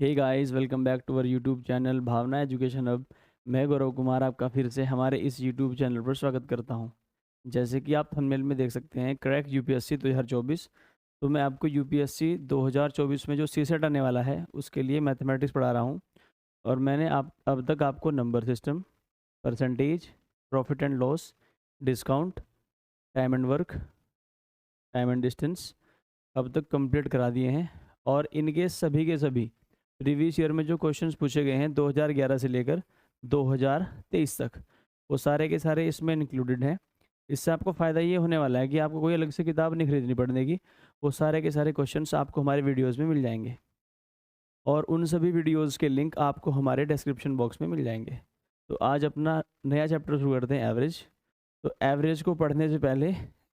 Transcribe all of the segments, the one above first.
Hey guys, welcome back to our YouTube channel Bhavna education hub. मैं गौरव कुमार आपका फिर से हमारे इस यूट्यूब चैनल पर स्वागत करता हूं। जैसे कि आप थंबनेल में देख सकते हैं, क्रैक यूपीएससी 2024। तो मैं आपको यूपीएससी 2024 में जो सीसेट आने वाला है उसके लिए मैथमेटिक्स पढ़ा रहा हूं। और मैंने आप अब तक आपको number system, percentage, profit and loss, discount, time and work, time and distance अब तक कंप्लीट करा दिए हैं। और इनके सभी के सभी प्रीवियस ईयर में जो क्वेश्चंस पूछे गए हैं 2011 से लेकर 2023 तक, वो सारे के सारे इसमें इंक्लूडेड हैं। इससे आपको फ़ायदा ये होने वाला है कि आपको कोई अलग से किताब नहीं खरीदनी पड़ने की। वो सारे के सारे क्वेश्चंस आपको हमारे वीडियोज़ में मिल जाएंगे और उन सभी वीडियोज़ के लिंक आपको हमारे डिस्क्रिप्शन बॉक्स में मिल जाएंगे। तो आज अपना नया चैप्टर शुरू करते हैं, एवरेज। तो एवरेज को पढ़ने से पहले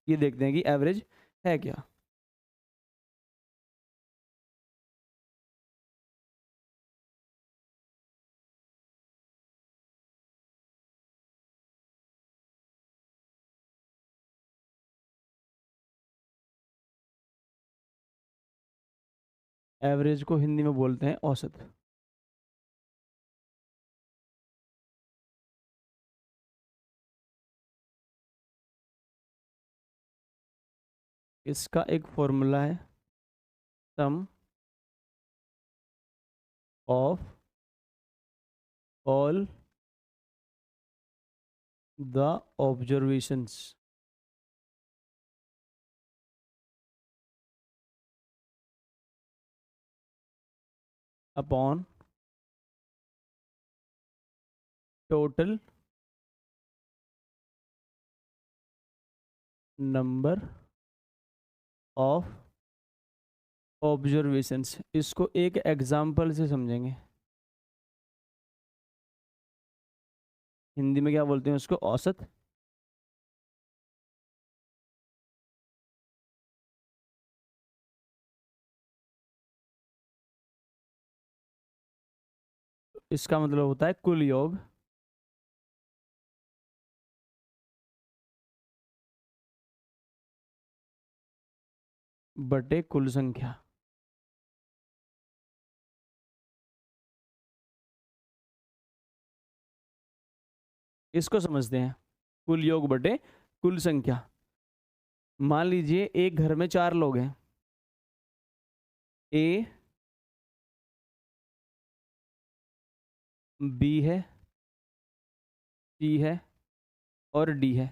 ये देखते हैं कि एवरेज है क्या। एवरेज को हिंदी में बोलते हैं औसत। इसका एक फॉर्मूला है, sum of all the observations upon total number of observations. इसको एक एग्जाम्पल से समझेंगे। हिंदी में क्या बोलते हैं उसको? औसत। इसका मतलब होता है कुल योग बटे कुल संख्या। इसको समझते हैं, कुल योग बटे कुल संख्या। मान लीजिए एक घर में 4 लोग हैं। ए, बी है, सी है और डी है।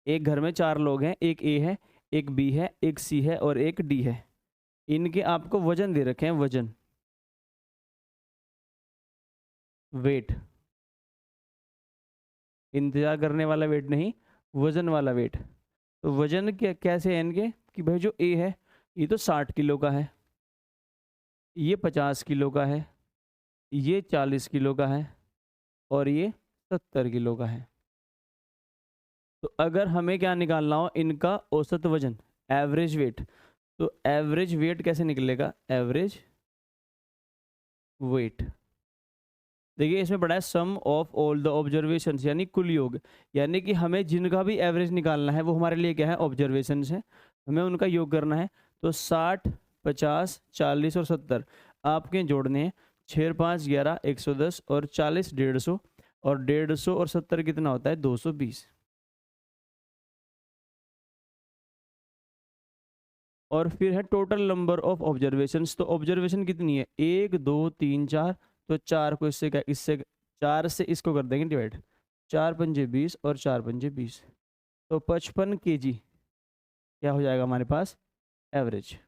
एक घर में 4 लोग हैं, एक ए है, एक बी है, एक सी है और एक डी है। इनके आपको वजन दे रखे हैं, वजन, वेट। इंतजार करने वाला वेट नहीं, वजन वाला वेट। तो वजन क्या कैसे है इनके कि भाई जो ए है ये तो 60 किलो का है, ये 50 किलो का है, ये 40 किलो का है और ये 70 किलो का है। तो अगर हमें क्या निकालना हो, इनका औसत वजन, एवरेज वेट। तो एवरेज वेट कैसे निकलेगा? एवरेज वेट, देखिए इसमें पड़ा है sum of all the observations, यानी कुल योग। यानी कि हमें जिनका भी एवरेज निकालना है वो हमारे लिए क्या है? ऑब्जर्वेशंस है। हमें उनका योग करना है। तो 60, 50, 40 और 70 आपके जोड़ने हैं। 6 5 11 110 और 40 150, और 150 और 70 कितना होता है? 220। और फिर है टोटल नंबर ऑफ ऑब्जर्वेशंस। तो ऑब्जर्वेशन कितनी है? 1 2 3 4। तो 4 को इससे 4 से इसको कर देंगे डिवाइड। 4 पंजे 20 और 4 पंजे 20। तो 55 kg क्या हो जाएगा हमारे पास? एवरेज।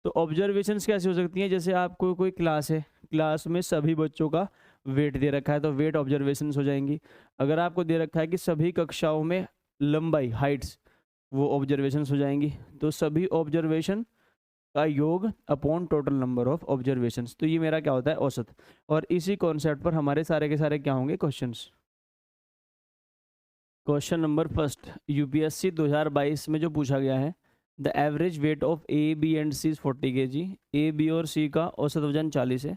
तो ऑब्जर्वेशंस कैसे हो सकती हैं? जैसे आपको कोई क्लास है, क्लास में सभी बच्चों का वेट दे रखा है तो वेट ऑब्जर्वेशंस हो जाएंगी। अगर आपको दे रखा है कि सभी कक्षाओं में लंबाई, हाइट्स, वो ऑब्जर्वेशंस हो जाएंगी। तो सभी ऑब्जर्वेशन का योग upon total number of observations. तो ये मेरा क्या होता है? औसत। और इसी कॉन्सेप्ट पर हमारे सारे के सारे क्या होंगे? Questions. Question number first, UPSC 2022 में जो पूछा गया है, the average weight of A B and C is 40 kg। A B और सी का औसत वजन 40 है।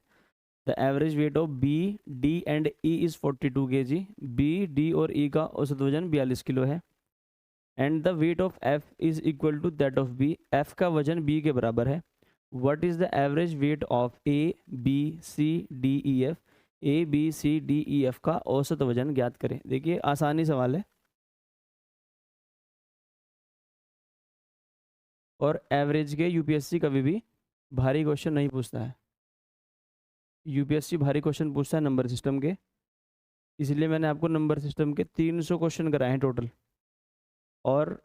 The average weight of B D and E is 42 kg। B D और ई का औसत वजन 42 किलो है। And the weight of F is equal to that of B. F का वजन बी के बराबर है। What is the average weight of A B C D E F, A B C D E F का औसत वजन ज्ञात करें। देखिए आसानी सवाल है, और एवरेज के यूपीएससी कभी भी भारी क्वेश्चन नहीं पूछता है। यूपीएससी भारी क्वेश्चन पूछता है नंबर सिस्टम के, इसलिए मैंने आपको नंबर सिस्टम के 300 क्वेश्चन कराए हैं टोटल, और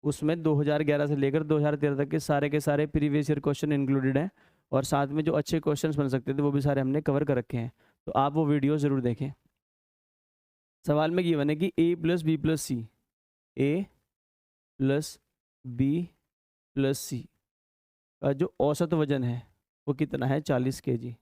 उसमें 2011 से लेकर 2013 तक के सारे प्रीवियस ईयर क्वेश्चन इंक्लूडेड हैं, और साथ में जो अच्छे क्वेश्चंस बन सकते थे वो भी सारे हमने कवर कर रखे हैं, तो आप वो वीडियो ज़रूर देखें। सवाल में गिवन है कि ए प्लस बी प्लस सी, ए प्लस बी प्लस सी का जो औसत वजन है वो कितना है, 40 kg।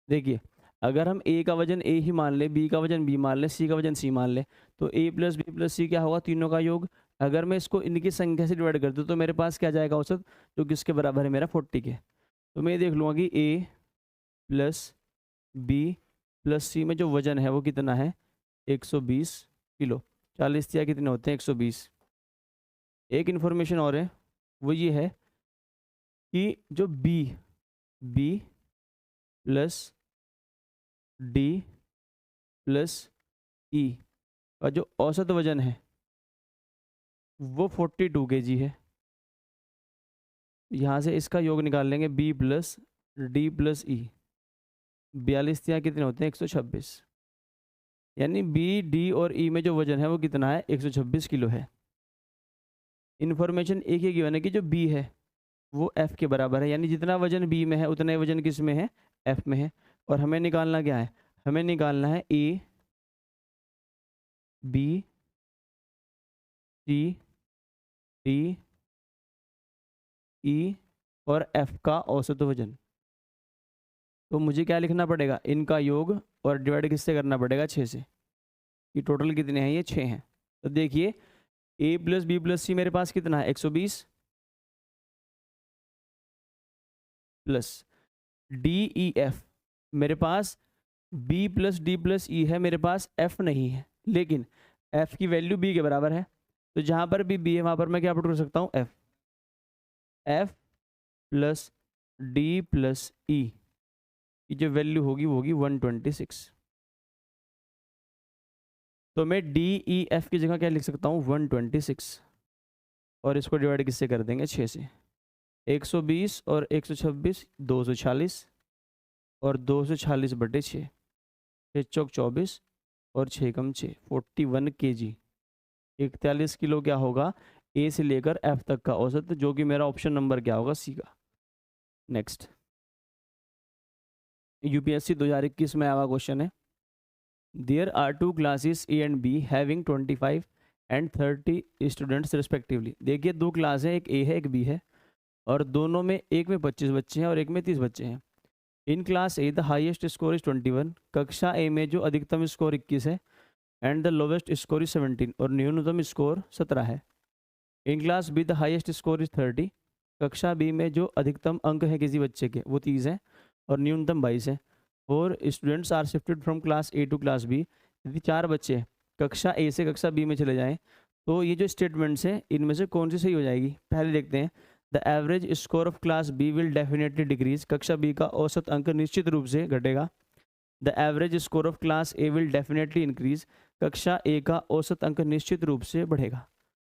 देखिए अगर हम ए का वजन ए ही मान ले, बी का वजन बी मान ले, सी का वजन सी मान ले, तो ए प्लस बी प्लस सी क्या होगा, तीनों का योग। अगर मैं इसको इनकी संख्या से डिवाइड कर दूँ तो मेरे पास क्या जाएगा औसत, जो कि इसके बराबर है मेरा 40 के। तो मैं देख लूँगा कि ए प्लस बी प्लस सी में जो वजन है वो कितना है, 120 किलो। 40 या कितने होते हैं, 120। एक इन्फॉर्मेशन और है, वो ये है कि जो B B plus D plus E का जो औसत वजन है वो 42 kg है। यहाँ से इसका योग निकाल लेंगे, बी प्लस डी प्लस ई, 42 या कितने होते हैं, 126। यानी बी डी और ई में जो वजन है वो कितना है, 126 किलो है। इन्फॉर्मेशन एक ही गिवन है कि जो बी है वो एफ के बराबर है, यानी जितना वजन बी में है उतना ही वजन किस में है, एफ में है। और हमें निकालना क्या है, हमें निकालना है ए बी सी डी ई और एफ का औसत वजन। तो मुझे क्या लिखना पड़ेगा, इनका योग और डिवाइड किससे करना पड़ेगा, 6 से, कि टोटल कितने हैं, ये 6 हैं। तो देखिए ए प्लस बी प्लस सी मेरे पास कितना है, 120 प्लस डी ई एफ, मेरे पास बी प्लस डी प्लस ई है, मेरे पास एफ नहीं है, लेकिन एफ की वैल्यू बी के बराबर है, तो जहाँ पर भी बी है वहाँ पर मैं क्या पुट कर सकता हूँ, F. F plus D plus E की जो वैल्यू होगी वो होगी 126। तो मैं डी ई एफ की जगह क्या लिख सकता हूँ, 126, और इसको डिवाइड किससे कर देंगे, 6 से। 120 और 126 240, और 240/6, 6 चौक 24 और 6 कम 6, 41 kg। 41 किलो क्या होगा, ए से लेकर एफ तक का औसत, जो कि मेरा ऑप्शन नंबर क्या होगा, सी का। नेक्स्ट, यूपीएससी 2021 में आया क्वेश्चन है, there are 2 classes A and B having 25 and 30 students respectively. देखिए 2 क्लास है, एक ए है एक बी है, और दोनों में एक में 25 बच्चे हैं और एक में 30 बच्चे हैं। इन class A the highest score is 21, कक्षा ए में जो अधिकतम स्कोर 21 है, and the lowest score is 17, और न्यूनतम स्कोर 17 है। In class be the highest score is 30, कक्षा बी में जो अधिकतम अंक है किसी बच्चे के वो 30 है और न्यूनतम 22 है। 4 students are shifted from class A to class B, यदि 4 बच्चे कक्षा ए से कक्षा बी में चले जाएं तो ये जो स्टेटमेंट्स हैं इनमें से कौन सी सही हो जाएगी। पहले देखते हैं, the average score of class B will definitely decrease, कक्षा बी का औसत अंक निश्चित रूप से घटेगा। The average score of class A will definitely increase, कक्षा ए का औसत अंक निश्चित रूप से बढ़ेगा।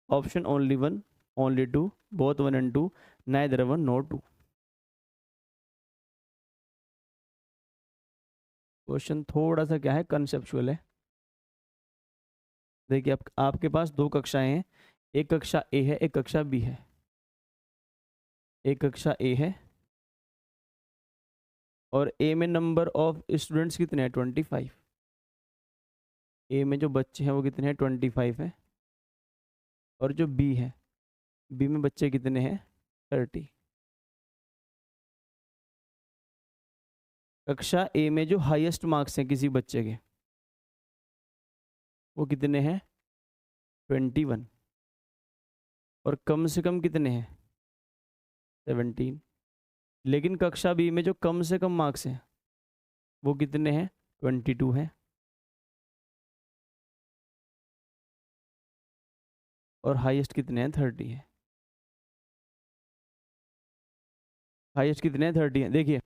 Option only 1, only 2, both 1 and 2, neither 1 nor 2। Question थोड़ा सा क्या है, कंसेप्चुअल है। देखिए आपके पास 2 कक्षाएं हैं, एक कक्षा ए है एक कक्षा बी है। एक कक्षा ए है और ए में नंबर ऑफ स्टूडेंट्स कितने हैं, 25। ए में जो बच्चे हैं वो कितने हैं, 25 है। और जो बी है, बी में बच्चे कितने हैं, 30। कक्षा ए में जो हाईएस्ट मार्क्स हैं किसी बच्चे के वो कितने हैं, 21, और कम से कम कितने हैं, 17। लेकिन कक्षा बी में जो कम से कम मार्क्स हैं वो कितने हैं, 22 हैं, और हाईएस्ट कितने हैं, 30 है। हाईएस्ट कितने हैं? 30 हैं। देखिए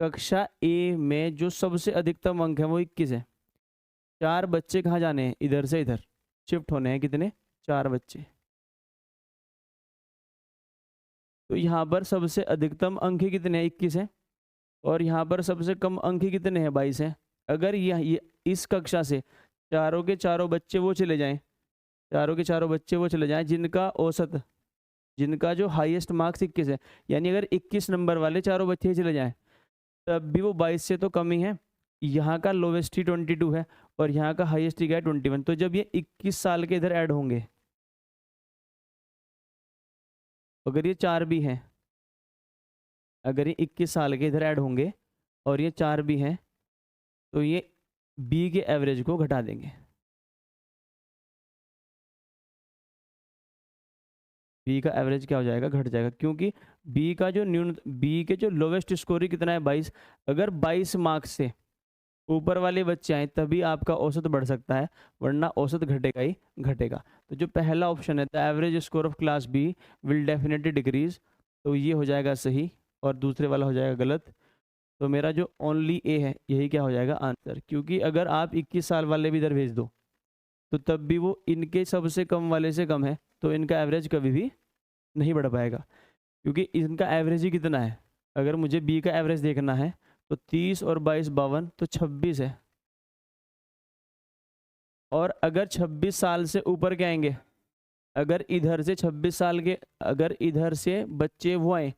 कक्षा ए में जो सबसे अधिकतम अंक है वो 21 है। 4 बच्चे कहाँ जाने हैं? इधर से इधर शिफ्ट होने हैं। कितने? 4 बच्चे। तो यहाँ पर सबसे अधिकतम अंक ही कितने हैं? 21 है। और यहाँ पर सबसे कम अंक ही कितने हैं? 22 हैं। अगर ये इस कक्षा से चारों के चारों बच्चे वो चले जाएं, चारों के चारों बच्चे वो चले जाएं जिनका औसत, जिनका जो हाईएस्ट मार्क्स 21 है, यानी अगर 21 नंबर वाले चारों बच्चे ही चले जाएं तब भी वो 22 से तो कम ही है। यहाँ का लोवेस्ट ही 22 है और यहाँ का हाईएस्ट ही क्या है? 21। तो जब ये 21 साल के इधर ऐड होंगे, अगर ये 4 भी हैं, अगर ये 21 साल के इधर ऐड होंगे और ये 4 भी हैं, तो ये बी के एवरेज को घटा देंगे। बी का एवरेज क्या हो जाएगा? घट जाएगा, क्योंकि बी का जो बी के जो लोवेस्ट स्कोर ही कितना है? 22। अगर 22 मार्क्स से ऊपर वाले बच्चे आए तभी आपका औसत बढ़ सकता है, वरना औसत घटेगा ही घटेगा। तो जो पहला ऑप्शन है the average score of class B will definitely decrease, तो ये हो जाएगा सही और दूसरे वाला हो जाएगा गलत। तो मेरा जो ओनली ए है यही क्या हो जाएगा? आंसर। क्योंकि अगर आप 21 साल वाले भी इधर भेज दो तो तब भी वो इनके सबसे कम वाले से कम है, तो इनका एवरेज कभी भी नहीं बढ़ पाएगा, क्योंकि इनका एवरेज ही कितना है? अगर मुझे बी का एवरेज देखना है तो 30 और 22 52, तो 26 है। और अगर 26 साल से ऊपर के आएंगे, अगर इधर से 26 साल के, अगर इधर से बच्चे वो आए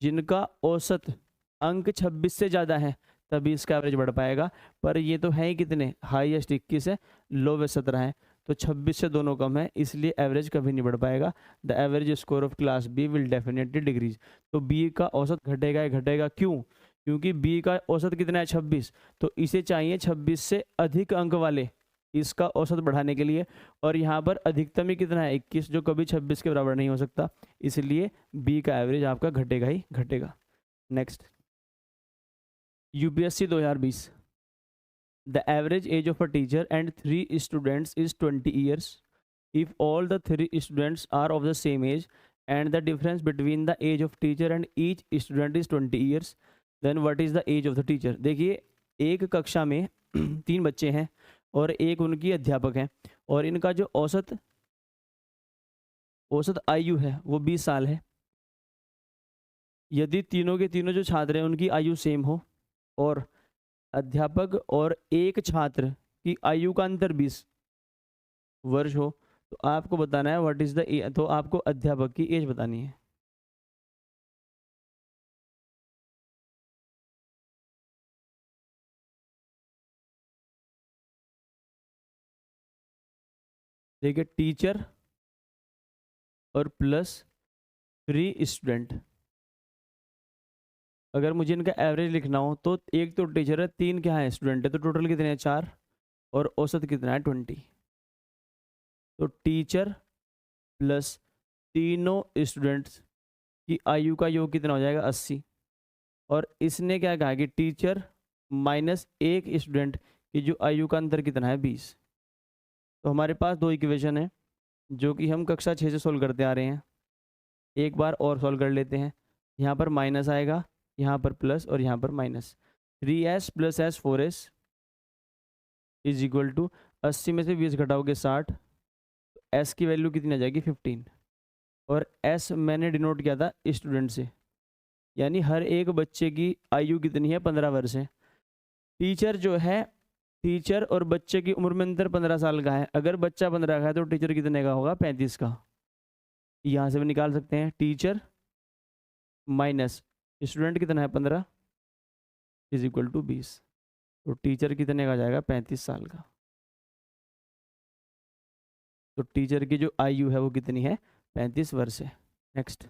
जिनका औसत अंक 26 से ज़्यादा है, तभी इसका एवरेज बढ़ पाएगा। पर ये तो है ही कितने? हाईएस्ट 21 है, लोवेस्ट 17 है, तो 26 से दोनों कम है, इसलिए एवरेज कभी नहीं बढ़ पाएगा। The average score of class B will definitely decrease. तो बी का औसत घटेगा ही घटेगा। क्यों? क्योंकि बी का औसत कितना है? 26। तो इसे चाहिए 26 से अधिक अंक वाले इसका औसत बढ़ाने के लिए, और यहाँ पर अधिकतम ही कितना है? 21, जो कभी 26 के बराबर नहीं हो सकता, इसलिए बी का एवरेज आपका घटेगा ही घटेगा। Next, UPSC 2020। The average age of a teacher and 3 students is 20 years. If all the 3 students are of the same age and the difference between the age of teacher and each student is 20 years, then what is the age of the teacher? देखिए एक कक्षा में 3 बच्चे हैं और एक उनकी अध्यापक है, और इनका जो औसत आयु है वो 20 साल है। यदि तीनों के तीनों जो छात्र हैं उनकी आयु सेम हो और अध्यापक और एक छात्र की आयु का अंतर 20 वर्ष हो, तो आपको बताना है व्हाट इज द, तो आपको अध्यापक की एज बतानी है। देखिए टीचर और प्लस 3 स्टूडेंट, अगर मुझे इनका एवरेज लिखना हो तो एक तो टीचर है, 3 क्या है? स्टूडेंट है, तो टोटल कितने हैं? 4, और औसत कितना है? 20। तो टीचर प्लस तीनों स्टूडेंट्स की आयु का योग कितना हो जाएगा? 80। और इसने क्या कहा कि टीचर माइनस एक स्टूडेंट की जो आयु का अंतर कितना है? 20। तो हमारे पास 2 इक्वेशन है जो कि हम कक्षा 6 से सोल्व करते आ रहे हैं। एक बार और सोल्व कर लेते हैं। यहाँ पर माइनस आएगा, यहाँ पर प्लस और यहाँ पर minus. 3s plus s 4s is equal to 80 में से 20 घटाओगे 60, s की वैल्यू कितनी आ जाएगी? 15। और s मैंने डिनोट किया था स्टूडेंट से, यानी हर एक बच्चे की आयु कितनी है? 15 वर्ष है। टीचर जो है, टीचर और बच्चे की उम्र में अंतर 15 साल का है। अगर बच्चा 15 का है तो टीचर कितने का होगा? 35 का। यहाँ से भी निकाल सकते हैं, टीचर माइनस स्टूडेंट कितना है? 15 इज इक्वल टू 20। तो टीचर कितने का जाएगा? 35 साल का। तो टीचर की जो आयु है वो कितनी है? 35 वर्ष है। Next,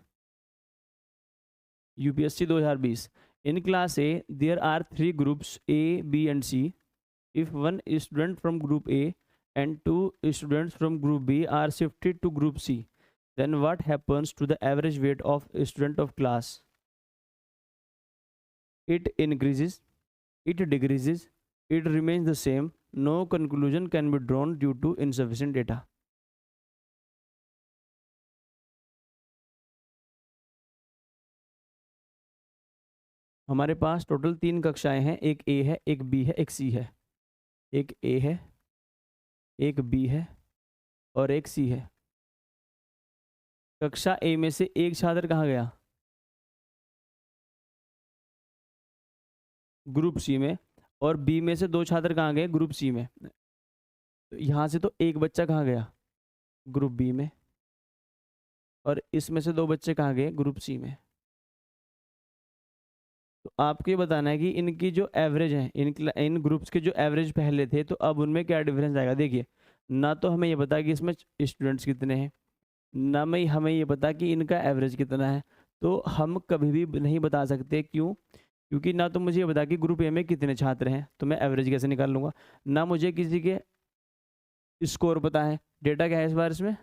UPSC 2020। In class A there are 3 groups A B and C. If 1 student from group A and 2 students from group B are shifted to group C, then what happens to the average weight of a student of class? It increases, it decreases, it remains the same. No conclusion can be drawn due to insufficient data. हमारे पास total 3 कक्षाएं हैं, एक ए है, एक B है, एक सी है। एक ए है, एक बी है और एक सी है। कक्षा ए में से एक छात्र कहाँ गया? ग्रुप सी में। और बी में से 2 छात्र कहाँ गए? ग्रुप सी में। तो यहाँ से तो एक बच्चा कहाँ गया? ग्रुप बी में। और इसमें से 2 बच्चे कहाँ गए? ग्रुप सी में। तो आपको ये बताना है कि इनकी जो एवरेज है, इन ग्रुप्स के जो एवरेज पहले थे, तो अब उनमें क्या डिफरेंस आएगा। देखिए, ना तो हमें ये पता कि इसमें स्टूडेंट्स कितने हैं, ना में हमें ये पता कि इनका एवरेज कितना है। तो हम कभी भी नहीं बता सकते। क्यों? क्योंकि ना तो मुझे ये पता कि ग्रुप ए में कितने छात्र हैं, तो मैं एवरेज कैसे निकाल लूँगा। ना मुझे किसी के स्कोर पता है, डेटा क्या है इस बार इसमें?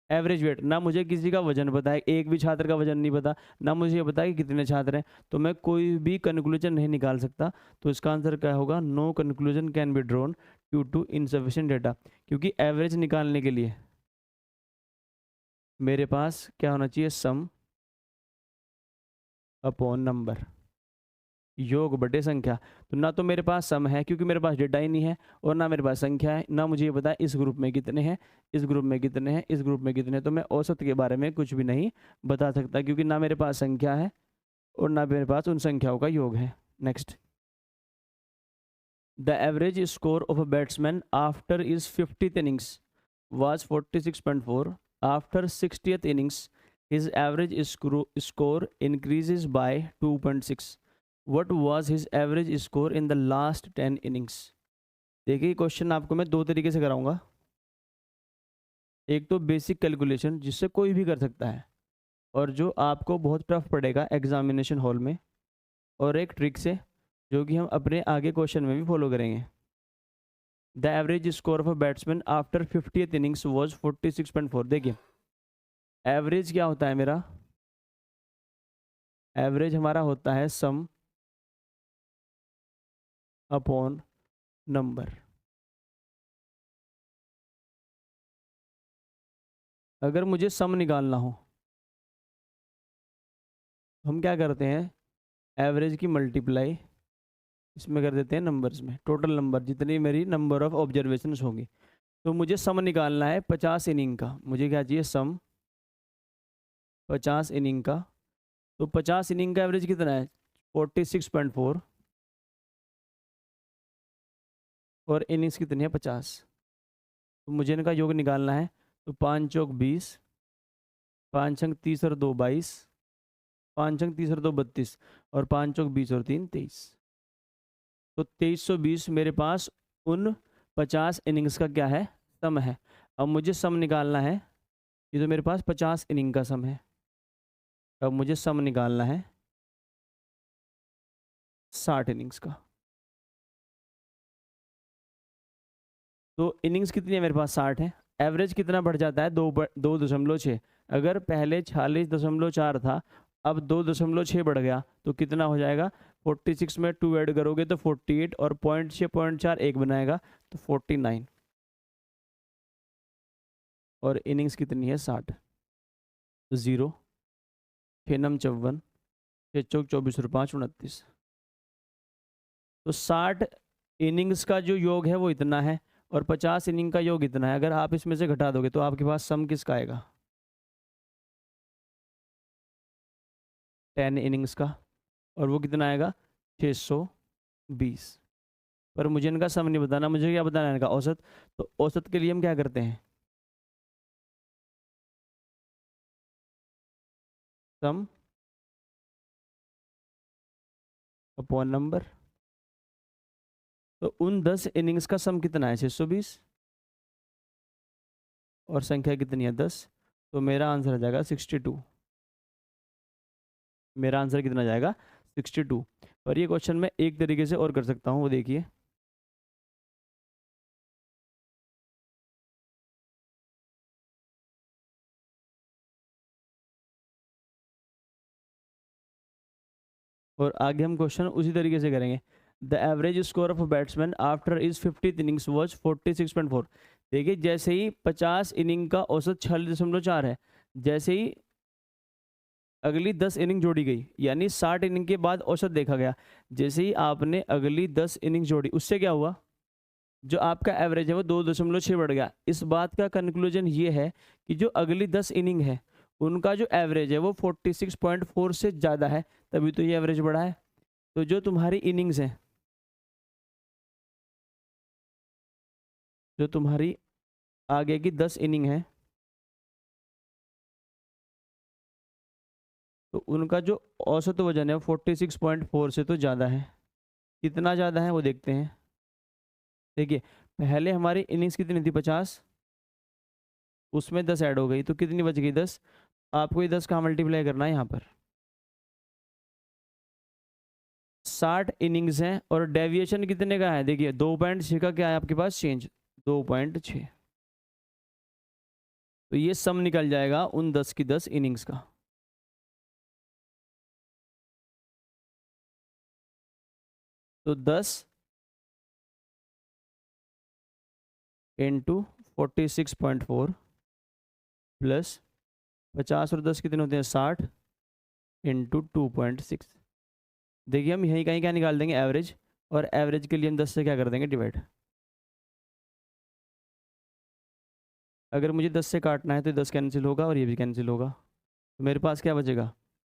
Average weight. ना मुझे किसी का वजन पता है, एक भी छात्र का वजन नहीं पता। ना मुझे ये पता है कि कितने छात्र हैं। तो मैं कोई भी कंक्लूजन नहीं निकाल सकता। तो इसका आंसर क्या होगा? No conclusion can be drawn due to insufficient data. क्योंकि एवरेज निकालने के लिए मेरे पास क्या होना चाहिए? सम अपॉन नंबर, योग बटे संख्या। तो ना तो मेरे पास सम है क्योंकि मेरे पास डेटा ही नहीं है, और ना मेरे पास संख्या है। ना मुझे ये पता है इस ग्रुप में कितने हैं, इस ग्रुप में कितने हैं, इस ग्रुप में कितने हैं। तो मैं औसत के बारे में कुछ भी नहीं बता सकता क्योंकि ना मेरे पास संख्या है और ना मेरे पास उन संख्याओं का योग है। Next, the average score of a batsman after is 50th innings was 46.4. After 60th innings, his average score increases by 2.6. What was his average score in the last 10 innings? देखिए, क्वेश्चन आपको मैं 2 तरीके से कराऊंगा। एक तो बेसिक कैलकुलेशन जिससे कोई भी कर सकता है और जो आपको बहुत टफ पड़ेगा एग्जामिनेशन हॉल में, और एक ट्रिक से जो कि हम अपने आगे क्वेश्चन में भी फॉलो करेंगे। The average score of a batsman after 50th innings was 46.4। देखिए, एवरेज क्या होता है मेरा? एवरेज हमारा होता है सम अपॉन नंबर। अगर मुझे सम निकालना हो, हम क्या करते हैं? एवरेज की मल्टीप्लाई इसमें कर देते हैं नंबर्स में, टोटल नंबर जितनी मेरी नंबर ऑफ ऑब्जर्वेशंस होंगी। तो मुझे सम निकालना है 50 इनिंग का। मुझे क्या चाहिए? सम 50 इनिंग का। तो 50 इनिंग का एवरेज कितना है? 46.4। और इनिंग्स कितनी है? 50। तो मुझे इनका योग निकालना है। तो 5 चौक 20, 5 अंक 30 और 2 22, 5 अंक 30 और 2 32, और 5 चौक 20 और 3 23। तो 2320 मेरे पास उन 50 इनिंग्स का क्या है? सम है। अब मुझे सम निकालना है। ये तो मेरे पास 50 इनिंग का सम है। अब मुझे सम निकालना है 60 इनिंग्स का। तो इनिंग्स कितनी है मेरे पास? 60 है। एवरेज कितना बढ़ जाता है? 2.6। अगर पहले 46.4 था, अब 2.6 बढ़ गया, तो कितना हो जाएगा? 46 में 2 ऐड करोगे तो 48, और 0.6 1 बनाएगा तो 49। और इनिंग्स कितनी है? 60। तो 0, 6 नम 54, 6 चौक 24 और 5 29। तो 60 इनिंग्स का जो योग है वो इतना है, और 50 इनिंग का योग इतना है। अगर आप इसमें से घटा दोगे तो आपके पास सम किसका आएगा? 10 इनिंग्स का। और वो कितना आएगा? 620। पर मुझे इनका सम नहीं बताना, मुझे क्या बताना है? इनका औसत। तो औसत के लिए हम क्या करते हैं? सम अपॉन नंबर। तो उन 10 इनिंग्स का सम कितना है? 620। और संख्या कितनी है? 10। तो मेरा आंसर आ जाएगा 62। मेरा आंसर कितना जाएगा? 62। और ये क्वेश्चन मैं एक तरीके से और कर सकता हूँ, वो देखिए। और आगे हम क्वेश्चन उसी तरीके से करेंगे। The average score of a batsman after is 50th innings was 46.4। देखिए, जैसे ही 50 इनिंग का औसत 46.4 है, जैसे ही अगली 10 इनिंग जोड़ी गई, यानी 60 इनिंग के बाद औसत देखा गया। जैसे ही आपने अगली 10 इनिंग जोड़ी, उससे क्या हुआ, जो आपका एवरेज है वो 2.6 बढ़ गया। इस बात का कंक्लूजन ये है कि जो अगली 10 इनिंग है उनका जो एवरेज है वो 46.4 से ज़्यादा है, तभी तो ये एवरेज बढ़ा है। तो जो तुम्हारी इनिंग्स हैं, जो तुम्हारी आगे की 10 इनिंग है, तो उनका जो औसत वजन है वो 46.4 से तो ज़्यादा है। कितना ज़्यादा है वो देखते हैं। देखिए, पहले हमारी इनिंग्स कितनी थी, 50, उसमें 10 ऐड हो गई तो कितनी बच गई, 10। आपको ये 10 का मल्टीप्लाई करना है यहाँ पर। 60 इनिंग्स हैं और डेविएशन कितने का है, देखिए 2.6 का क्या है आपके पास चेंज, 2.6। तो ये सम निकल जाएगा उन 10 की 10 इनिंग्स का। तो 10 इंटू 46.4 प्लस 50 और 10 कितने होते हैं, 60 इंटू 2.6। देखिए हम यहीं कहीं क्या निकाल देंगे, एवरेज, और एवरेज के लिए हम 10 से क्या कर देंगे, डिवाइड। अगर मुझे 10 से काटना है तो 10 कैंसिल होगा और ये भी कैंसिल होगा, तो मेरे पास क्या बचेगा,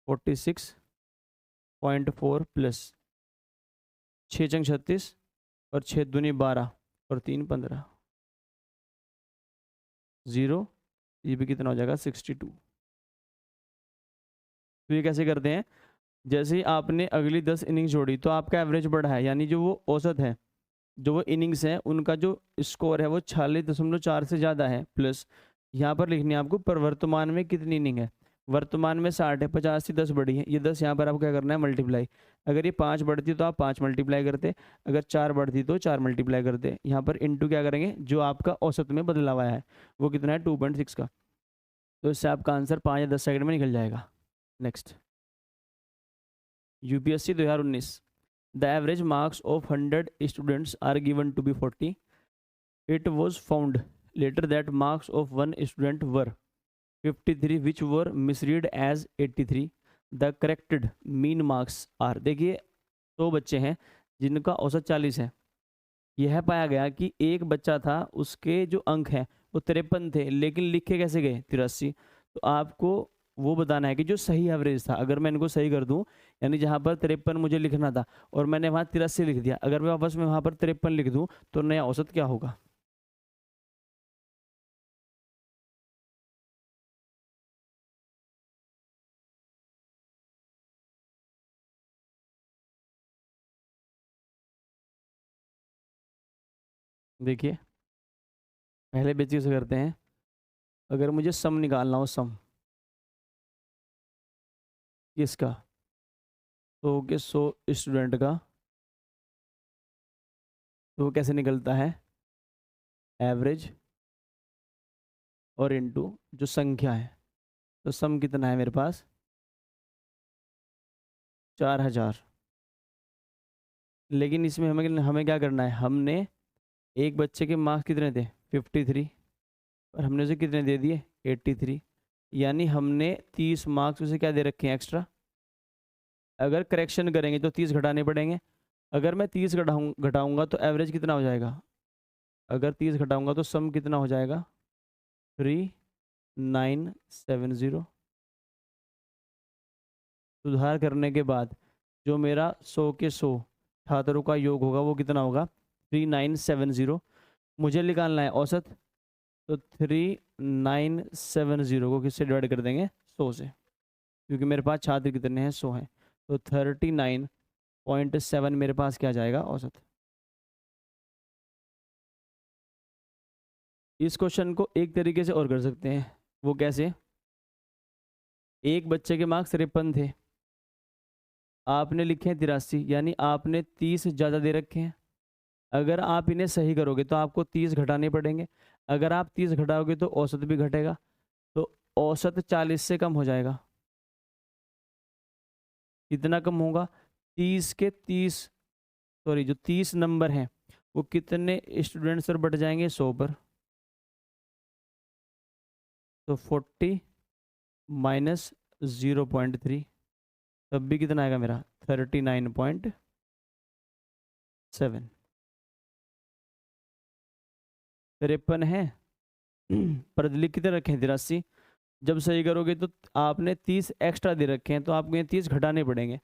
46.4 प्लस 6 चंग 36 और 6 दूनी 12 और 3 15, 0, ये भी कितना हो जाएगा, 62। तो ये कैसे करते हैं, जैसे ही आपने अगली 10 इनिंग्स जोड़ी तो आपका एवरेज बढ़ा है, यानी जो वो औसत है, जो वो इनिंग्स हैं उनका जो स्कोर है वो 46.4 से ज़्यादा है, प्लस यहाँ पर लिखनी है आपको पर वर्तमान में कितनी इनिंग है। वर्तमान में 60 है, 50 से 10 बढ़ी है, ये 10 यहाँ पर आपको क्या करना है, मल्टीप्लाई। अगर ये 5 बढ़ती तो आप 5 मल्टीप्लाई करते, अगर 4 बढ़ती तो 4 मल्टीप्लाई करते। यहाँ पर इंटू क्या करेंगे, जो आपका औसत में बदलाव आया है वो कितना है, 2.6 का। तो इससे आपका आंसर 5 या 10 सेकंड में निकल जाएगा। Next, UPSC 2019। The average marks of 100 students are given to be 40. It was found later that marks of one student were 53, which were misread as 83. The corrected mean marks are, देखिए 100 बच्चे हैं जिनका औसत 40 है। यह पाया गया कि एक बच्चा था, उसके जो अंक हैं वो 53 थे, लेकिन लिखे कैसे गए, 83। तो आपको वो बताना है कि जो सही एवरेज था, अगर मैं इनको सही कर दूं, यानी जहाँ पर 53 मुझे लिखना था और मैंने वहाँ 83 लिख दिया, अगर मैं वापस में वहाँ पर 53 लिख दूं तो नया औसत क्या होगा। देखिए पहले बेसिक से करते हैं। अगर मुझे सम निकालना हो, सम किसका, तो के 100 स्टूडेंट का, तो वो कैसे निकलता है, एवरेज और इनटू जो संख्या है। तो सम कितना है मेरे पास, 4000। लेकिन इसमें हमें हमें क्या करना है, हमने एक बच्चे के मार्क्स कितने थे, 53, और हमने उसे कितने दे दिए, 83। यानी हमने 30 मार्क्स उसे क्या दे रखे हैं, एक्स्ट्रा। अगर करेक्शन करेंगे तो 30 घटाने पड़ेंगे। अगर मैं 30 घटाऊंगा तो एवरेज कितना हो जाएगा, अगर 30 घटाऊंगा तो सम कितना हो जाएगा, 3970। सुधार करने के बाद जो मेरा 100 के 100 छात्रों का योग होगा वो कितना होगा, 3970। मुझे निकालना है औसत, तो 3970 को किससे डिवाइड कर देंगे, 100 से, क्योंकि मेरे पास छात्र कितने हैं, 100 हैं। तो 39.7 मेरे पास क्या जाएगा, औसत। इस क्वेश्चन को एक तरीके से और कर सकते हैं, वो कैसे, एक बच्चे के मार्क्स 53 थे, आपने लिखे हैं 83, यानी आपने 30 ज़्यादा दे रखे हैं। अगर आप इन्हें सही करोगे तो आपको 30 घटाने पड़ेंगे। अगर आप 30 घटाओगे तो औसत भी घटेगा, तो औसत 40 से कम हो जाएगा। कितना कम होगा, 30 के 30, सॉरी जो 30 नंबर हैं वो कितने स्टूडेंट्स पर बट जाएंगे, 100 पर। तो 40 माइनस 0.3, तब भी कितना आएगा मेरा 39.7। 53 है पर लिख कितने रखे हैं 83। जब सही करोगे तो आपने 30 एक्स्ट्रा दे रखे हैं, तो आपको ये 30 घटाने पड़ेंगे।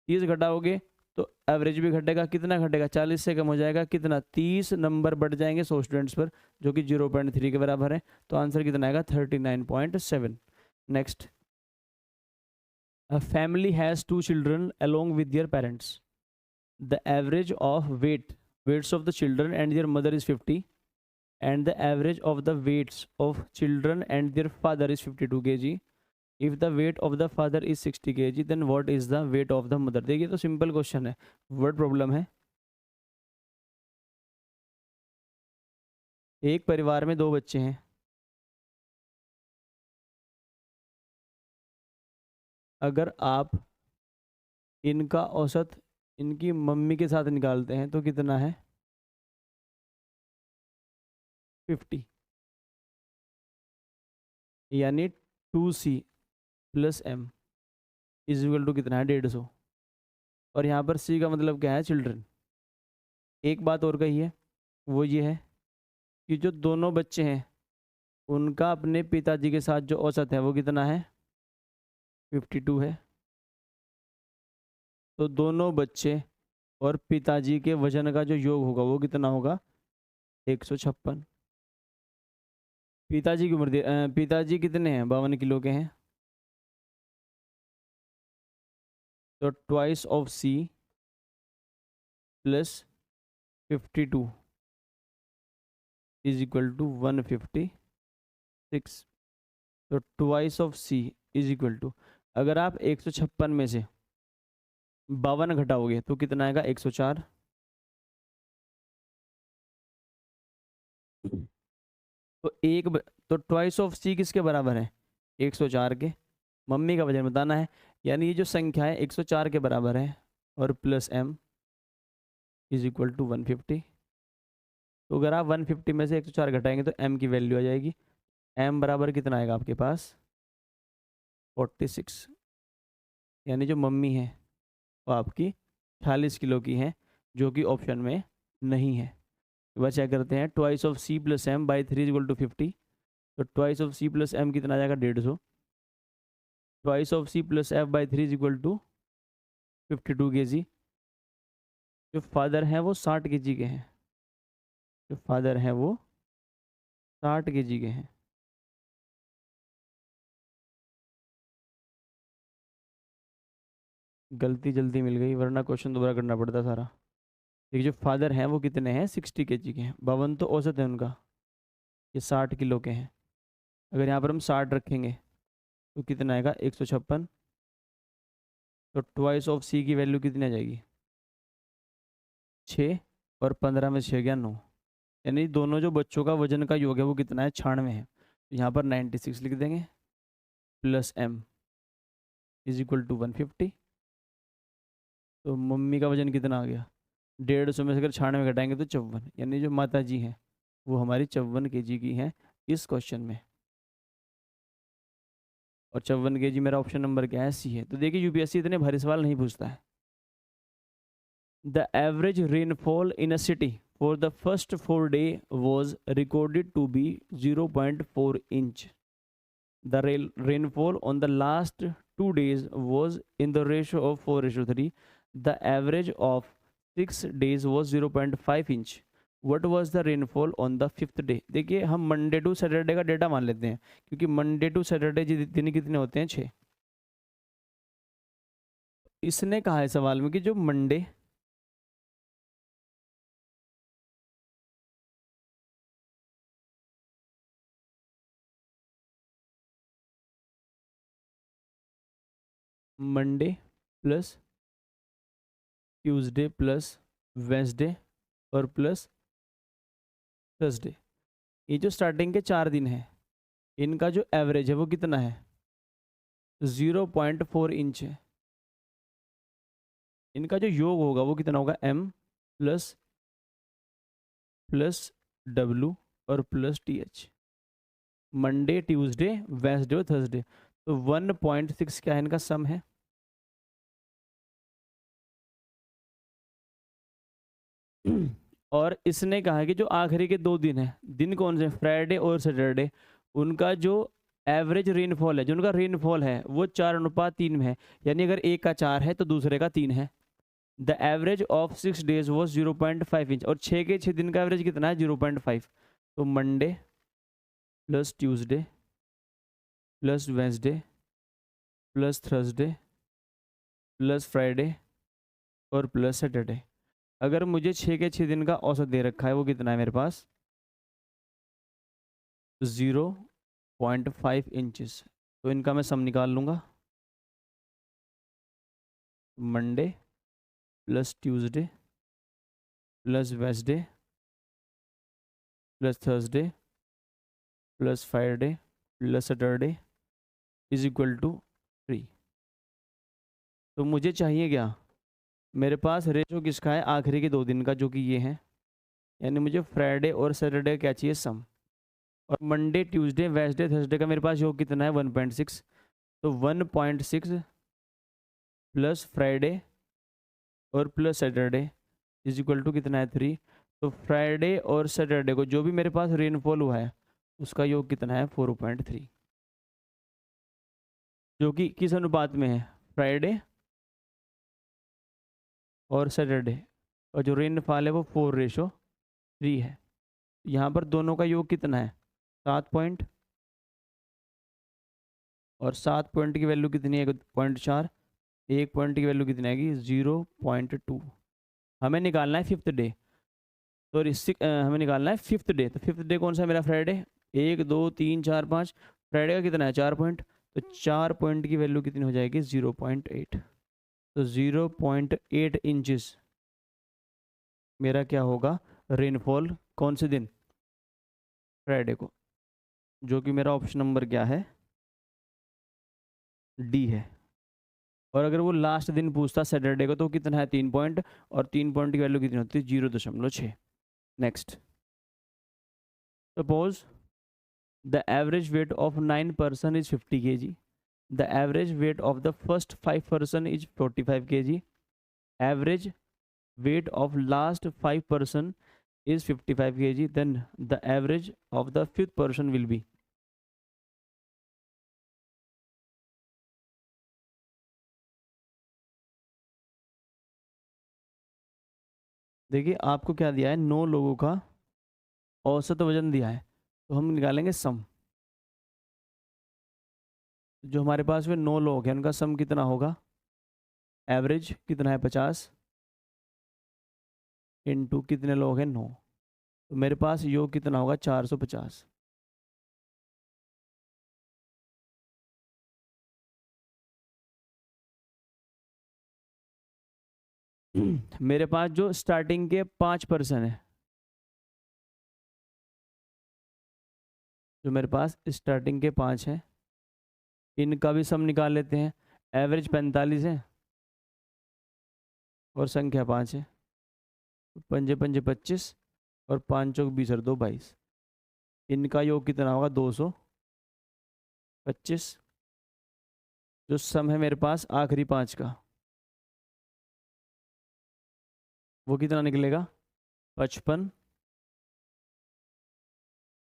30 घटाओगे तो एवरेज भी घटेगा, कितना घटेगा 40 से कम हो जाएगा, कितना 30 नंबर बढ़ जाएंगे 100 स्टूडेंट्स पर, जो कि 0.3 के बराबर है। तो आंसर कितना आएगा 39.7। Next, a family has 2 children along with their parents. The average of weights of the children and their mother is 50 and the average of the weights of children and their father is 52 kg. If the weight of the father is 60 kg, then what is the weight of the mother? देखिए तो simple question है, word problem है। एक परिवार में 2 बच्चे हैं, अगर आप इनका औसत इनकी मम्मी के साथ निकालते हैं तो कितना है 50, यानी 2c plus m is equal to कितना है 150। और यहाँ पर c का मतलब क्या है चिल्ड्रन। एक बात और कही है, वो ये है कि जो दोनों बच्चे हैं उनका अपने पिताजी के साथ जो औसत है वो कितना है 52 है। तो दोनों बच्चे और पिताजी के वजन का जो योग होगा वो कितना होगा 156। पिताजी की उम्र पिताजी कितने हैं 52 किलो के हैं, तो twice of C plus 52 is equal to 156। तो twice of C is equal to, अगर आप 156 में से 52 घटाओगे तो कितना आएगा 104। तो ट्वाइस ऑफ सी किसके बराबर है 104 के। मम्मी का वजन बताना है, यानी ये जो संख्या है 104 के बराबर है, और plus m is equal to 150। तो अगर आप 150 में से 104 घटाएंगे तो m की वैल्यू आ जाएगी। m बराबर कितना आएगा आपके पास 46, यानी जो मम्मी है वो आपकी 40 किलो की है, जो कि ऑप्शन में नहीं है। वह क्या करते हैं, twice of C plus M by 3 equal to 50। तो twice of C plus M कितना आ जाएगा 150। Twice of C plus F by 3 equal to 52 kg। जो फादर हैं वो 60 kg के हैं, जो फादर हैं वो 60 kg के हैं। गलती जल्दी मिल गई, वरना क्वेश्चन दोबारा करना पड़ता सारा। देखिए जो फादर हैं वो कितने हैं 60 kg के हैं, 52 तो औसत है उनका, ये 60 किलो के हैं। अगर यहाँ पर हम 60 रखेंगे तो कितना आएगा 156। तो ट्वाइस ऑफ सी की वैल्यू कितनी आ जाएगी 6, और 15 में 6 गया 9, यानी दोनों जो बच्चों का वजन का योग है वो कितना है 96 है। तो यहाँ पर 96 लिख देंगे, plus m is equal to 150। तो मम्मी का वजन कितना आ गया 150 में से अगर 96 घटाएंगे तो 54, यानी जो माता जी हैं वो हमारी 54 kg की हैं इस क्वेश्चन में। और 54 kg मेरा ऑप्शन नंबर क्या है सी है। तो देखिए यूपीएससी इतने भारी सवाल नहीं पूछता है। The average rainfall in a city for the first 4 days was recorded to be 0.4 inch. The rainfall on the last 2 days was in the ratio of 4:3. The average of 6 days was 0.5 inch. What was the rainfall on the 5th day? देखिए हम Monday to Saturday का data मान लेते हैं, क्योंकि Monday to Saturday दिन कितने होते हैं 6। इसने कहा है सवाल में कि जो Monday plus Tuesday plus Wednesday और प्लस थर्सडे, ये जो स्टार्टिंग के 4 दिन हैं इनका जो एवरेज है वो कितना है 0.4 इंच है। इनका जो योग होगा वो कितना होगा m प्लस w और plus th। Monday Tuesday Wednesday और थर्सडे, तो 1.6 क्या है, इनका सम है। और इसने कहा कि जो आखिरी के 2 दिन है, दिन कौन से, फ्राइडे और सैटरडे, उनका जो एवरेज रेनफॉल है, जो उनका रेनफॉल है वो 4:3 में है। यानी अगर एक का 4 है तो दूसरे का 3 है। The average of 6 days was 0.5 inch, और 6 के 6 दिन का एवरेज कितना है, 0.5। तो Monday plus Tuesday plus Wednesday plus Thursday plus Friday और प्लस सैटरडे। अगर मुझे 6 के 6 दिन का औसत दे रखा है, वो कितना है मेरे पास, 0.5 इंचेस। तो इनका मैं सम निकाल लूँगा। Monday plus Tuesday plus Wednesday plus Thursday plus Friday plus Saturday is equal to 3। तो मुझे चाहिए क्या, मेरे पास रेशो किसका है, आखिरी के 2 दिन का, जो कि ये है। यानी मुझे फ्राइडे और सैटरडे क्या चाहिए, सम। और मंडे ट्यूसडे वेंसडे थर्सडे का मेरे पास योग कितना है, 1.6। तो 1.6 प्लस फ्राइडे और plus Saturday is equal to कितना है, 3। तो फ्राइडे और सैटरडे को जो भी मेरे पास रेनफॉल हुआ है, उसका योग कितना है, 4.3, जो कि किस अनुपात में है, फ्राइडे और सैटरडे। और जो रेनफॉल है वो 4:3 है। यहाँ पर दोनों का योग कितना है, 7 पॉइंट। और 7 पॉइंट की वैल्यू कितनी है, 0.4। 1 पॉइंट की वैल्यू कितनी आएगी, 0.2। हमें निकालना है फिफ्थ डे। तो हमें निकालना है फिफ्थ डे। तो फिफ्थ डे कौन सा है मेरा, फ्राइडे। 1 2 3 4 5, फ्राइडे का कितना है, 4 पॉइंट। तो 4 पॉइंट की वैल्यू कितनी हो जाएगी, 0.8। तो 0.8 इंचेस मेरा क्या होगा, रेनफॉल कौन से दिन, फ्राइडे को, जो कि मेरा ऑप्शन नंबर क्या है, डी है। और अगर वो लास्ट दिन पूछता सैटरडे को, तो कितना है, 3 पॉइंट। और 3 पॉइंट की वैल्यू कितनी होती है, 0.6। Next, suppose the average weight of 9 person is 50 kg, the average weight of the first 5 person is 45 kg, average weight of last 5 person is 55 kg, then the average of the fifth person will be। देखिए आपको क्या दिया है, 9 लोगों का औसत वजन दिया है, तो हम निकालेंगे सम। जो हमारे पास में 9 लोग हैं, उनका सम कितना होगा, एवरेज कितना है, 50 इंटू कितने लोग हैं, 9। तो मेरे पास योग कितना होगा, 450। मेरे पास जो स्टार्टिंग के 5 पर्सन है, जो मेरे पास स्टार्टिंग के 5 हैं, इनका भी सम निकाल लेते हैं। एवरेज 45 है और संख्या 5 है। पंजे पंजे 25 और 5 चौक 20 और 2 22। इनका योग कितना होगा, 225। जो सम है मेरे पास आखिरी 5 का, वो कितना निकलेगा, 55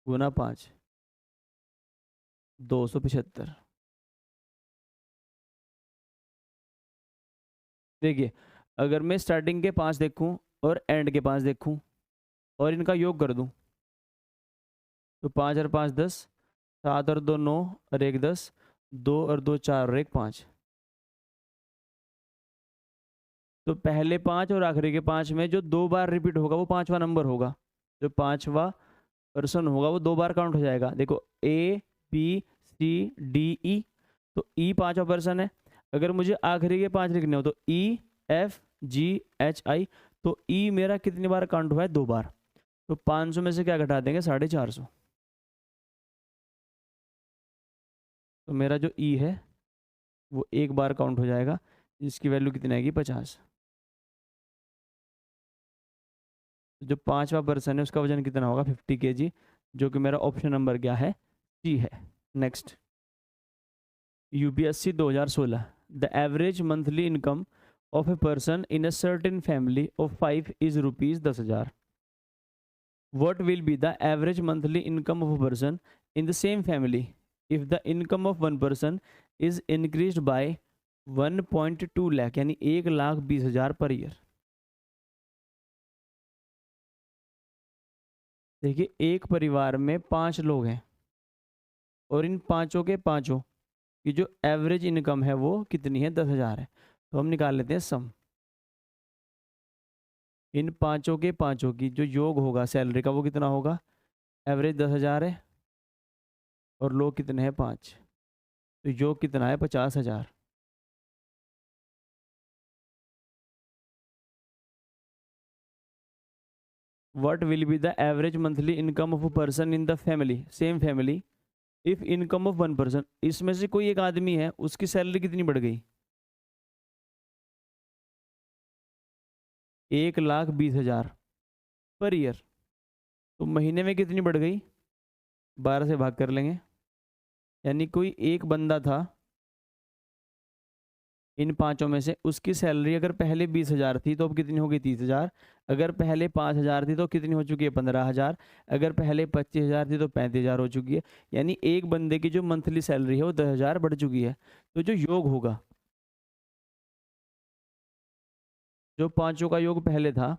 गुना 5, 275। देखिए अगर मैं स्टार्टिंग के 5 देखूं और एंड के 5 देखूं और इनका योग कर दूं, तो 5 और 5 10, 7 और 2 9 और 1 10, 2 और 2 4 और 1 5। तो पहले 5 और आखिरी के 5 में जो 2 बार रिपीट होगा वो 5वां नंबर होगा। जो 5वां पर्सन होगा वो 2 बार काउंट हो जाएगा। देखो A B C D E, तो E 5वां पर्सन है। अगर मुझे आखिरी के 5 लिखने हो तो EFGHI, तो E मेरा कितनी बार काउंट हुआ है, 2 बार। तो 500 में से क्या घटा देंगे, 450। तो मेरा जो E है वो 1 बार काउंट हो जाएगा, जिसकी वैल्यू कितनी आएगी, 50। जो 5वां पर्सन है उसका वजन कितना होगा, 50 kg, जो कि मेरा ऑप्शन नंबर क्या है, सी है। Next, UPSC 2016, the average monthly income of a person in a certain family of 5 is rupees 10,000. What will be the average monthly income of a person in the same family if the income of one person is increased by 1.2 lakh यानी 1,20,000 per year. देखिए, एक परिवार में 5 लोग हैं और इन पांचों के पांचों की जो एवरेज इनकम है वो कितनी है, 10,000 है. तो हम निकाल लेते हैं सम. इन पांचों के पांचों की जो योग होगा सैलरी का वो कितना होगा, एवरेज 10,000 है और लोग कितने हैं 5, तो योग कितना है 50,000. What will be the average monthly income of a person in the family, same family, if income of one person, इसमें से कोई एक आदमी है उसकी सैलरी कितनी बढ़ गई, 1,20,000 पर ईयर, तो महीने में कितनी बढ़ गई, 12 से भाग कर लेंगे. यानी कोई एक बंदा था इन पांचों में से, उसकी सैलरी अगर पहले 20,000 थी तो अब कितनी हो गई 30,000. अगर पहले 5,000 थी तो कितनी हो चुकी है 15,000. अगर पहले 25,000 थी तो 35,000 हो चुकी है. यानी एक बंदे की जो मंथली सैलरी है वो 10,000 बढ़ चुकी है. तो जो योग होगा, जो पांचों का योग पहले था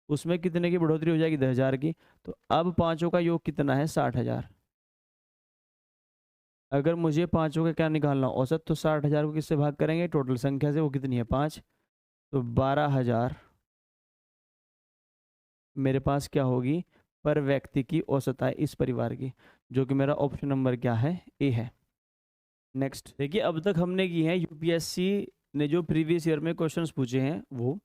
उसमें कितने की बढ़ोतरी हो जाएगी 10,000 की. तो अब पांचों का योग कितना है 60,000. अगर मुझे पांचों का क्या निकालना औसत, तो 60,000 को किससे भाग करेंगे, टोटल संख्या से, वो कितनी है 5, तो 12,000 मेरे पास क्या होगी पर व्यक्ति की औसत आय इस परिवार की, जो कि मेरा ऑप्शन नंबर क्या है, ए है. नेक्स्ट देखिए, अब तक हमने की है यूपीएससी ने जो प्रीवियस ईयर में क्वेश्चंस पूछे हैं वो.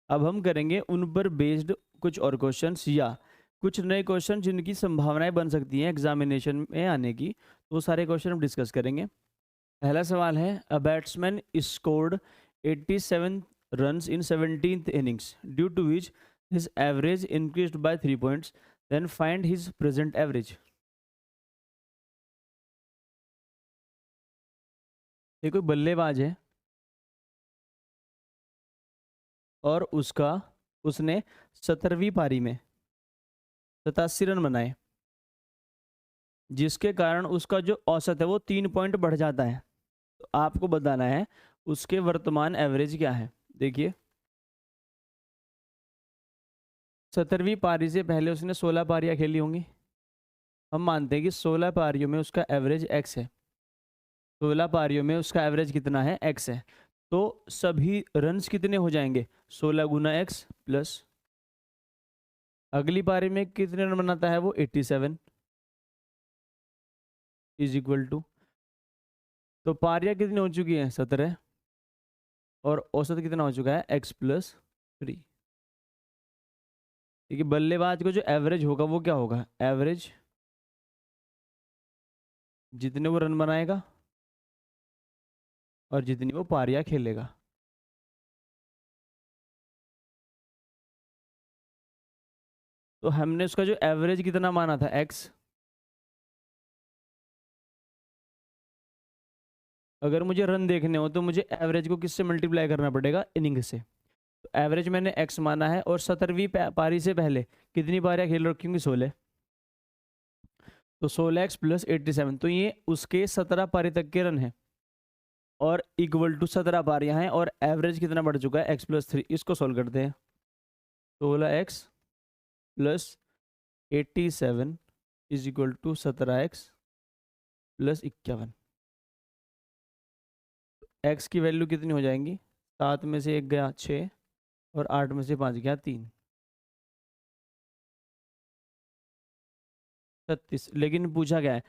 अब हम करेंगे उन पर बेस्ड कुछ और क्वेश्चंस या कुछ नए क्वेश्चन जिनकी संभावनाएं बन सकती हैं एग्जामिनेशन में आने की. तो सारे क्वेश्चन हम डिस्कस करेंगे. पहला सवाल है, a batsman scored 87 runs in 17th innings due to which his average increased by 3 points. Then find his present average. ये कोई बल्लेबाज है और उसने 17वीं पारी में 87 रन बनाए, जिसके कारण उसका जो औसत है वो 3 पॉइंट बढ़ जाता है. तो आपको बताना है उसके वर्तमान एवरेज क्या है. देखिए, 17वीं पारी से पहले उसने 16 पारियां खेली होंगी. हम मानते हैं कि 16 पारियों में उसका एवरेज एक्स है. 16 पारियों में उसका एवरेज कितना है, एक्स है. तो सभी रन्स कितने हो जाएंगे, 16 गुना एक्स प्लस अगली पारी में कितने रन बनाता है वो 87 इज इक्वल टू, तो पारियां कितनी हो चुकी हैं 17 और औसत कितना हो चुका है एक्स प्लस 3. ठीक है, बल्लेबाज को जो एवरेज होगा वो क्या होगा, एवरेज जितने वो रन बनाएगा और जितनी वो पारियां खेलेगा. तो हमने उसका जो एवरेज कितना माना था एक्स, अगर मुझे रन देखने हो तो मुझे एवरेज को किससे मल्टीप्लाई करना पड़ेगा, इनिंग से. तो एवरेज मैंने एक्स माना है और 17वीं पारी से पहले कितनी पारियां खेल रखी होंगी, 16, तो 16x प्लस 87, तो ये उसके 17 पारी तक के रन हैं और इक्वल टू 17 पारियां हैं और एवरेज कितना बढ़ चुका है x प्लस 3. इसको सोल्व करते हैं. 16x plus 87 is equal to 17x plus 51. x की वैल्यू कितनी हो जाएंगी, 7 में से 1 गया 6 और 8 में से 5 गया 3, 36. लेकिन पूछा क्या है,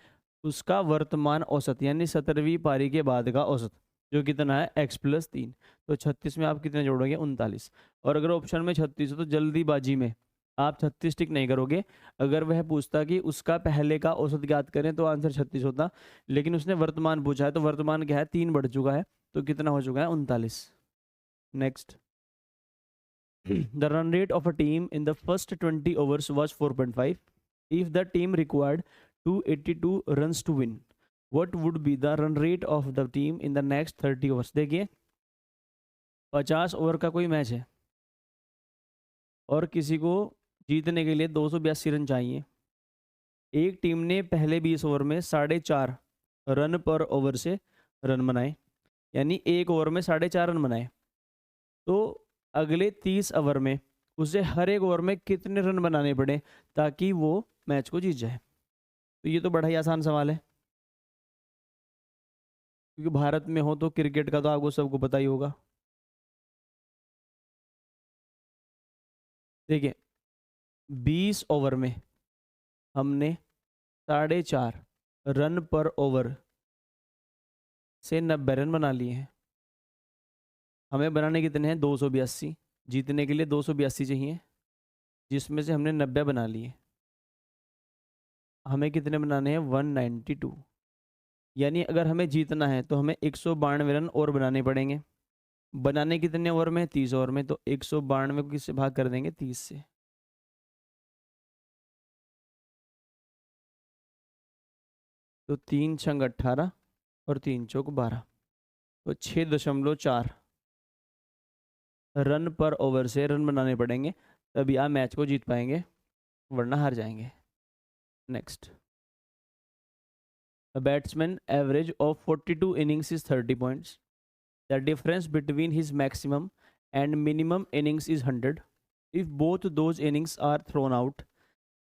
उसका वर्तमान औसत यानी 17वीं पारी के बाद का औसत जो कितना है x प्लस 3. तो 36 में आप कितने जोड़ोगे, 39. और अगर ऑप्शन में 36 हो तो जल्दीबाजी में आप 36 टिक नहीं करोगे. अगर वह पूछता कि उसका पहले का औसत ज्ञात करें तो आंसर 36 होता, लेकिन उसने वर्तमान पूछा है तो वर्तमान क्या है, 3 बढ़ चुका है, तो कितना हो चुका है 39. Next, the run rate of a team in the first 20 overs was 4.5 if the team required 282 runs to win. What would be the run rate of the team in the next 30 overs. देखिए 50 over का कोई match है और किसी को जीतने के लिए 282 रन चाहिए। एक टीम ने पहले 20 ओवर में 4.5 रन पर ओवर से रन बनाए, यानी एक ओवर में 4.5 रन बनाए। तो अगले 30 ओवर में उसे हर एक ओवर में कितने रन बनाने पड़े ताकि वो मैच को जीत जाए। तो ये तो बड़ा ही आसान सवाल है, क्योंकि भारत में हो तो क्रिकेट का तो आपको सबको पता ही होगा। देखिए 20 ओवर में हमने 4.5 रन पर ओवर से 90 रन बना लिए हैं। हमें बनाने कितने हैं? 282। जीतने के लिए 282 चाहिए, जिसमें से हमने 90 बना लिए। हमें कितने बनाने हैं? 192। यानी अगर हमें जीतना है तो हमें 192 रन और बनाने पड़ेंगे। बनाने कितने ओवर में? 30 ओवर में। तो 192 को किससे भाग कर देंगे? 30 से। तो 3 छंग 18 और 3 चौक 12, तो 6.4 रन पर ओवर से रन बनाने पड़ेंगे, तभी आप मैच को जीत पाएंगे, वरना हार जाएंगे। Next, a batsman average of 42 innings is 30 points. The difference between his maximum and minimum innings is 100. If both those innings are thrown out,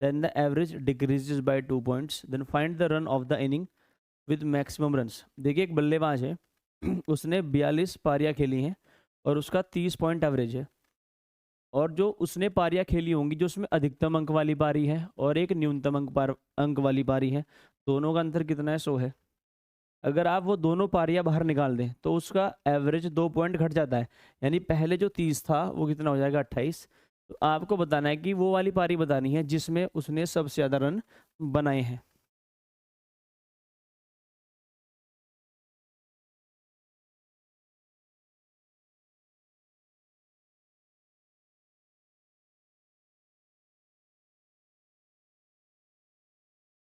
then the average decreases by 2 points. Then find the run of the inning with maximum runs. देखिए एक बल्लेबाज है उसने 42 पारियां खेली हैं और उसका 30 point average है। और जो उसने पारियां खेली होंगी, जो उसमें अधिकतम अंक वाली पारी है और एक न्यूनतम अंक वाली पारी है, दोनों का अंतर कितना है? 100 है। अगर आप वो दोनों पारियां बाहर निकाल दें तो उसका एवरेज 2 पॉइंट घट जाता है, यानी पहले जो 30 था वो कितना हो जाएगा? 28। तो आपको बताना है कि वो वाली पारी बतानी है जिसमें उसने सबसे ज़्यादा रन बनाए हैं।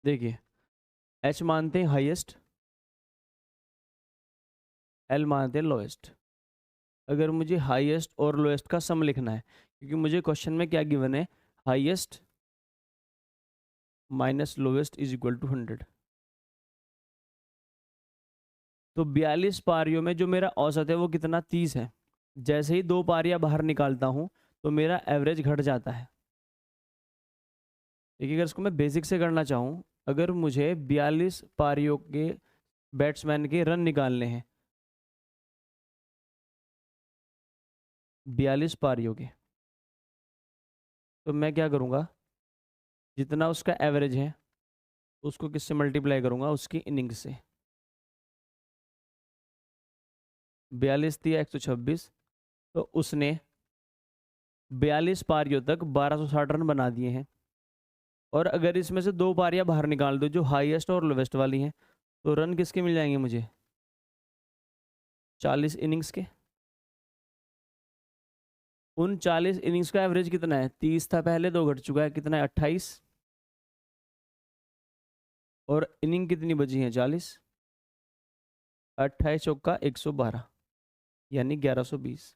देखिए एच मानते हैं हाईएस्ट, एल मानते हैं लोएस्ट। अगर मुझे हाईएस्ट और लोएस्ट का सम लिखना है, क्योंकि मुझे क्वेश्चन में क्या गिवन है? Highest minus lowest is equal to 100। तो 42 पारियों में जो मेरा औसत है वो कितना? 30 है। जैसे ही 2 पारियां बाहर निकालता हूं तो मेरा एवरेज घट जाता है। देखिए अगर इसको मैं बेसिक से करना चाहूँ, अगर मुझे 42 पारियों के बैट्समैन के रन निकालने हैं, 42 पारियों के, तो मैं क्या करूँगा? जितना उसका एवरेज है उसको किससे मल्टीप्लाई करूँगा? उसकी इनिंग्स से। 42 थी 126, तो उसने 42 पारियों तक 1260 रन बना दिए हैं। और अगर इसमें से 2 पारियां बाहर निकाल दो जो हाईएस्ट और लोवेस्ट वाली हैं, तो रन किसके मिल जाएंगे मुझे? 40 इनिंग्स के। उन 40 इनिंग्स का एवरेज कितना है? 30 था पहले, 2 घट चुका है, कितना है? 28। और इनिंग कितनी बची है? 40। 28 चौका 112, यानी 1120।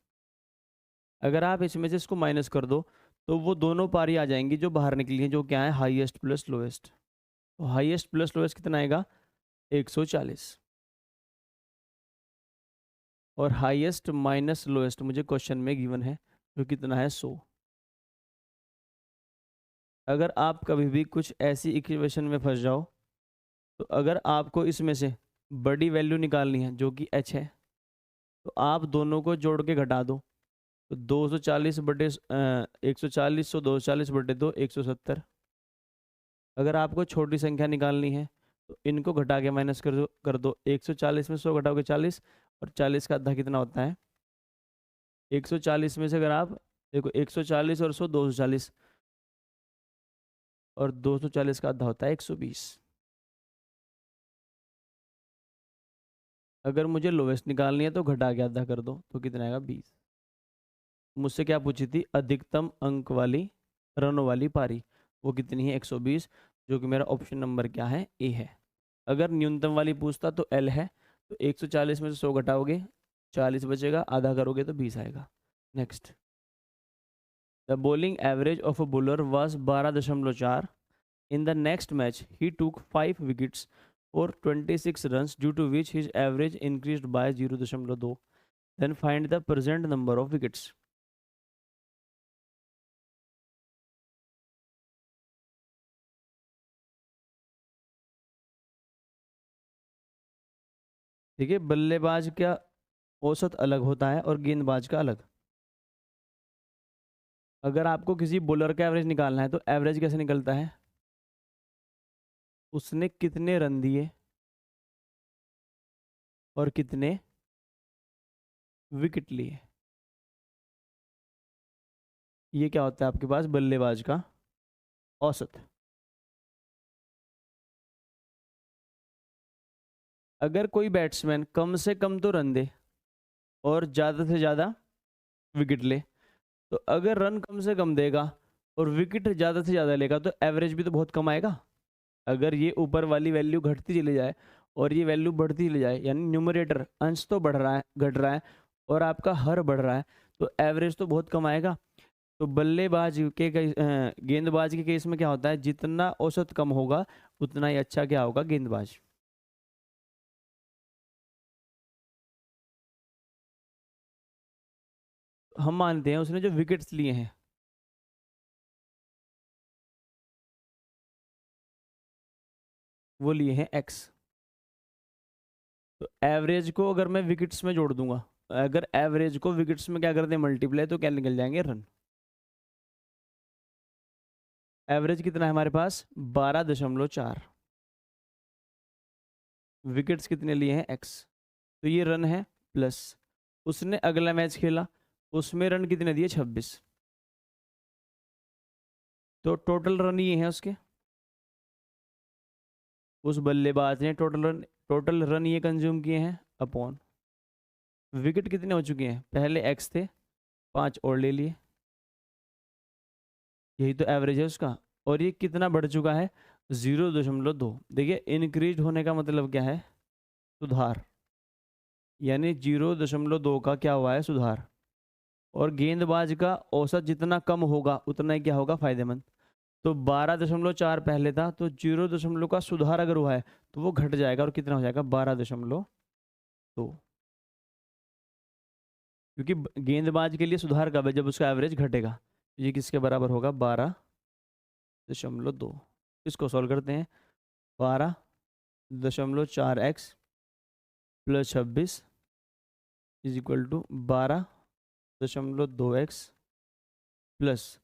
अगर आप इसमें से इसको माइनस कर दो तो वो दोनों पारी आ जाएंगी जो बाहर निकली हैं, जो क्या है? Highest plus lowest. तो हाईएस्ट प्लस लोएस्ट कितना आएगा? 140। और हाईएस्ट माइनस लोएस्ट मुझे क्वेश्चन में गिवन है, जो कितना है? 100। अगर आप कभी भी कुछ ऐसी इक्वेशन में फंस जाओ, तो अगर आपको इसमें से बड़ी वैल्यू निकालनी है जो कि एच है, तो आप दोनों को जोड़ के घटा दो। तो 240 बटे 140, 240 बटे 2 170। अगर आपको छोटी संख्या निकालनी है तो इनको घटा के माइनस कर दो 140 में 100 घटाओगे 40, और 40 का आधा कितना होता है? 140 में से अगर आप देखो 140 और 100 240, और 240 का आधा होता है 120। अगर मुझे लोवेस्ट निकालनी है तो घटा के आधा कर दो, तो कितना आएगा? 20। मुझसे क्या पूछी थी? अधिकतम अंक वाली रनों वाली पारी, वो कितनी है? 120, जो कि मेरा ऑप्शन नंबर क्या है? ए है। अगर न्यूनतम वाली पूछता तो एल है, तो 140 में से 100 घटाओगे 40 बचेगा, आधा करोगे तो 20 आएगा। Next, the bowling average of a bowler was 12.4। In the next match he took 5 wickets और 26 runs due to which his average increased by 0.2। Then find the present number of wickets. ठीक है, बल्लेबाज का औसत अलग होता है और गेंदबाज का अलग। अगर आपको किसी बॉलर का एवरेज निकालना है तो एवरेज कैसे निकलता है, उसने कितने रन दिए और कितने विकेट लिए, ये क्या होता है आपके पास बल्लेबाज का औसत। अगर कोई बैट्समैन कम से कम तो रन दे और ज़्यादा से ज़्यादा विकेट ले, तो अगर रन कम से कम देगा और विकेट ज़्यादा से ज़्यादा लेगा तो एवरेज भी तो बहुत कम आएगा। अगर ये ऊपर वाली वैल्यू घटती चली जाए और ये वैल्यू बढ़ती चली जाए, यानी न्यूमरेटर अंश तो बढ़ रहा है, घट रहा है, और आपका हर बढ़ रहा है, तो एवरेज तो बहुत कम आएगा। तो बल्लेबाज के गेंदबाज के केस में क्या होता है, जितना औसत कम होगा उतना ही अच्छा क्या होगा गेंदबाज। हम मानते हैं उसने जो विकेट्स लिए हैं वो लिए हैं एक्स, तो एवरेज को अगर मैं विकेट्स में जोड़ दूंगा, अगर एवरेज को विकेट्स में क्या कर दें मल्टीप्लाई, तो क्या निकल जाएंगे रन। एवरेज कितना है हमारे पास 12.4, विकेट्स कितने लिए हैं एक्स, तो ये रन है प्लस उसने अगला मैच खेला उसमें रन कितने दिए 26, तो टोटल रन ये हैं उसके, उस बल्लेबाज ने टोटल रन ये कंज्यूम किए हैं अपॉन विकेट कितने हो चुके हैं, पहले एक्स थे 5 और ले लिए, यही तो एवरेज है उसका। और ये कितना बढ़ चुका है 0.2। देखिए इंक्रीज होने का मतलब क्या है, सुधार, यानी 0.2 का क्या हुआ है सुधार। और गेंदबाज का औसत जितना कम होगा उतना ही क्या होगा फायदेमंद। तो 12.4 पहले था, तो 0.2 का सुधार अगर हुआ है तो वो घट जाएगा और कितना हो जाएगा 12.2, क्योंकि गेंदबाज के लिए सुधार कब है, जब उसका एवरेज घटेगा। तो ये किसके बराबर होगा 12.2। इसको सॉल्व करते हैं, 12.4x plus 26 is equal to 12.2x plus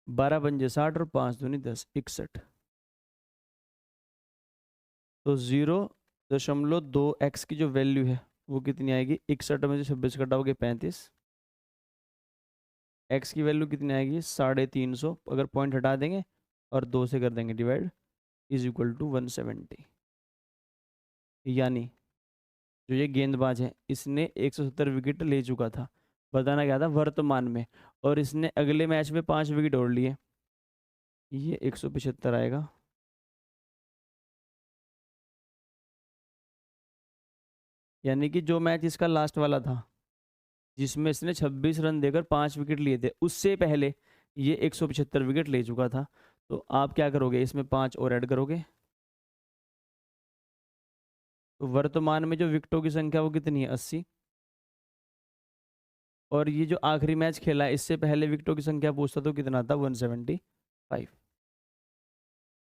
12×5 = 60 और 5×2 = 10, 61। तो 0.2x की जो वैल्यू है वो कितनी आएगी, 61 में से 26 कटाओगे 35, x की वैल्यू कितनी आएगी 350, अगर पॉइंट हटा देंगे और 2 से कर देंगे डिवाइड, इज इक्वल टू 170। यानी जो ये गेंदबाज है इसने 170 विकेट ले चुका था, बताना क्या था वर्तमान में, और इसने अगले मैच में 5 विकेट और लिए, ये 175 आएगा। यानी कि जो मैच इसका लास्ट वाला था जिसमें इसने 26 रन देकर 5 विकेट लिए थे, उससे पहले ये 175 विकेट ले चुका था। तो आप क्या करोगे, इसमें 5 और ऐड करोगे, तो वर्तमान में जो विकेटों की संख्या वो कितनी है 80। और ये जो आखिरी मैच खेला है इससे पहले विकेटों की संख्या पूछता तो कितना था 175।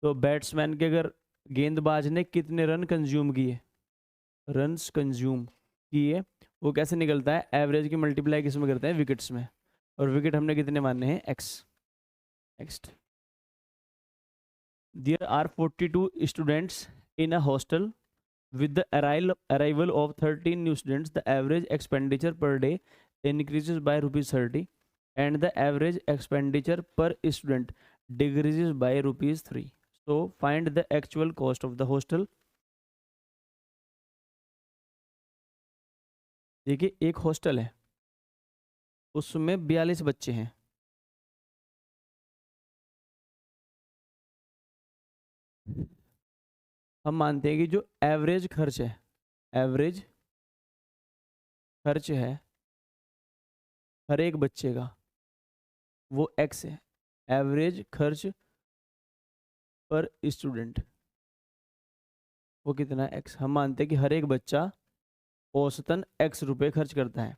तो बैट्समैन के अगर गेंदबाज ने कितने रन कंज्यूम किए, रन्स कंज्यूम किए, वो कैसे निकलता है, एवरेज की मल्टीप्लाई किस में करते हैं विकेट्स में, और विकेट हमने कितने मानने हैं x. Next, there are 42 students in a hostel with the arrival of 13 new students, the average expenditure per day increases by rupees 30 and the average expenditure per student decreases by rupees 3. So find the actual cost of the hostel. देखिए एक hostel है उसमें 42 बच्चे हैं, हम मानते हैं कि जो एवरेज खर्च है, एवरेज खर्च है हर एक बच्चे का, वो एक्स है। एवरेज खर्च पर स्टूडेंट वो कितना है, एक्स। हम मानते हैं कि हर एक बच्चा औसतन एक्स रुपए खर्च करता है।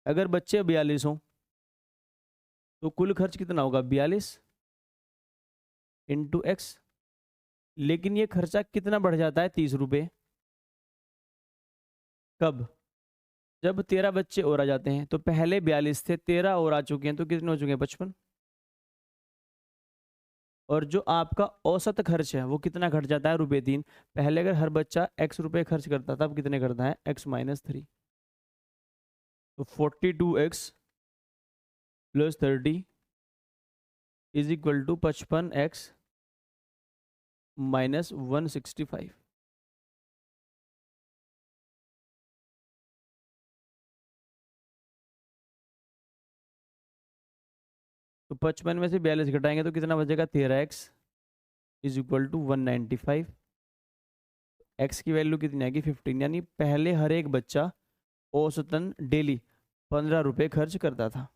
अगर बच्चे 42 हों तो कुल खर्च कितना होगा, 42 इंटू एक्स। लेकिन ये खर्चा कितना बढ़ जाता है, 30 रुपये। कब, जब 13 बच्चे और आ जाते हैं। तो पहले 42 थे, 13 और आ चुके हैं, तो कितने हो चुके हैं, 55। और जो आपका औसत खर्च है वो कितना घट जाता है, ₹3। पहले अगर हर बच्चा एक्स रुपए खर्च करता था, अब कितने करता है, x-3। तो 42x + 30 = 55x - 165। तो 55 में से 42 घटाएंगे तो कितना बचेगा, 13x = 195। एक्स की वैल्यू कितनी आएगी, 15। यानी पहले हर एक बच्चा औसतन डेली 15 रुपये खर्च करता था।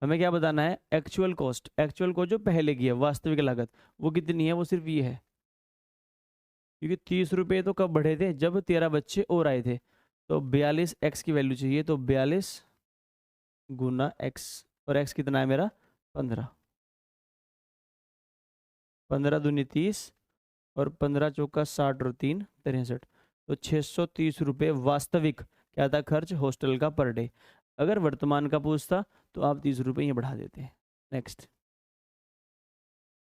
हमें क्या बताना है, एक्चुअल कॉस्ट। एक्चुअल कॉस्ट जो पहले की है, वास्तविक लागत, वो कितनी है, वो सिर्फ ये है। क्योंकि 30 रुपये तो कब बढ़े थे, जब 13 बच्चे और आए थे। तो 42 एक्स की वैल्यू चाहिए, तो 42 गुना एक्स। और एक्स कितना है मेरा, 15। 15 दूनी 30 और 15 चौका 60 और 3 63। तो 630 रुपये वास्तविक क्या था, खर्च हॉस्टल का पर डे। अगर वर्तमान का पूछता तो आप 30 रुपये ये बढ़ा देते हैं। Next,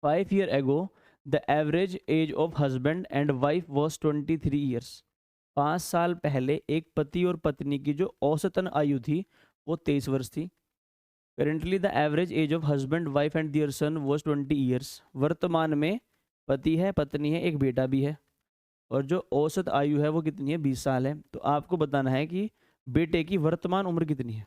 5 years ago the average age of husband and wife was 23 years। 5 साल पहले एक पति और पत्नी की जो औसतन आयु थी वो 23 वर्ष थी। Currently the average age of husband wife and their son was 20 years. वर्तमान में पति है, पत्नी है, एक बेटा भी है, और जो औसत आयु है वो कितनी है, 20 साल है। तो आपको बताना है कि बेटे की वर्तमान उम्र कितनी है।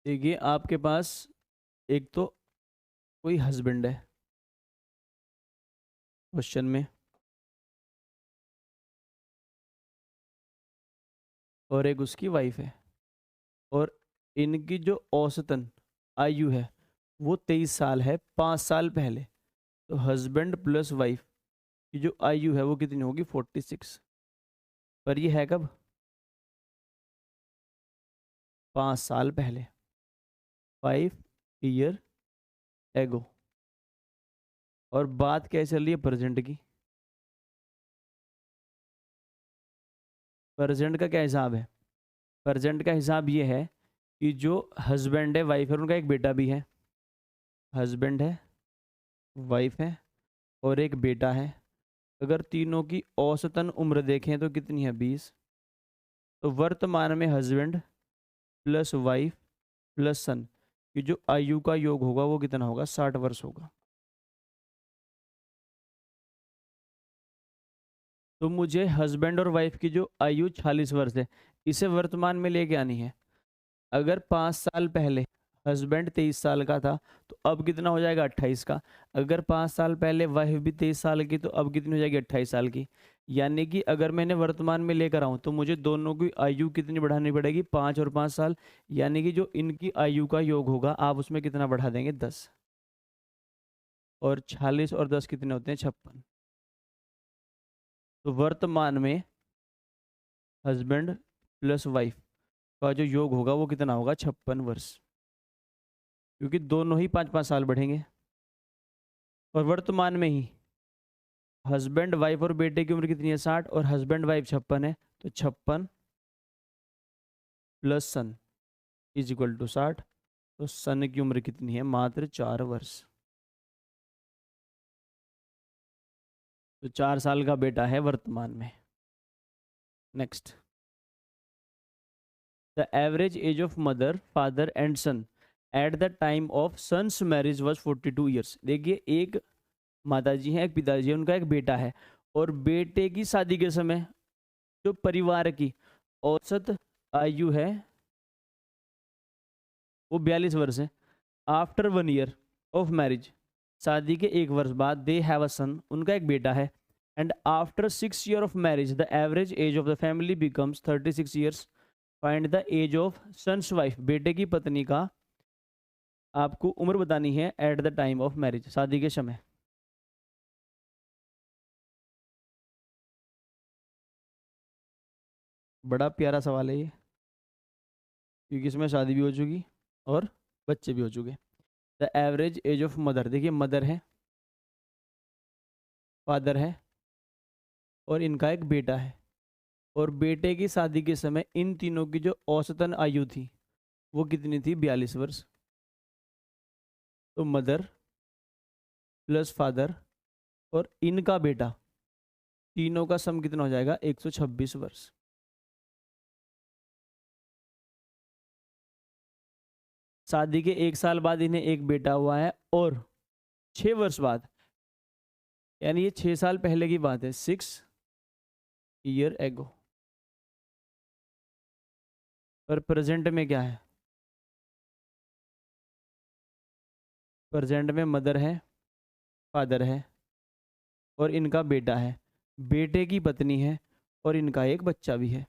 देखिए आपके पास एक तो कोई हस्बैंड है क्वेश्चन में, और एक उसकी वाइफ है, और इनकी जो औसतन आयु है वो 23 साल है 5 साल पहले। तो हस्बैंड प्लस वाइफ की जो आयु है वो कितनी होगी, 46। पर ये है कब, 5 साल पहले, 5 years ago। और बात क्या चल रही है, प्रेजेंट की। प्रेजेंट का क्या हिसाब है, प्रेजेंट का हिसाब ये है कि जो हस्बैंड है, वाइफ है, उनका एक बेटा भी है। हस्बैंड है, वाइफ है, और एक बेटा है। अगर तीनों की औसतन उम्र देखें तो कितनी है, 20। तो वर्तमान में हस्बैंड प्लस वाइफ प्लस सन की जो आयु का योग होगा वो कितना होगा, 60 वर्ष होगा। तो मुझे हस्बैंड और वाइफ की जो आयु 46 वर्ष है, इसे वर्तमान में लेके आनी है। अगर 5 साल पहले हस्बैंड 23 साल का था, तो अब कितना हो जाएगा, 28 का। अगर 5 साल पहले वाइफ भी 23 साल की, तो अब कितनी हो जाएगी, 28 साल की। यानी कि अगर मैंने वर्तमान में लेकर आऊँ तो मुझे दोनों की आयु कितनी बढ़ानी पड़ेगी, 5 और 5 साल। यानी कि जो इनकी आयु का योग होगा आप उसमें कितना बढ़ा देंगे, 10। और 46 और 10 कितने होते हैं, 56। तो वर्तमान में हस्बैंड प्लस वाइफ का जो योग होगा वो कितना होगा, 56 वर्ष। क्योंकि दोनों ही 5 5 साल बढ़ेंगे। और वर्तमान में ही हस्बैंड वाइफ और बेटे की उम्र कितनी है, 60, और हस्बैंड वाइफ 56 है। तो 56 प्लस सन = 60। तो सन की उम्र कितनी है, मात्र 4 वर्ष। तो 4 साल का बेटा है वर्तमान में। Next, the average age of mother father and son at the time of son's marriage was 42 years. देखिए एक माताजी हैं, एक पिताजी है, उनका एक बेटा है, और बेटे की शादी के समय जो परिवार की औसत आयु है वो 42 वर्ष है। आफ्टर 1 ईयर ऑफ मैरिज, शादी के 1 वर्ष बाद, दे हैव अ सन, उनका एक बेटा है। And after 6 year of marriage the average age of the family becomes 36 years. Find the age of son's wife, बेटे की पत्नी का आपको उम्र बतानी है at the time of marriage, शादी के समय। बड़ा प्यारा सवाल है ये, क्योंकि इसमें शादी भी हो चुकी और बच्चे भी हो चुके। The average age of mother, देखिए मदर है, फादर है और इनका एक बेटा है। और बेटे की शादी के समय इन तीनों की जो औसतन आयु थी वो कितनी थी? 42 वर्ष। तो मदर प्लस फादर और इनका बेटा, तीनों का सम कितना हो जाएगा? 126 वर्ष। शादी के 1 साल बाद इन्हें एक बेटा हुआ है और 6 वर्ष बाद, यानी ये 6 साल पहले की बात है, 6 ईयर एगो। और प्रेजेंट में क्या है? प्रेजेंट में मदर है, फादर है और इनका बेटा है, बेटे की पत्नी है और इनका एक बच्चा भी है।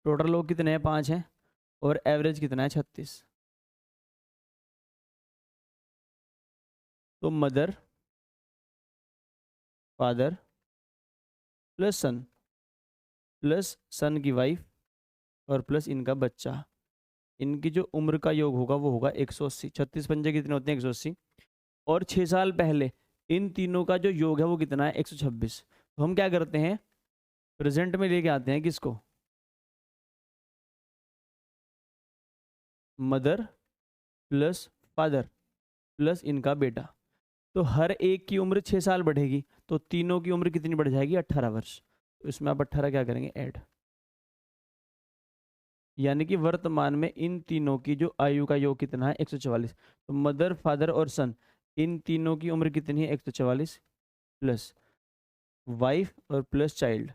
टोटल लोग कितने हैं? 5 हैं। और एवरेज कितना है? 36। तो मदर, फादर प्लस सन की वाइफ और प्लस इनका बच्चा, इनकी जो उम्र का योग होगा वो होगा 180। 36 पंजे कितने होते हैं? 180। और 6 साल पहले इन तीनों का जो योग है वो कितना है? 126। तो हम क्या करते हैं? प्रेजेंट में लेके आते हैं किसको? मदर प्लस फादर प्लस इनका बेटा। तो हर एक की उम्र 6 साल बढ़ेगी, तो तीनों की उम्र कितनी बढ़ जाएगी? 18 वर्ष। तो इसमें आप 18 क्या करेंगे? ऐड। यानी कि वर्तमान में इन तीनों की जो आयु का योग कितना है? 144। तो मदर, फादर और सन, इन तीनों की उम्र कितनी है? 144 प्लस वाइफ और plus child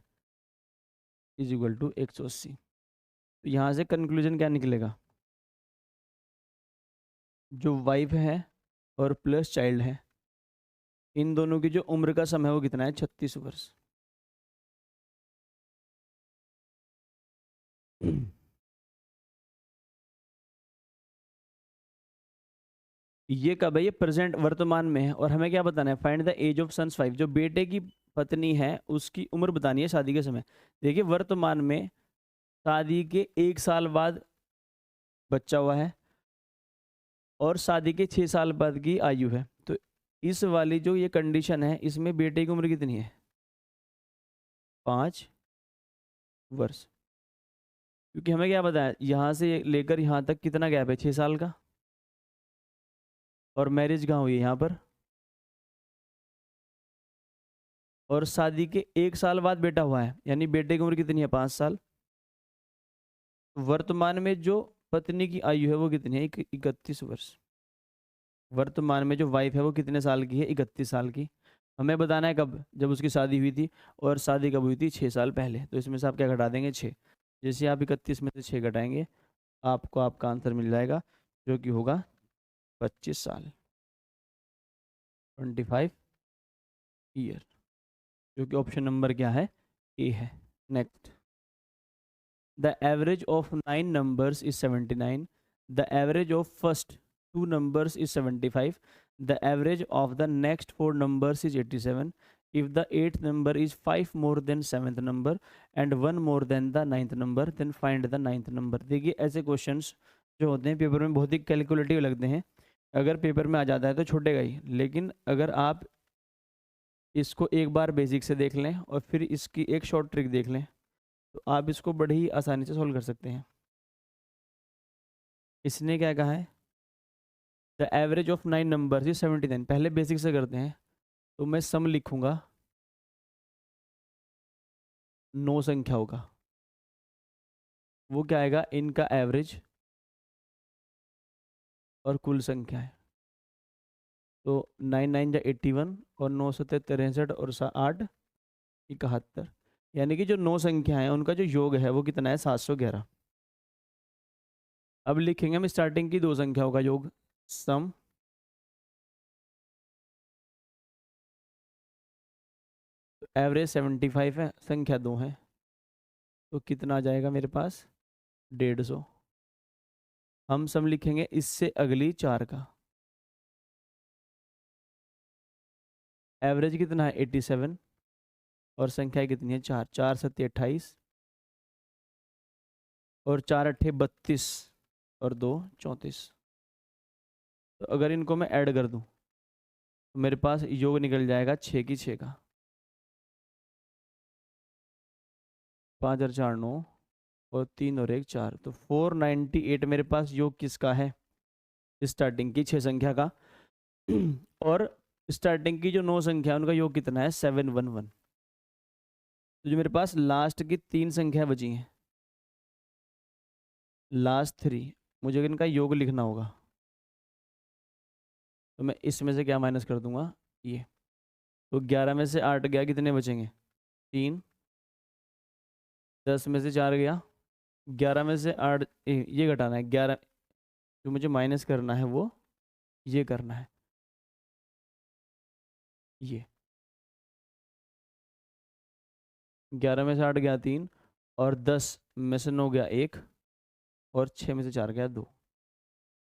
is equal to 180। तो यहाँ से कंक्लूजन क्या निकलेगा? जो वाइफ है और प्लस चाइल्ड है, इन दोनों की जो उम्र का समय है वो कितना है? 36 वर्ष। ये कब है? ये प्रेजेंट वर्तमान में है। और हमें क्या बताना है? Find the age of son's wife, जो बेटे की पत्नी है उसकी उम्र बतानी है शादी के समय। देखिए वर्तमान में शादी के 1 साल बाद बच्चा हुआ है और शादी के 6 साल बाद की आयु है। तो इस वाली जो ये कंडीशन है इसमें बेटे की उम्र कितनी है? 5 वर्ष। क्योंकि हमें क्या बताया, यहाँ से लेकर यहाँ तक कितना गैप है? 6 साल का। और मैरिज कहाँ हुई है? यहाँ पर। और शादी के 1 साल बाद बेटा हुआ है, यानी बेटे की उम्र कितनी है? 5 साल। वर्तमान में जो पत्नी की आयु है वो कितनी है? 31 वर्ष। वर्तमान में जो वाइफ है वो कितने साल की है? 31 साल की। हमें बताना है कब? जब उसकी शादी हुई थी। और शादी कब हुई थी? 6 साल पहले। तो इसमें से आप क्या घटा देंगे? 6। जैसे आप 31 में से 6 घटाएंगे आपको आपका आंसर मिल जाएगा, जो कि होगा 25 साल, 25 ईयर। जो कि ऑप्शन नंबर क्या है? ए है। Next, the average of 9 numbers is 79, the average of first 2 numbers is 75, the average of the next 4 numbers is 87, if the 8th number is 5 more than 7th number and 1 more than the 9th number, then find the 9th number। देखिए ऐसे questions जो होते हैं paper में बहुत ही calculative लगते हैं। अगर पेपर में आ जाता है तो छूटेगा ही, लेकिन अगर आप इसको एक बार बेसिक से देख लें और फिर इसकी एक शॉर्ट ट्रिक देख लें तो आप इसको बड़ी ही आसानी से सॉल्व कर सकते हैं। इसने क्या कहा है? The average of 9 number is 79। पहले बेसिक से करते हैं, तो मैं सम लिखूंगा 9 संख्याओं का। वो क्या आएगा? इनका एवरेज और कुल संख्या है। तो 9 9 जा 81 और 9 7 63 और 8 71। यानी कि जो 9 संख्या है उनका जो योग है वो कितना है 711। अब लिखेंगे हम स्टार्टिंग की 2 संख्याओं का योग, सम एवरेज 75 है, संख्या 2 है, तो कितना आ जाएगा मेरे पास 150। हम सम लिखेंगे इससे अगली 4 का, एवरेज कितना है 87 और संख्या कितनी है 4, 4 7 28 और 4 8 32 और 2 34। तो अगर इनको मैं ऐड कर दूं तो मेरे पास योग निकल जाएगा 6 की 6 का, 5 और 4 9 और 3 और 1 4, तो 498 मेरे पास योग किसका है, स्टार्टिंग की 6 संख्या का। और स्टार्टिंग की जो 9 संख्या है उनका योग कितना है 711। तो जो मेरे पास लास्ट की 3 संख्या बची हैं, लास्ट 3, मुझे इनका योग लिखना होगा, तो मैं इसमें से क्या माइनस कर दूंगा ये, तो 11 में से 8 गया, कितने बचेंगे 3, 10 में से 4 गया, 11 में से 8 ये घटाना है, 11 जो मुझे माइनस करना है वो ये करना है, ये 11 में से 8 गया 3 और 10 में से 9 गया 1 और 6 में से 4 गया 2,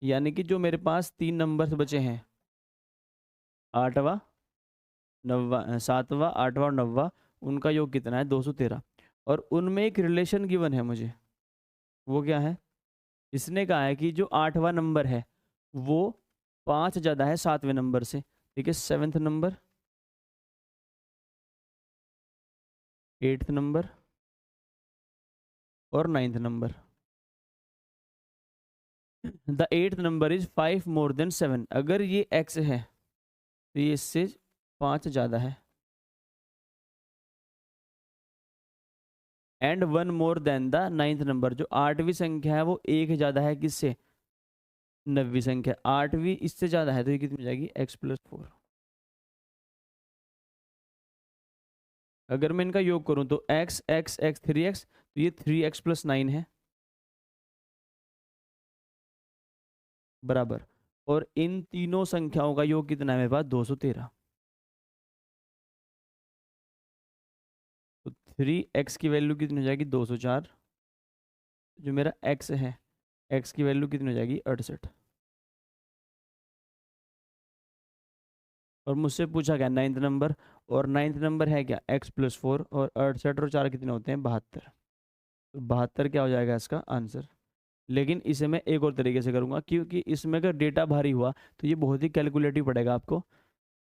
यानी कि जो मेरे पास 3 नंबर्स बचे हैं, 8वां 9वां 7वां 8वां और 9वां, उनका योग कितना है 213। और उनमें एक रिलेशन गिवन है मुझे, वो क्या है, इसने कहा है कि जो 8वां नंबर है वो 5 ज़्यादा है 7वें नंबर से, ठीक है, 7th नंबर, 8th नंबर और 9th number. The 8th number is 5 more than 7, अगर ये x है तो ये इससे 5 ज़्यादा है, and 1 more than the 9th number, जो 8वीं संख्या है वो 1 ज़्यादा है किससे, 9वीं संख्या, 8वीं इससे ज़्यादा है, तो ये कितनी हो जाएगी x+4। अगर मैं इनका योग करूं तो x x x 3x, तो ये 3x+9 है बराबर, और इन तीनों संख्याओं का योग कितना है मेरे पास 213। तो 3x की वैल्यू कितनी हो जाएगी 204, जो मेरा x है, x की वैल्यू कितनी हो जाएगी 68। और मुझसे पूछा गया 9th नंबर, और 9th नंबर है क्या x+4, और 68 और 4 कितने होते हैं 72, तो 72 क्या हो जाएगा इसका आंसर। लेकिन इसे मैं एक और तरीके से करूँगा, क्योंकि इसमें अगर डेटा भारी हुआ तो ये बहुत ही कैलकुलेटिव पड़ेगा आपको,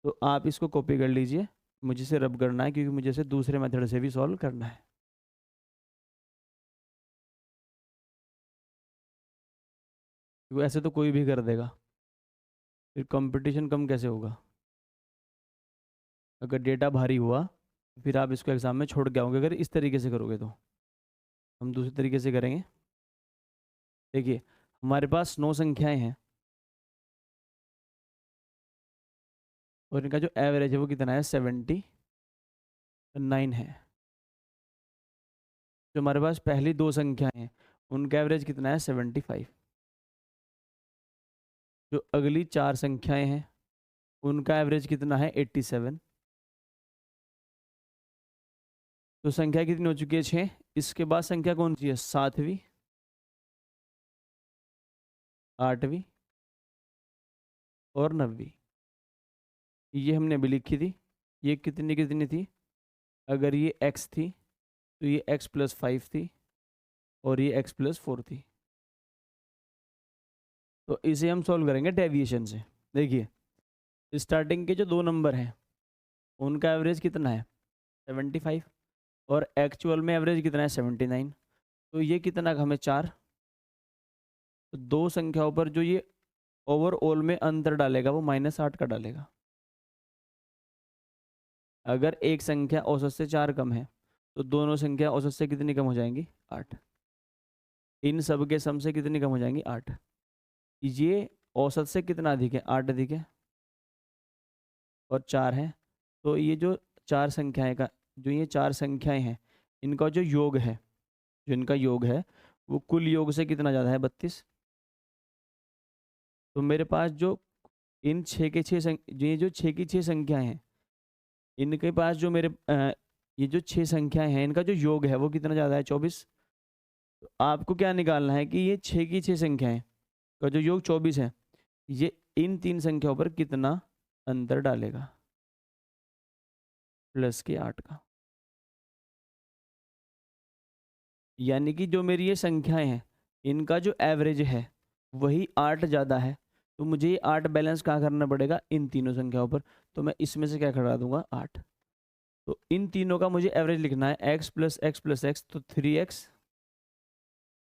तो आप इसको कॉपी कर लीजिए, मुझे इसे रब करना है क्योंकि मुझे इसे दूसरे मेथड से भी सॉल्व करना है। क्योंकि ऐसे तो कोई भी कर देगा, फिर कंपटीशन कम कैसे होगा। अगर डेटा भारी हुआ तो फिर आप इसको एग्जाम में छोड़ के आओगे, अगर इस तरीके से करोगे तो। हम दूसरे तरीके से करेंगे। देखिए हमारे पास 9 संख्याएं हैं और इनका जो एवरेज है वो कितना है 79 है। जो हमारे पास पहली 2 संख्याएं हैं उनका एवरेज कितना है 75। जो अगली 4 संख्याएं हैं उनका एवरेज कितना है 87। तो संख्या कितनी हो चुकी है 6, इसके बाद संख्या कौन सी है 7वीं 8वीं और 9वीं, ये हमने अभी लिखी थी। ये कितनी कितनी थी, अगर ये x थी तो ये x+5 थी और ये x+4 थी। तो इसे हम सॉल्व करेंगे डेविएशन से। देखिए स्टार्टिंग के जो 2 नंबर हैं उनका एवरेज कितना है 75 और एक्चुअल में एवरेज कितना है 79, तो ये कितना का हमें 4, तो 2 संख्याओं पर जो ये ओवरऑल में अंतर डालेगा वो -8 का डालेगा। अगर एक संख्या औसत से 4 कम है तो दोनों संख्या औसत से कितनी कम हो जाएंगी 8, इन सब के सम से कितनी कम हो जाएंगी 8। ये औसत से कितना अधिक है 8 अधिक है और 4 है, तो ये जो 4 संख्याएं का जो ये 4 संख्याएं हैं इनका जो योग है, जो इनका योग है वो कुल योग से कितना ज़्यादा है, 32। तो मेरे पास जो इन छः के छः ये जो छः की छः संख्याएं हैं, इनके पास जो मेरे ये जो छः संख्याएं हैं इनका जो योग है वो कितना ज़्यादा है, 24। तो आपको क्या निकालना है कि ये छः की छः संख्याएं का जो योग 24 है, ये इन तीन संख्याओं पर कितना अंतर डालेगा, प्लस के 8 का। यानी कि जो मेरी ये संख्याएं हैं इनका जो एवरेज है वही 8 ज़्यादा है। तो मुझे ये 8 बैलेंस कहाँ करना पड़ेगा, इन तीनों संख्याओं पर। तो मैं इसमें से क्या करा दूंगा, 8। तो इन तीनों का मुझे एवरेज लिखना है, x plus x plus x, तो 3x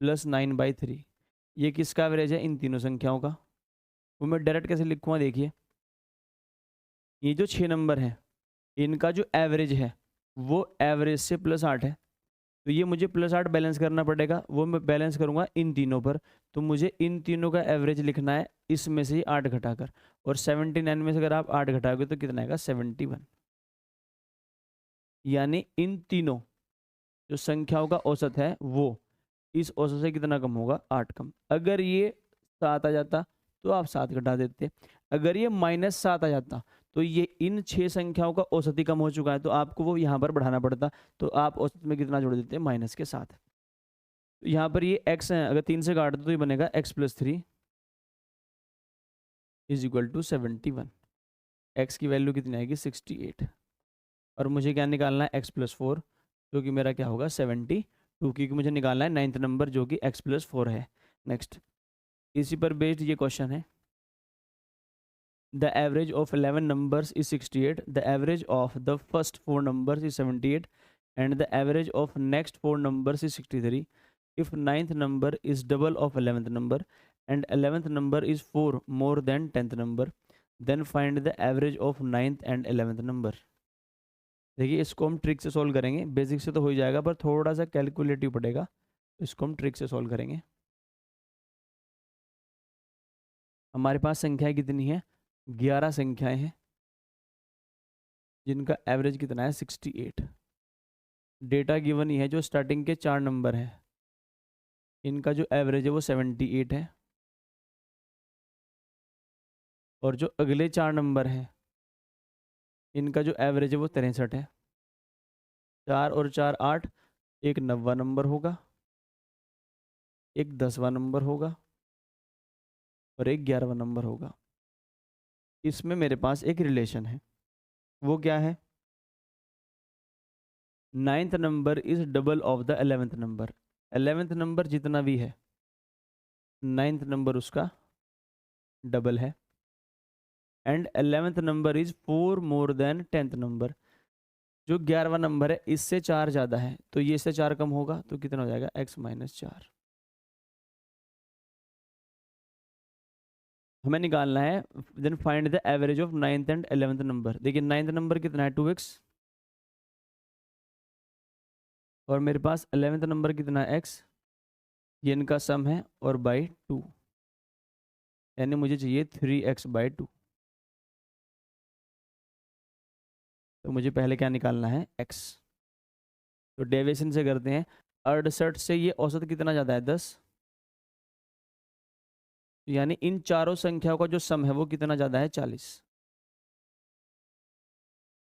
प्लस 9/3। ये किसका एवरेज है, इन तीनों संख्याओं का। वो मैं डायरेक्ट कैसे लिखूँगा, देखिए ये जो 6 नंबर हैं इनका जो एवरेज है वो एवरेज से प्लस 8 है। तो ये मुझे प्लस 8 बैलेंस करना पड़ेगा, वो मैं बैलेंस करूंगा इन तीनों पर। तो मुझे इन तीनों का एवरेज लिखना है इसमें से ही 8 घटाकर, और 79 में से अगर आप 8 घटाओगे तो कितना आएगा, 71। यानी इन तीनों जो संख्याओं का औसत है वो इस औसत से कितना कम होगा, 8 कम। अगर ये 7 आ जाता तो आप 7 घटा देते, अगर ये -7 आ जाता तो ये इन 6 संख्याओं का औसत ही कम हो चुका है, तो आपको वो यहाँ पर बढ़ाना पड़ता। तो आप औसत में कितना जोड़ देते, माइनस के साथ। तो यहाँ पर ये x है, अगर 3 से काट दो तो ये बनेगा x plus 3 is equal to 71। x की वैल्यू कितनी आएगी, 68। और मुझे क्या निकालना है, x प्लस 4, जो कि मेरा क्या होगा, 72, क्योंकि मुझे निकालना है 9th नंबर जो कि x प्लस 4 है। नेक्स्ट, इसी पर बेस्ड ये क्वेश्चन है। The average of 11 numbers is 68. The average of the first 4 numbers is 78. And the average of next 4 numbers is 63. If 9th number is double of 11th number and 11th number is 4 more than 10th number, then find the average of 9th and 11th number. देखिए इसको हम trick से solve करेंगे, basic से तो हो ही जाएगा पर थोड़ा सा कैलकुलेटिव पड़ेगा, इसको हम ट्रिक से सॉल्व करेंगे। हमारे पास संख्याएं कितनी है, 11 संख्याएं हैं जिनका एवरेज कितना है, 68। डेटा गिवन ही है, जो स्टार्टिंग के 4 नंबर है इनका जो एवरेज है वो 78 है, और जो अगले 4 नंबर हैं इनका जो एवरेज है वो 63 है। 4 और 4 8, एक 90वां नंबर होगा, एक 10वां नंबर होगा और एक 11वां नंबर होगा। इसमें मेरे पास एक रिलेशन है, वो क्या है, 9th number is double of the 11th number. 11th number जितना भी है 9th नंबर उसका डबल है, and 11th number is 4 more than 10th number. जो 11वां नंबर है इससे 4 ज़्यादा है, तो ये इससे 4 कम होगा, तो कितना हो जाएगा, x - 4। हमें निकालना है then find the average of 9th and 11th number. देखिए 9th नंबर कितना है, 2x, और मेरे पास 11th नंबर कितना है, x। ये इनका सम है और बाई 2, यानी मुझे चाहिए 3x/2। तो मुझे पहले क्या निकालना है, x। तो डेविएशन से करते हैं, 68 से ये औसत कितना ज़्यादा है, 10। यानी इन चारों संख्याओं का जो सम है वो कितना ज़्यादा है, 40।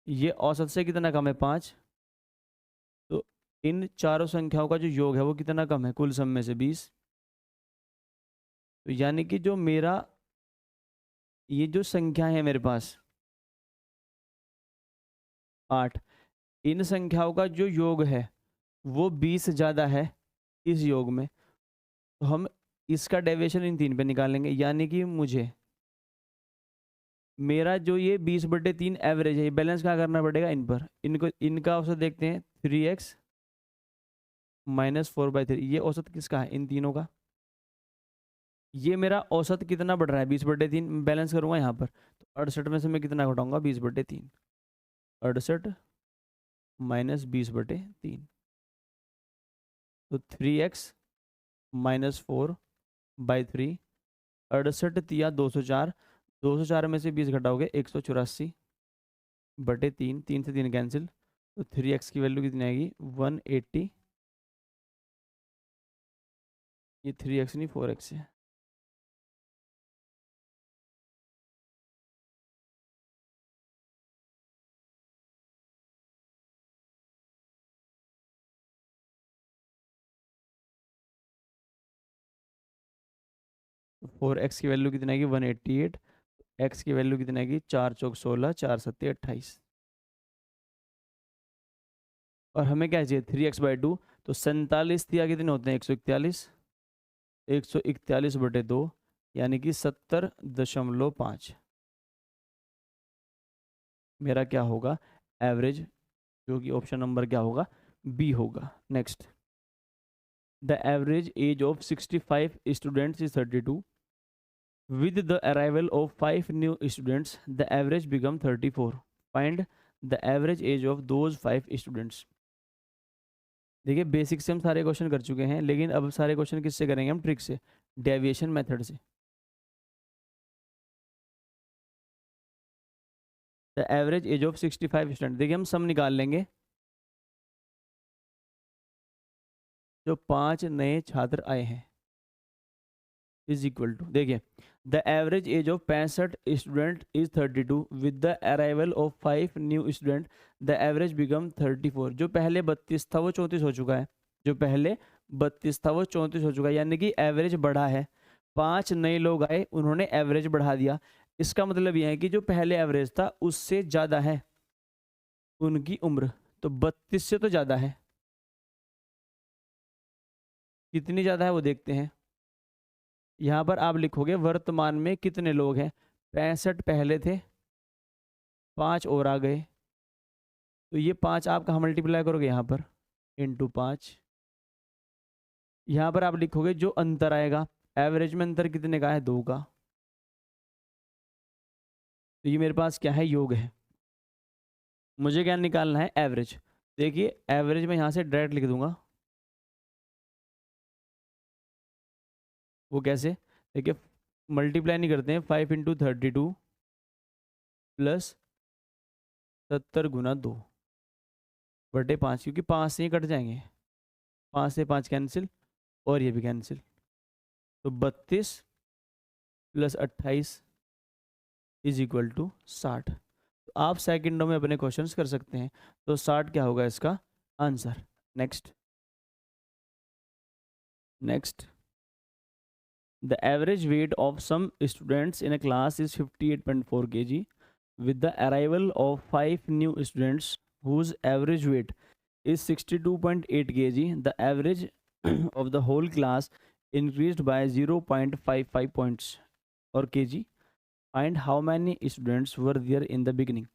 ये औसत से कितना कम है, 5। तो इन चारों संख्याओं का जो योग है वो कितना कम है, कुल सम में से 20। तो यानी कि जो मेरा ये जो संख्या है मेरे पास 8, इन संख्याओं का जो योग है वो 20 ज़्यादा है इस योग में। तो हम इसका डेविएशन इन 3 पे निकालेंगे, यानी कि मुझे मेरा जो ये 20/3 एवरेज है, ये बैलेंस क्या करना पड़ेगा, इन पर। इनको इनका औसत देखते हैं, 3x - 4/3। ये औसत किसका है, इन तीनों का। ये मेरा औसत कितना बढ़ रहा है, 20/3। बैलेंस करूंगा यहाँ पर, तो 68 में से मैं कितना घटाऊंगा, 20/3। 68 - 20/3, तो 3x - 4/3। 68 तिया 204, 204 में से 20 घटाओगे 184/3, 3 से 3 कैंसिल, तो 3x की वैल्यू कितनी आएगी 180, ये 3x नहीं 4x है। तो 4x की वैल्यू कितनी आएगी 188, x की वैल्यू कितनी आएगी 4 चौक 16, 4 सत्ते 28। और हमें क्या चाहिए 3x/2, तो 47 दिया कितने होते हैं 141, 141/2 यानी कि 70.5 मेरा क्या होगा एवरेज, जो कि ऑप्शन नंबर क्या होगा बी होगा। Next, the average age of 65 students is 32, with the arrival of 5 new students the average become 34, find the average age of those 5 students। देखिए बेसिक से हम सारे क्वेश्चन कर चुके हैं, लेकिन अब सारे क्वेश्चन किससे करेंगे हम ट्रिक से, डेविएशन मेथड से। The average age of 65 student, देखिए हम सम निकाल लेंगे, जो 5 नए छात्र आए हैं इज इक्वल टू, देखिए the average age of 65 student is 32, with the arrival of 5 new student the average become 34। जो पहले 32 था वो 34 हो चुका है, जो पहले 32 था वो 34 हो चुका है, यानी कि एवरेज बढ़ा है। 5 नए लोग आए, उन्होंने एवरेज बढ़ा दिया। इसका मतलब यह है कि जो पहले एवरेज था उससे ज़्यादा है उनकी उम्र, तो 32 से तो ज़्यादा है। कितनी ज़्यादा है वो देखते हैं। यहाँ पर आप लिखोगे वर्तमान में कितने लोग हैं, 65 पहले थे, 5 और आ गए, तो ये 5 आप कहाँ मल्टीप्लाई करोगे यहाँ पर इंटू 5। यहाँ पर आप लिखोगे जो अंतर आएगा, एवरेज में अंतर कितने का है 2 का, तो ये मेरे पास क्या है योग है। मुझे क्या निकालना है एवरेज। देखिए एवरेज में यहाँ से डायरेक्ट लिख दूंगा, वो कैसे, देखिए मल्टीप्लाई नहीं करते हैं, 5 इंटू 32 प्लस 70 × 2/5, क्योंकि 5 से ही कट जाएंगे, 5 से 5 कैंसिल और ये भी कैंसिल, तो 32 प्लस 28 इज इक्वल टू 60। तो आप सेकंडों में अपने क्वेश्चंस कर सकते हैं, तो 60 क्या होगा इसका answer. Next, next, the average weight of some students in a class is 58.4 kg, with the arrival of 5 new students whose average weight is 62.8 kg, the average of the whole class increased by 0.55 points or kg. Find how many students were there in the beginning.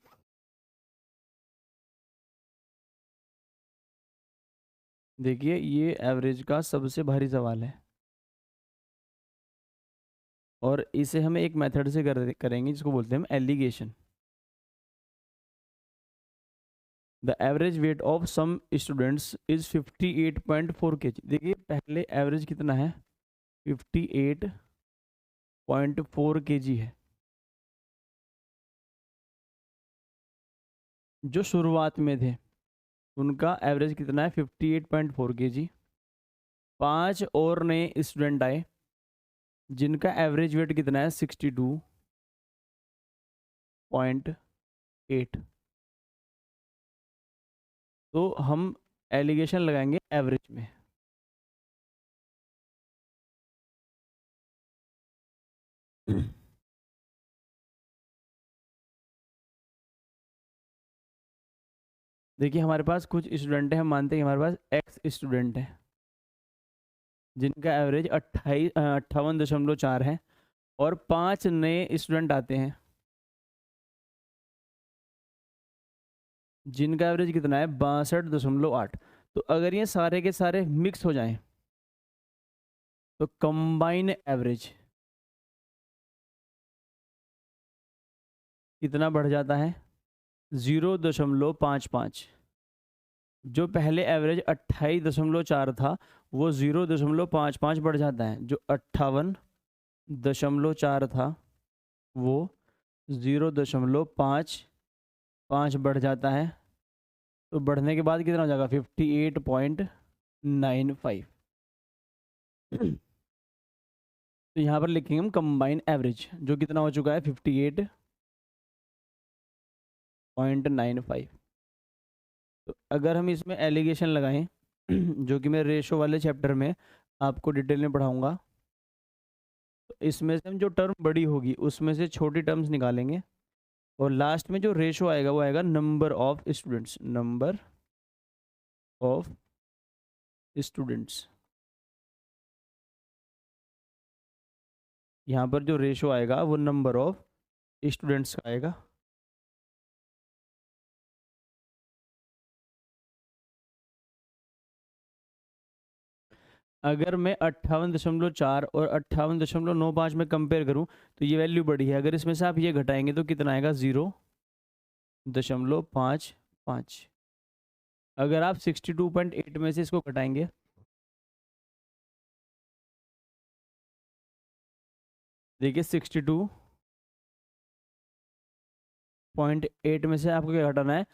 देखिए ये average का सबसे भारी सवाल है, और इसे हमें एक मेथड से करेंगे जिसको बोलते हैं हम alligation. The average weight of some students is 58.4 kg। देखिए पहले एवरेज कितना है 58.4 kg है, जो शुरुआत में थे उनका एवरेज कितना है 58.4 kg। 5 और नए स्टूडेंट आए जिनका एवरेज वेट कितना है 62.8, तो हम एलिगेशन लगाएंगे एवरेज में। देखिए हमारे पास कुछ स्टूडेंट हैं, हम मानते हैं हमारे पास एक्स स्टूडेंट हैं जिनका एवरेज 58.4 है, और 5 नए स्टूडेंट आते हैं जिनका एवरेज कितना है 62.8। तो अगर ये सारे के सारे मिक्स हो जाएं तो कंबाइन एवरेज कितना बढ़ जाता है 0.55। जो पहले एवरेज 28.4 था वो 0.55 बढ़ जाता है, जो 58.4 था वो 0.55 बढ़ जाता है, तो बढ़ने के बाद कितना हो जाएगा 58.95। तो यहाँ पर लिखेंगे हम कंबाइन एवरेज, जो कितना हो चुका है 58.95। तो अगर हम इसमें एलिगेशन लगाएं जो कि मैं रेशो वाले चैप्टर में आपको डिटेल में पढ़ाऊंगा, तो इसमें से हम जो टर्म बड़ी होगी उसमें से छोटी टर्म्स निकालेंगे और लास्ट में जो रेशो आएगा वो आएगा number of students, number of students. यहाँ पर जो रेशो आएगा वो नंबर ऑफ स्टूडेंट्स का आएगा। अगर मैं 58.4 और 58.95 में कंपेयर करूं तो ये वैल्यू बड़ी है। अगर इसमें से आप ये घटाएंगे तो कितना आएगा 0.55। अगर आप 62.8 में से इसको घटाएंगे देखिए 62.8 में से आपको क्या घटाना है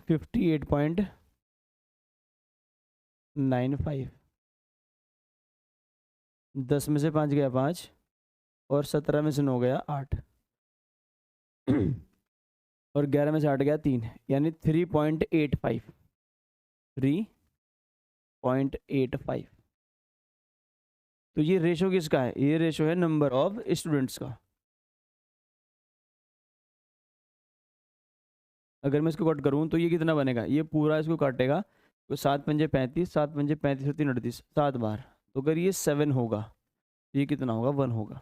58.95। 10 में से 5 गया 5 और 17 में से 9 गया 8 और 11 में से 8 गया 3, यानी 3.85। 3.85। तो ये रेशो किसका है? ये रेशो है नंबर ऑफ स्टूडेंट्स का। अगर मैं इसको कट करूँ तो ये कितना बनेगा, ये पूरा इसको काटेगा तो 7 पंजे 35, 7 पंजे 35 और 3 38, 7 बार। तो अगर ये 7 होगा तो ये कितना होगा 1 होगा।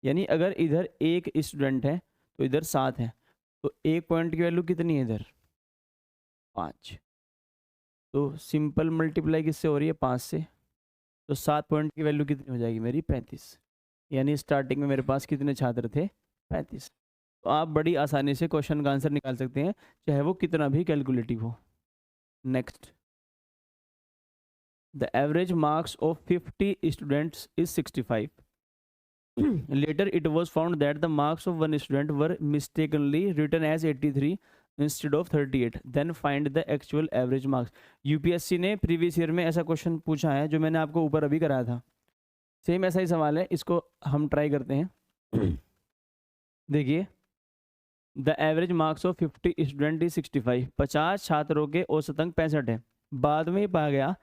यानी अगर इधर एक स्टूडेंट है तो इधर 7 है, तो एक पॉइंट की वैल्यू कितनी है इधर 5। तो सिंपल मल्टीप्लाई किससे हो रही है 5 से, तो 7 पॉइंट की वैल्यू कितनी हो जाएगी मेरी 35। यानी स्टार्टिंग में मेरे पास कितने छात्र थे 35। तो आप बड़ी आसानी से क्वेश्चन का आंसर निकाल सकते हैं चाहे वो कितना भी कैलकुलेटिव हो। Next, the average marks of 50 students is 65। Later it was found that the marks of one student were mistakenly written as 83 instead of 38. Then find the actual average marks. UPSC ने previous year में ऐसा question पूछा है जो मैंने आपको ऊपर अभी कराया था। सेम ऐसा ही सवाल है, इसको हम ट्राई करते हैं। देखिए, the average marks of 50 student is 65। 50 छात्रों के औसत अंक 65 है। बाद में ये पाया गया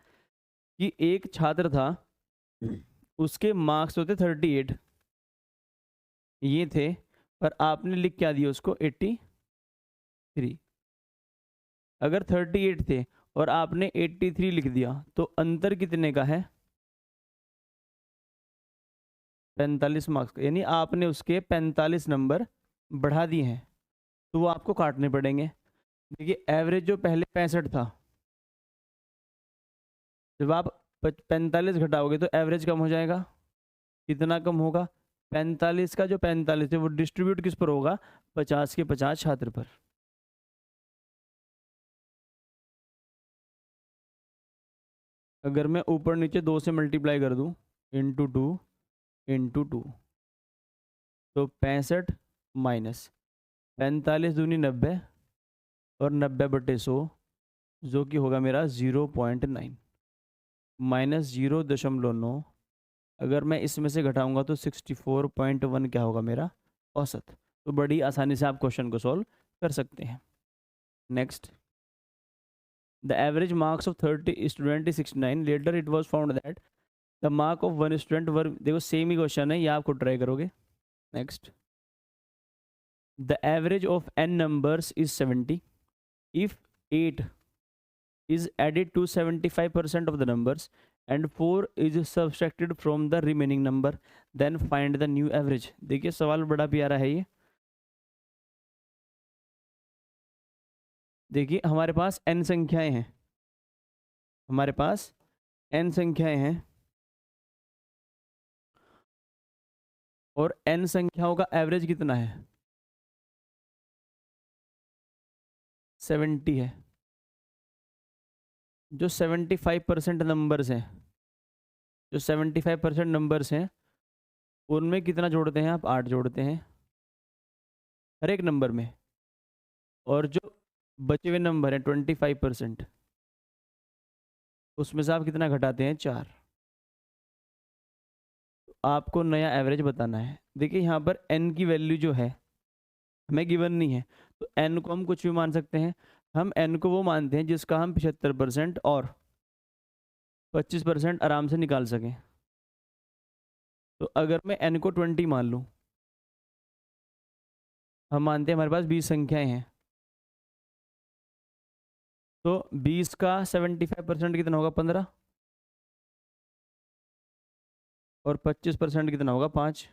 कि एक छात्र था उसके मार्क्स होते 38 ये थे, पर आपने लिख क्या दिया उसको 83। अगर 38 थे और आपने 83 लिख दिया तो अंतर कितने का है 45 मार्क्स का। यानी आपने उसके 45 नंबर बढ़ा दिए हैं, तो वो आपको काटने पड़ेंगे। देखिए एवरेज जो पहले 65 था, जब आप 45 घटाओगे तो एवरेज कम हो जाएगा। कितना कम होगा 45 का जो 45 है वो डिस्ट्रीब्यूट किस पर होगा 50 के 50 छात्र पर। अगर मैं ऊपर नीचे 2 से मल्टीप्लाई कर दूं इंटू 2 इंटू 2 तो 65 माइनस 45 दूनी 90 और 90/100 जो कि होगा मेरा 0.9 माइनस 0.9। अगर मैं इसमें से घटाऊंगा तो 64.1 क्या होगा मेरा औसत। तो बड़ी आसानी से आप क्वेश्चन को सॉल्व कर सकते हैं। Next, the average marks of 30 student is 69। Later it was found that the mark of one student were, देखो सेम ही क्वेश्चन है, ये आपको ट्राई करोगे। Next, the average of n numbers is 70 if 8 is added to 75% of the numbers and 4 is subtracted from the remaining number, then find the new average। देखिए सवाल बड़ा प्यारा है ये। देखिए हमारे पास n संख्याएं हैं, हमारे पास n संख्याएं हैं और n संख्याओं का एवरेज कितना है 70 है। जो 75% नंबर्स हैं, जो 75% नंबर्स हैं उनमें कितना जोड़ते हैं आप 8 जोड़ते हैं हर एक नंबर में। और जो बचे हुए नंबर हैं 25%, उसमें से आप कितना घटाते हैं 4। आपको नया एवरेज बताना है। देखिए यहाँ पर n की वैल्यू जो है हमें गिवन नहीं है, तो n को हम कुछ भी मान सकते हैं। हम n को वो मानते हैं जिसका हम 75% और 25% आराम से निकाल सकें। तो अगर मैं n को 20 मान लूँ, हम मानते हैं हमारे पास 20 संख्याएं हैं, तो 20 का 75% कितना होगा 15, और 25% कितना होगा 5।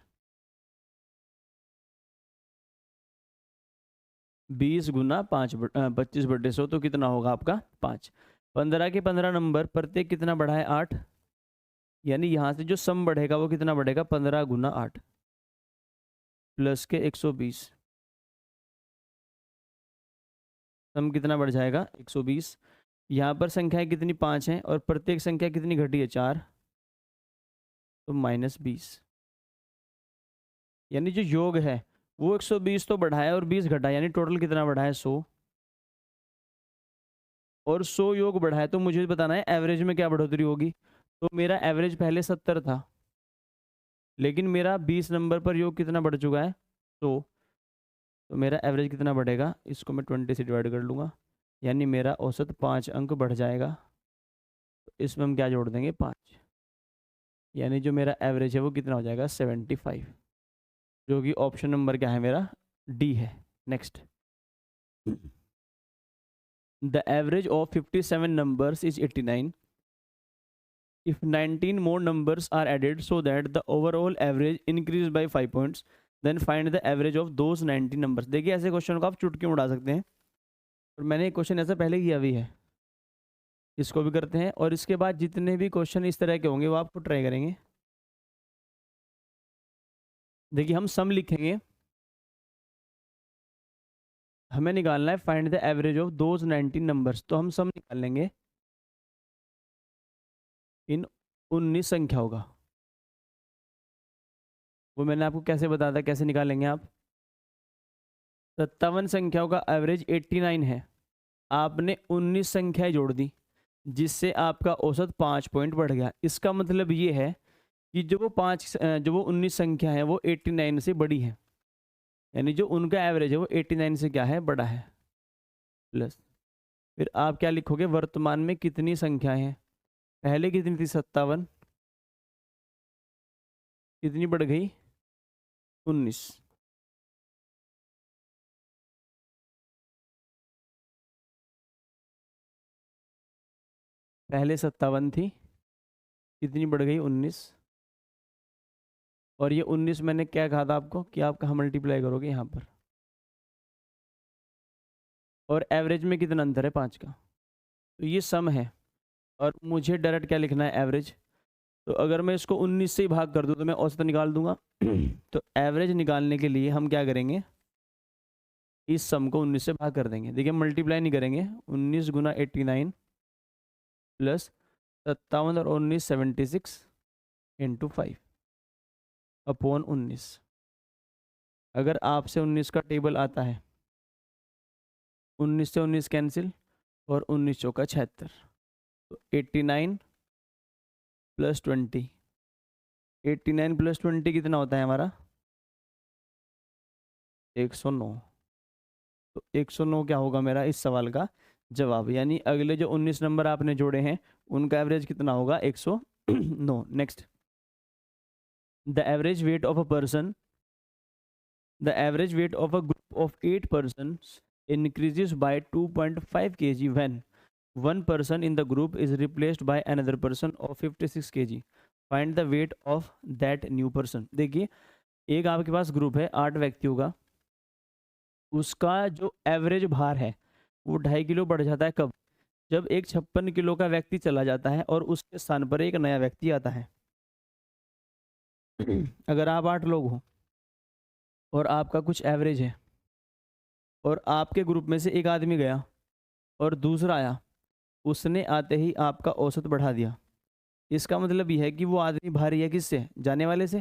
20 गुना 25/100 तो कितना होगा आपका 5। 15 के 15 नंबर, प्रत्येक कितना बढ़ा है 8, यानी यहाँ से जो सम बढ़ेगा वो कितना बढ़ेगा 15 गुना 8 प्लस के 120। सम कितना बढ़ जाएगा 120। यहाँ पर संख्याएं कितनी 5 हैं और प्रत्येक संख्या कितनी घटी है 4, तो -20। यानी जो योग है वो 120 तो बढ़ाया और 20 घटा, यानी टोटल कितना बढ़ा है 100, और 100 योग बढ़ा है। तो मुझे बताना है एवरेज में क्या बढ़ोतरी होगी। तो मेरा एवरेज पहले 70 था, लेकिन मेरा 20 नंबर पर योग कितना बढ़ चुका है 100, तो मेरा एवरेज कितना बढ़ेगा, इसको मैं 20 से डिवाइड कर लूँगा, यानी मेरा औसत 5 अंक बढ़ जाएगा। तो इसमें हम क्या जोड़ देंगे 5, यानी जो मेरा एवरेज है वो कितना हो जाएगा 75, जो कि ऑप्शन नंबर क्या है मेरा डी है। Next, the average of 57 numbers is 89 if 19 more numbers are added so that the overall average increased by 5 points, then find the average of those 19 numbers। देखिए ऐसे क्वेश्चन को आप चुटकी उड़ा सकते हैं, और मैंने एक क्वेश्चन ऐसा पहले किया भी है, इसको भी करते हैं, और इसके बाद जितने भी क्वेश्चन इस तरह के होंगे वो आपको ट्राई करेंगे। देखिए हम सम लिखेंगे, हमें निकालना है find the average of those 19 numbers, तो हम सम निकाल लेंगे इन 19 संख्याओं का। वो मैंने आपको कैसे बताया था, कैसे निकालेंगे आप। 57 संख्याओं का एवरेज 89 है, आपने 19 संख्याएं जोड़ दी, जिससे आपका औसत 5 पॉइंट बढ़ गया। इसका मतलब ये है कि जो वो 19 संख्या है वो 89 से बड़ी है, यानी जो उनका एवरेज है वो 89 से क्या है बड़ा है। प्लस फिर आप क्या लिखोगे, वर्तमान में कितनी संख्याएं हैं। पहले कितनी थी 57, कितनी बढ़ गई 19। पहले 57 थी, कितनी बढ़ गई 19, और ये 19 मैंने क्या कहा था आपको कि आप कहाँ मल्टीप्लाई करोगे यहाँ पर, और एवरेज में कितना अंतर है 5 का। तो ये सम है, और मुझे डायरेक्ट क्या लिखना है एवरेज। तो अगर मैं इसको 19 से ही भाग कर दूँ तो मैं औसत निकाल दूंगा। तो एवरेज निकालने के लिए हम क्या करेंगे, इस सम को 19 से भाग कर देंगे। देखिए मल्टीप्लाई नहीं करेंगे, 19 गुना 89 प्लस 57 और 19 76 इंटू 5 अपॉन 19। अगर आपसे 19 का टेबल आता है, 19 से 19 कैंसिल, और 19 चौका 76, तो 89 प्लस 20, 89 प्लस 20 कितना होता है हमारा 109। तो 109 क्या होगा मेरा इस सवाल का जवाब, यानी अगले जो 19 नंबर आपने जोड़े हैं उनका एवरेज कितना होगा 109। Next, the average weight of a person, the average weight of a group of 8 persons increases by 2.5 kg when one person in the group is replaced by another person of 56 kg। Find the weight of that new person. देखिए एक आपके पास group है 8 व्यक्तियों का, उसका जो average भार है वो 2.5 किलो बढ़ जाता है कब, जब एक 56 किलो का व्यक्ति चला जाता है और उसके स्थान पर एक नया व्यक्ति आता है। अगर आप 8 लोग हो और आपका कुछ एवरेज है, और आपके ग्रुप में से एक आदमी गया और दूसरा आया, उसने आते ही आपका औसत बढ़ा दिया। इसका मतलब यह है कि वो आदमी भारी है किससे, जाने वाले से।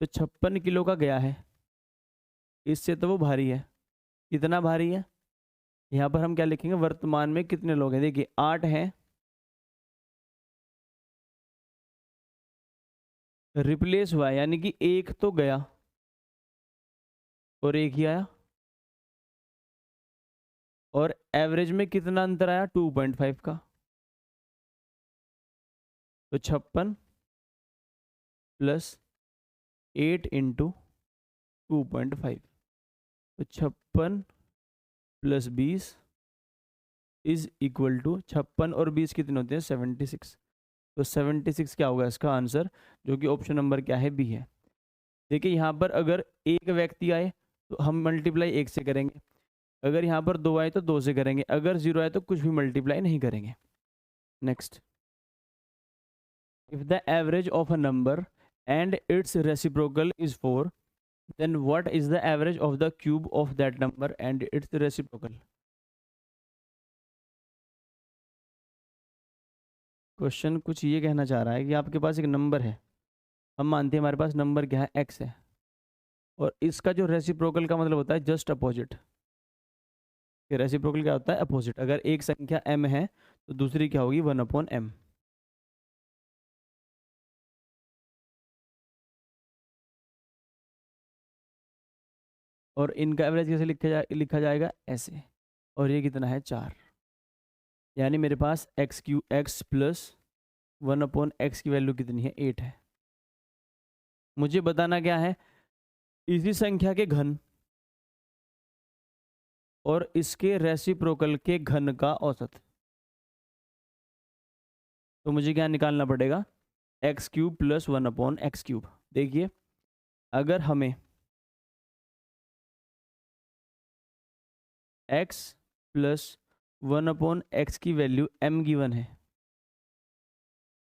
तो 56 किलो का गया है, इससे तो वो भारी है। कितना भारी है यहाँ पर हम क्या लिखेंगे, वर्तमान में कितने लोग हैं। देखिए 8 हैं, रिप्लेस हुआ है, यानी कि एक तो गया और एक ही आया, और एवरेज में कितना अंतर आया, 2.5 का। तो 56 प्लस 8 इंटू 2.5, तो 56 प्लस 20 इज इक्वल टू, 56 और 20 कितने होते हैं, 76। तो 76 क्या होगा इसका आंसर, जो कि ऑप्शन नंबर क्या है, बी है। देखिए यहाँ पर अगर एक व्यक्ति आए तो हम मल्टीप्लाई 1 से करेंगे, अगर यहाँ पर 2 आए तो 2 से करेंगे, अगर 0 आए तो कुछ भी मल्टीप्लाई नहीं करेंगे। Next, if the average of a number and it's reciprocal is 4, then what is the average of the cube of that number and its reciprocal? Question कुछ ये कहना चाह रहा है कि आपके पास एक नंबर है, हम मानते हैं हमारे पास नंबर क्या है, x है, और इसका जो रेसिप्रोकल का मतलब होता है जस्ट अपोजिट। रेसिप्रोकल क्या होता है, अपोजिट। अगर एक संख्या m है तो दूसरी क्या होगी, 1/m। और इनका एवरेज कैसे लिखा जाएगा, ऐसे। और ये कितना है, 4। यानी मेरे पास x प्लस 1/x की वैल्यू कितनी है, 8 है। मुझे बताना क्या है, इसी संख्या के घन और इसके रेसिप्रोकल के घन का औसत। तो मुझे क्या निकालना पड़ेगा, x³ प्लस 1/x³। देखिए अगर हमें x प्लस 1/x की वैल्यू m गिवन है,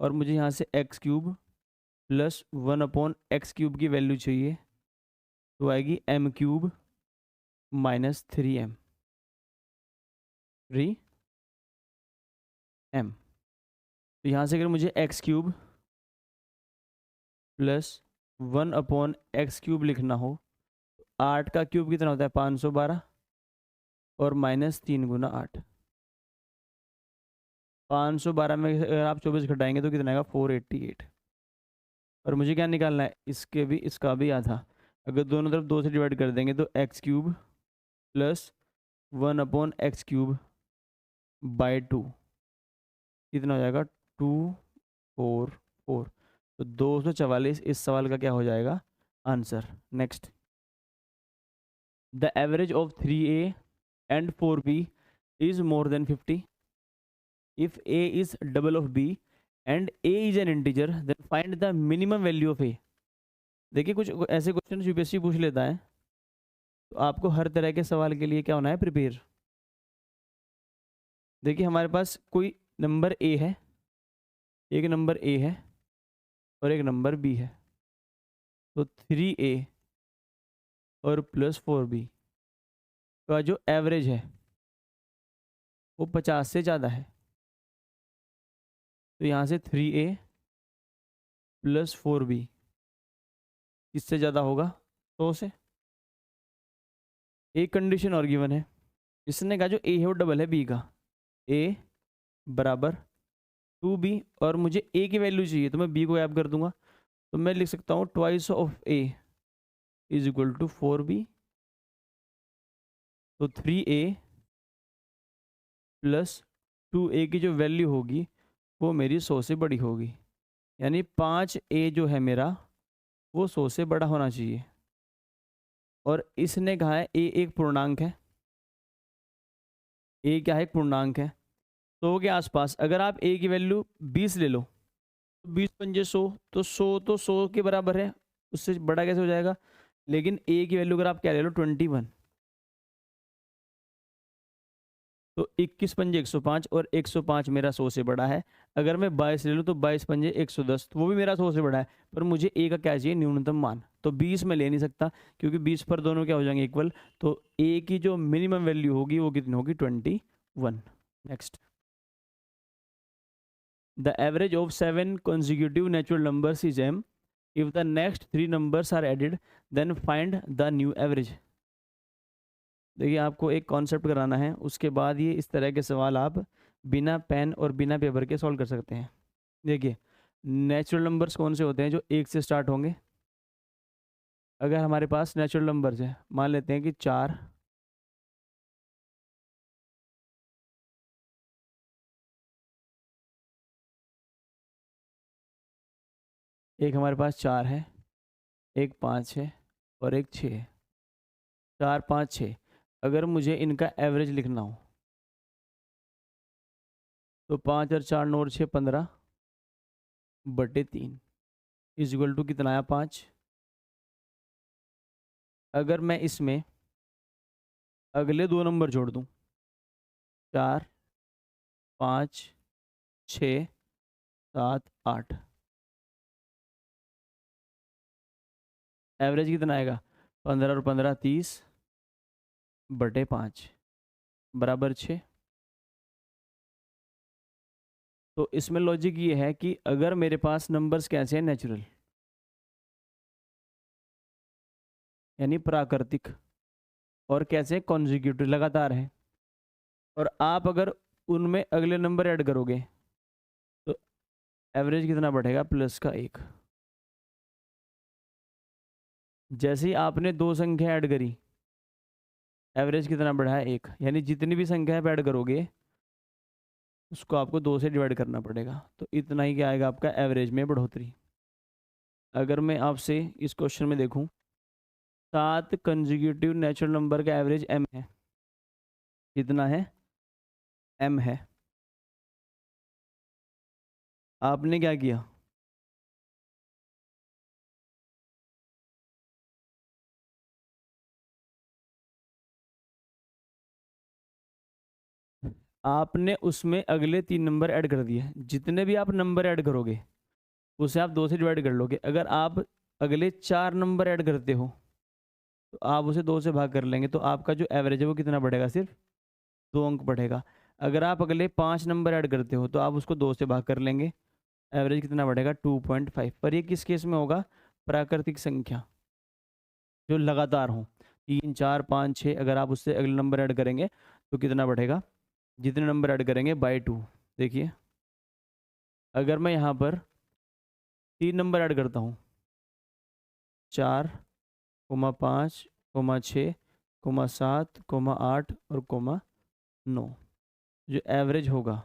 और मुझे यहाँ से x³ प्लस 1/x³ की वैल्यू चाहिए, तो आएगी m³ माइनस 3m। तो यहाँ से अगर मुझे x³ प्लस 1/x³ लिखना हो, 8 का क्यूब कितना होता है, 512, और माइनस 3 गुना 8। 512 में अगर आप 24 घटाएंगे तो कितना आएगा, 488। और मुझे क्या निकालना है, इसके भी इसका भी आधा। अगर दोनों तरफ 2 से डिवाइड कर देंगे तो x³ प्लस 1/x³ बाई 2 कितना हो जाएगा, 244। तो 244 इस सवाल का क्या हो जाएगा, answer. Next, the average of 3a and 4b is more than 50 if a is double of b and a is an integer, then find the minimum value of a। देखिए कुछ ऐसे क्वेश्चन यूपीएससी पूछ लेता है, तो आपको हर तरह के सवाल के लिए क्या होना है, प्रिपेयर। देखिए हमारे पास कोई नंबर a है, एक नंबर a है और एक नंबर b है, तो 3a और प्लस 4b का जो एवरेज है वो 50 से ज़्यादा है। तो यहाँ से 3a प्लस 4b किससे ज़्यादा होगा, 100 से। एक कंडीशन और गिवन है, इसने कहा जो a है वो डबल है b का, a बराबर 2b, और मुझे a की वैल्यू चाहिए तो मैं b को ऐड कर दूंगा। तो मैं लिख सकता हूँ twice of a is equal to 4b। तो 3a प्लस 2a की जो वैल्यू होगी वो मेरी 100 से बड़ी होगी, यानी 5a जो है मेरा वो 100 से बड़ा होना चाहिए। और इसने कहा है a एक पूर्णांक है, a क्या है, एक पूर्णांक है। 100 के आसपास अगर आप a की वैल्यू 20 ले लो, 20 पंजे 100, तो 100 तो 100 के बराबर है, उससे बड़ा कैसे हो जाएगा। लेकिन a की वैल्यू अगर आप क्या ले लो, 21, तो 21 पंजे 105, और 105 मेरा 100 से बड़ा है। अगर मैं 22 ले लूँ तो 22 पंजे 110, तो वो भी मेरा 100 से बड़ा है, पर मुझे a का क्या चाहिए, न्यूनतम मान। तो 20 में ले नहीं सकता, क्योंकि 20 पर दोनों क्या हो जाएंगे, इक्वल। तो a की जो मिनिमम वैल्यू होगी वो कितनी होगी, 21। Next, the average of 7 consecutive natural numbers is m। If the next 3 numbers are added then find the new average. देखिए आपको एक कॉन्सेप्ट कराना है, उसके बाद ये इस तरह के सवाल आप बिना पेन और बिना पेपर के सॉल्व कर सकते हैं। देखिए नेचुरल नंबर्स कौन से होते हैं जो एक से स्टार्ट होंगे। अगर हमारे पास नेचुरल नंबर्स है, मान लेते हैं कि 4, एक हमारे पास 4 है, एक 5 है और एक 6 है। 4 5 6, अगर मुझे इनका एवरेज लिखना हो तो 5 और 4 9 और 6 15/3 इज इक्वल टू कितना आया 5। अगर मैं इसमें अगले दो नंबर जोड़ दूं, 4 5 6 7 8, एवरेज कितना आएगा 15 और 15 30/5 बराबर 6। तो इसमें लॉजिक ये है कि अगर मेरे पास नंबर्स कैसे हैं नेचुरल यानी प्राकृतिक, और कैसे कॉन्जिक्यूटिव लगातार हैं, और आप अगर उनमें अगले नंबर ऐड करोगे तो एवरेज कितना बढ़ेगा +1। जैसे ही आपने दो संख्या ऐड करी, एवरेज कितना बढ़ा है 1। यानी जितनी भी संख्या आप ऐड करोगे उसको आपको 2 से डिवाइड करना पड़ेगा, तो इतना ही क्या आएगा आपका एवरेज में बढ़ोतरी। अगर मैं आपसे इस क्वेश्चन में देखूं, 7 कंजिक्यूटिव नेचुरल नंबर का एवरेज m है। कितना है m है। आपने क्या किया, आपने उसमें अगले 3 नंबर ऐड कर दिए। जितने भी आप नंबर ऐड करोगे उसे आप 2 से डिवाइड कर लोगे। अगर आप अगले 4 नंबर ऐड करते हो तो आप उसे 2 से भाग कर लेंगे, तो आपका जो एवरेज है वो कितना बढ़ेगा, सिर्फ 2 अंक बढ़ेगा। अगर आप अगले 5 नंबर ऐड करते हो तो आप उसको 2 से भाग कर लेंगे, एवरेज कितना बढ़ेगा 2.5। पर ये किस केस में होगा, प्राकृतिक संख्या जो लगातार हो, 3 4 5 6, अगर आप उससे अगले नंबर ऐड करेंगे तो कितना बढ़ेगा, जितने नंबर ऐड करेंगे /2। देखिए अगर मैं यहाँ पर 3 नंबर ऐड करता हूँ, 4 5 6 7 8 और 9, जो एवरेज होगा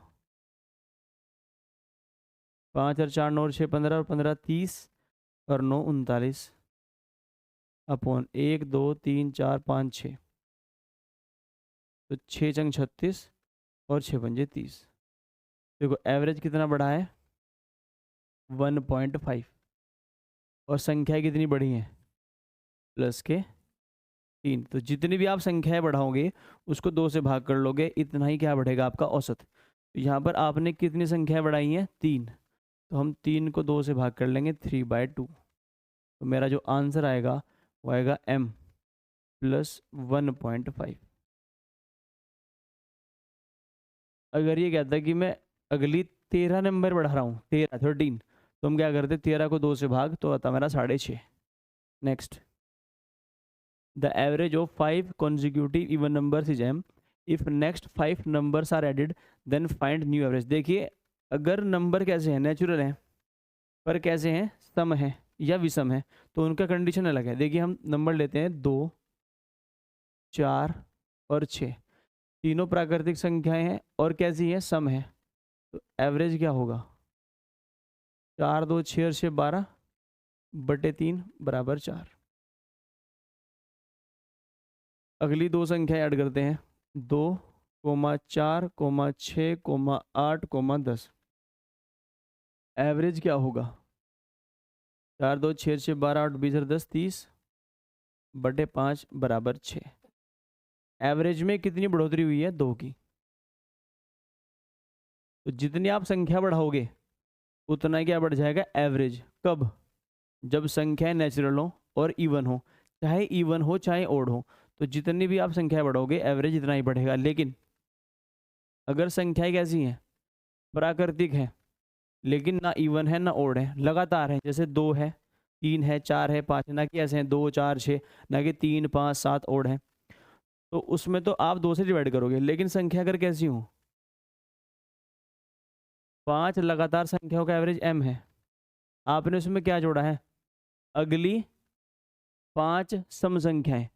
5 और 4 9 और 6 15 और 15 30 और 9 39 अपॉन 1 2 3 4 5 6, तो 6 चंग 36 और 6 पंजे 30। देखो एवरेज कितना बढ़ा है 1.5, और संख्या कितनी बढ़ी है +3। तो जितनी भी आप संख्याएं बढ़ाओगे उसको 2 से भाग कर लोगे, इतना ही क्या बढ़ेगा आपका औसत। तो यहाँ पर आपने कितनी संख्याएं बढ़ाई हैं 3, तो हम 3 को 2 से भाग कर लेंगे 3/2। तो मेरा जो आंसर आएगा वो आएगा m +1.5। अगर ये कहता है कि मैं अगली 13 नंबर बढ़ा रहा हूँ, 13 तो हम क्या करते, 13 को 2 से भाग तो आता मेरा 6.5। Next, the average of 5 consecutive even numbers is m, if next 5 numbers are added then find new average। देखिए अगर नंबर कैसे हैं, नेचुरल हैं पर कैसे हैं, सम है या विषम है, तो उनका कंडीशन अलग है। देखिए हम नंबर लेते हैं 2 4 और 6, तीनों प्राकृतिक संख्याएं हैं और कैसी हैं, सम है। तो एवरेज क्या होगा 4 2 6 और 6 12/3 बराबर 4। अगली दो संख्या ऐड करते हैं, 2 4 6 8 10, एवरेज क्या होगा 4 2 6 6 12 8 20 और 10 30/5 बराबर 6। एवरेज में कितनी बढ़ोतरी हुई है 2 की। तो जितनी आप संख्या बढ़ाओगे उतना क्या बढ़ जाएगा एवरेज। कब, जब संख्या नेचुरल हो और इवन हो, चाहे इवन हो चाहे ओड हो, तो जितनी भी आप संख्या बढ़ाओगे एवरेज इतना ही बढ़ेगा। लेकिन अगर संख्याएं कैसी हैं, प्राकृतिक है लेकिन ना इवन है ना ओड है, लगातार है, जैसे 2 है 3 है 4 है 5 है, ना कि ऐसे हैं 2 4 6, ना कि 3 5 7 ओड है, तो उसमें तो आप 2 से डिवाइड करोगे, लेकिन संख्या अगर कैसी हो, 5 लगातार संख्याओं का एवरेज m है, आपने उसमें क्या जोड़ा है, अगली 5 सम संख्याएं,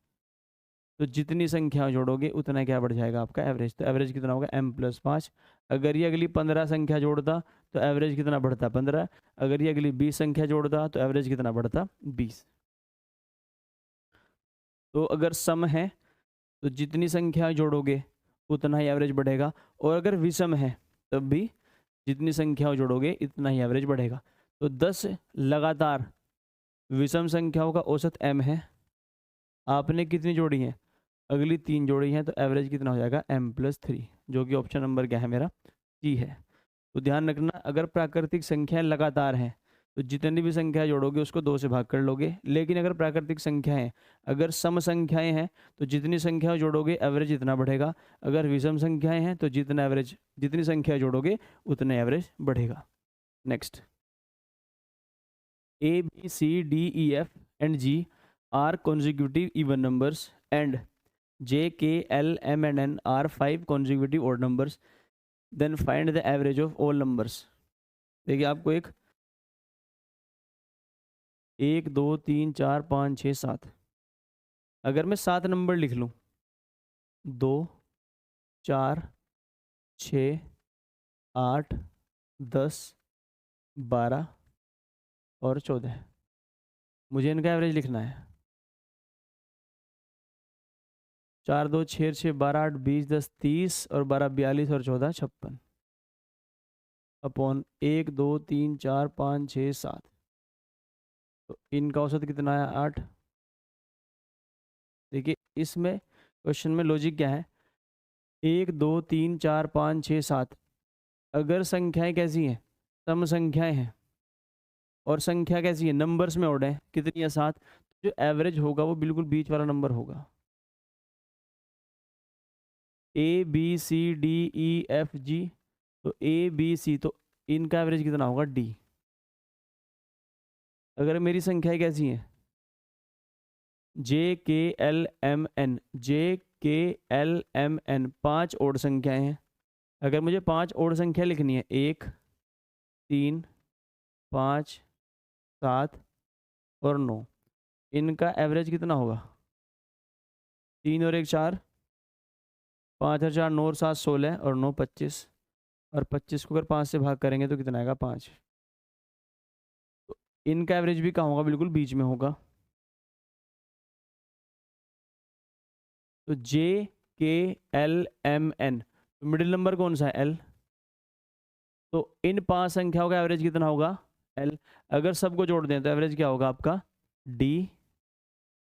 तो जितनी संख्या जोड़ोगे उतना क्या बढ़ जाएगा आपका एवरेज। तो एवरेज कितना होगा m+5। अगर ये अगली 15 संख्या जोड़ता तो एवरेज कितना बढ़ता 15। अगर ये अगली 20 संख्या जोड़ता तो एवरेज कितना बढ़ता 20। तो अगर सम है तो जितनी संख्या जोड़ोगे उतना ही एवरेज बढ़ेगा, और अगर विषम है तब भी जितनी संख्याओं जोड़ोगे इतना ही एवरेज बढ़ेगा। तो 10 लगातार विषम संख्याओं का औसत m है, आपने कितनी जोड़ी है, अगली 3 जोड़ी हैं, तो एवरेज कितना हो जाएगा m+3, जो कि ऑप्शन नंबर क्या है मेरा, सी है। तो ध्यान रखना, अगर प्राकृतिक संख्याएं लगातार हैं तो जितनी भी संख्या जोड़ोगे उसको 2 से भाग कर लोगे, लेकिन अगर प्राकृतिक संख्याएं अगर सम संख्याएं हैं तो जितनी संख्या जोड़ोगे एवरेज इतना बढ़ेगा, अगर विषम संख्याएं हैं तो जितनी संख्या जोड़ोगे उतने एवरेज बढ़ेगा। Next, A B C D E F and G are consecutive even numbers and J K L M and N are 5 consecutive odd numbers, then find the average of all numbers। देखिए आपको एक 1 2 3 4 5 6 7, अगर मैं 7 number लिख लूँ, 2 4 6 8 10 12 और 14, मुझे इनका एवरेज लिखना है। 4 2 6 6 12 8 20 10 30 और 12 42 और 14 56 अपॉन 1 2 3 4 5 6 7, तो इनका औसत कितना है 8। देखिए इसमें क्वेश्चन में लॉजिक क्या है, 1 2 3 4 5 6 7, अगर संख्याएं कैसी हैं, सम संख्याएं हैं, और संख्या कैसी है, नंबर्स में ऑर्डर है, कितनी है 7, जो एवरेज होगा वो बिल्कुल बीच वाला नंबर होगा। A B C D E F G, तो A B C, तो इनका एवरेज कितना होगा D। अगर मेरी संख्याएं कैसी हैं, JKLMN, JKLMN 5 ओड संख्याएं हैं, अगर मुझे 5 ओड संख्या लिखनी है, 1 3 5 7 और 9, इनका एवरेज कितना होगा, 3 और 1 4, 5 और 4 9 और 7 16 और 9 25, और 25 को अगर 5 से भाग करेंगे तो कितना आएगा 5। तो इनका एवरेज भी कहाँ होगा, बिल्कुल बीच में होगा। तो JKLMN, तो मिडिल नंबर कौन सा है, L, तो इन 5 संख्याओं का एवरेज कितना होगा L। अगर सबको जोड़ दें तो एवरेज क्या होगा आपका D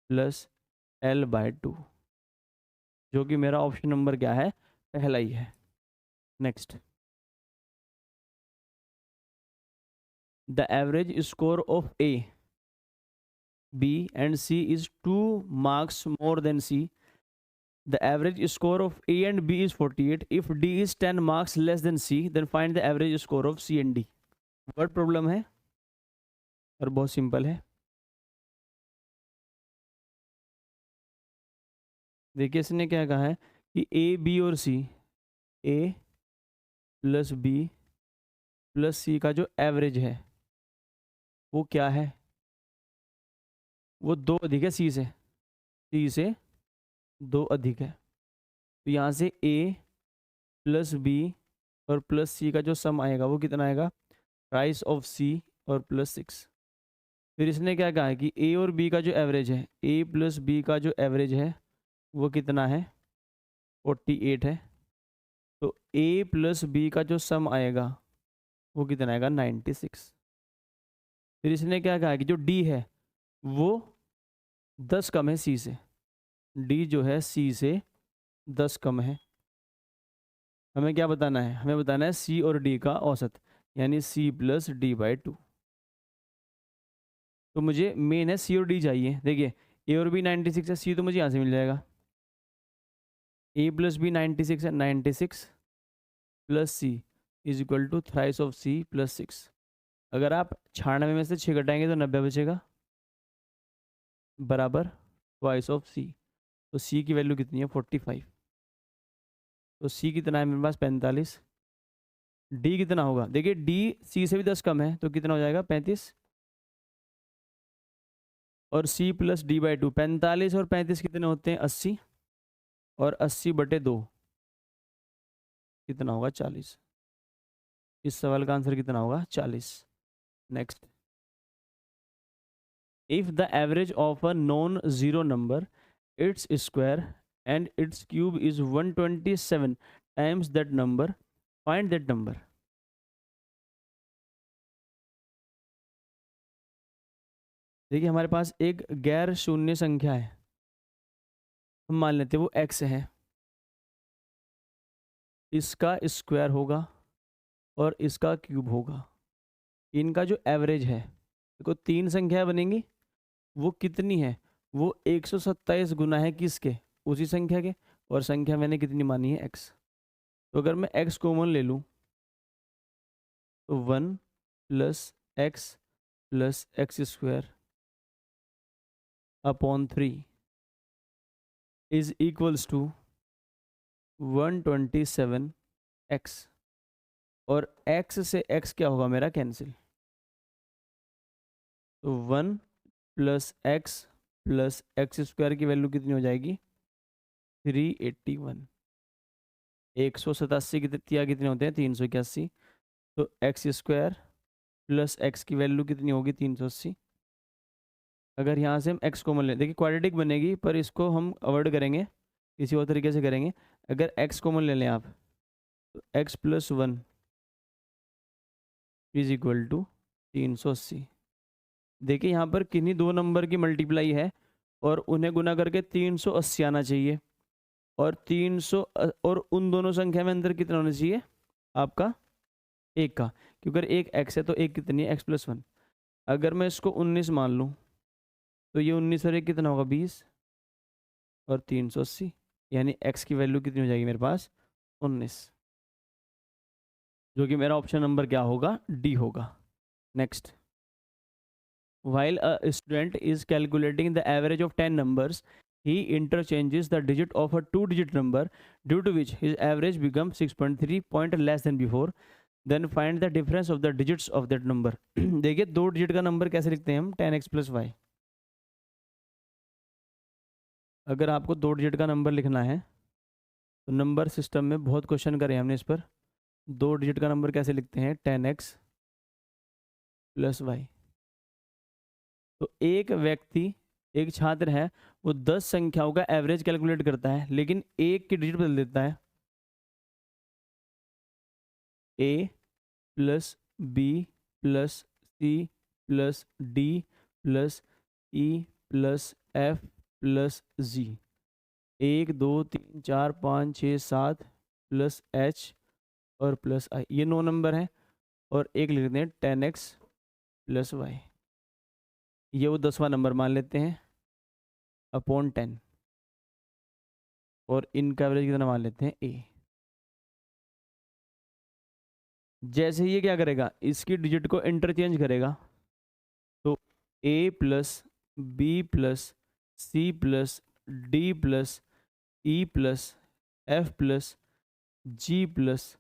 + L/2, जो कि मेरा ऑप्शन नंबर क्या है, पहला ही है। Next, the average score of A, B and C is 2 marks more than C। The average score of A and B is 48. If D is 10 marks less than C, then find the average score of C and D। Word problem है और बहुत simple है। देखिए इसने क्या कहा है कि A B और C, A + B + C का जो एवरेज है वो क्या है, वो 2 अधिक है C से 2 अधिक है। तो यहाँ से A + B और +C का जो सम आएगा वो कितना आएगा, प्राइस ऑफ C और +6। फिर इसने क्या कहा है कि A और B का जो एवरेज है, A + B का जो एवरेज है वो कितना है 48 है। तो A + B का जो सम आएगा वो कितना आएगा 96। फिर इसने क्या कहा कि जो D है वो 10 कम है C से, D जो है C से 10 कम है। हमें क्या बताना है, हमें बताना है C और D का औसत, यानी C + D/2। तो मुझे मेन है C और D चाहिए। देखिए A और B 96 है, C तो मुझे यहाँ से मिल जाएगा, A + B 96 है, 96 + C = थ्राइस ऑफ C + 6। अगर आप 96 में से 6 घटाएंगे तो 90 बचेगा, बराबर ट्वाइस ऑफ C। तो सी की वैल्यू कितनी है 45। तो सी कितना है मेरे पास 45। डी कितना होगा, देखिए डी सी से भी 10 कम है, तो कितना हो जाएगा 35। और सी प्लस डी बाई 2, 45 और 35 कितने होते हैं 80, और 80/2 कितना होगा 40। इस सवाल का आंसर कितना होगा 40। Next, if the average of a non zero number, its square and it's cube is 127 times that number, find that number. देखिए हमारे पास एक गैर शून्य संख्या है, हम मान लेते हैं वो x है, इसका स्क्वायर होगा और इसका क्यूब होगा। इनका जो एवरेज है, देखो तीन संख्या बनेंगी, वो कितनी है, वो 127 गुना है किसके, उसी संख्या के, और संख्या मैंने कितनी मानी है x। तो अगर मैं x कॉमन ले लूँ तो 1 plus x square upon 3 is equals to 127x, और x से x क्या होगा मेरा कैंसिल, तो 1 प्लस एक्स स्क्वायर की वैल्यू कितनी हो जाएगी 381। 187 की तिया कितने होते हैं 381, तो एक्स स्क्वायर प्लस एक्स की वैल्यू कितनी होगी 380। अगर यहाँ से हम x कॉमन लें, देखिए क्वाड्रेटिक बनेगी पर इसको हम अवॉइड करेंगे, किसी और तरीके से करेंगे। अगर x कॉमन ले लें आप, तो x plus 1 is equal to 380। देखिए यहाँ पर किन्हीं दो नंबर की मल्टीप्लाई है और उन्हें गुना करके 380 आना चाहिए, और 300 और उन दोनों संख्या में अंतर कितना होना चाहिए आपका एक का, क्योंकि अगर एक x है तो एक कितनी है x प्लस 1। अगर मैं इसको 19 मान लूँ तो ये 19 और एक कितना होगा 20 और 380, यानी x की वैल्यू कितनी हो जाएगी मेरे पास 19, जो कि मेरा ऑप्शन नंबर क्या होगा डी होगा। Next, while a student is calculating the average of 10 numbers, he interchanges the digit of a two-digit number, due to which his average becomes 6.3 point less than before. Then find the difference of the digits of that number. देखिए दो digit का number कैसे लिखते हैं हम 10x plus Y. अगर आपको दो डिजिट का नंबर लिखना है तो नंबर सिस्टम में बहुत क्वेश्चन करे हमने इस पर। दो डिजिट का नंबर कैसे लिखते हैं 10x प्लस वाई। तो एक व्यक्ति, एक छात्र है, वो 10 संख्याओं का एवरेज कैलकुलेट करता है, लेकिन एक की डिजिट बदल देता है। a plus B plus C plus D plus E plus F plus G, 1 2 3 4 5 6 7 plus H और प्लस आई, ये 9 नंबर हैं। और एक लिख देते हैं 10x प्लस वाई, ये वो 10वां नंबर मान लेते हैं अपॉन 10, और इनका एवरेज कितना मान लेते हैं a। जैसे ये क्या करेगा, इसकी डिजिट को इंटरचेंज करेगा, तो a plus B plus C plus D plus E plus F plus G plus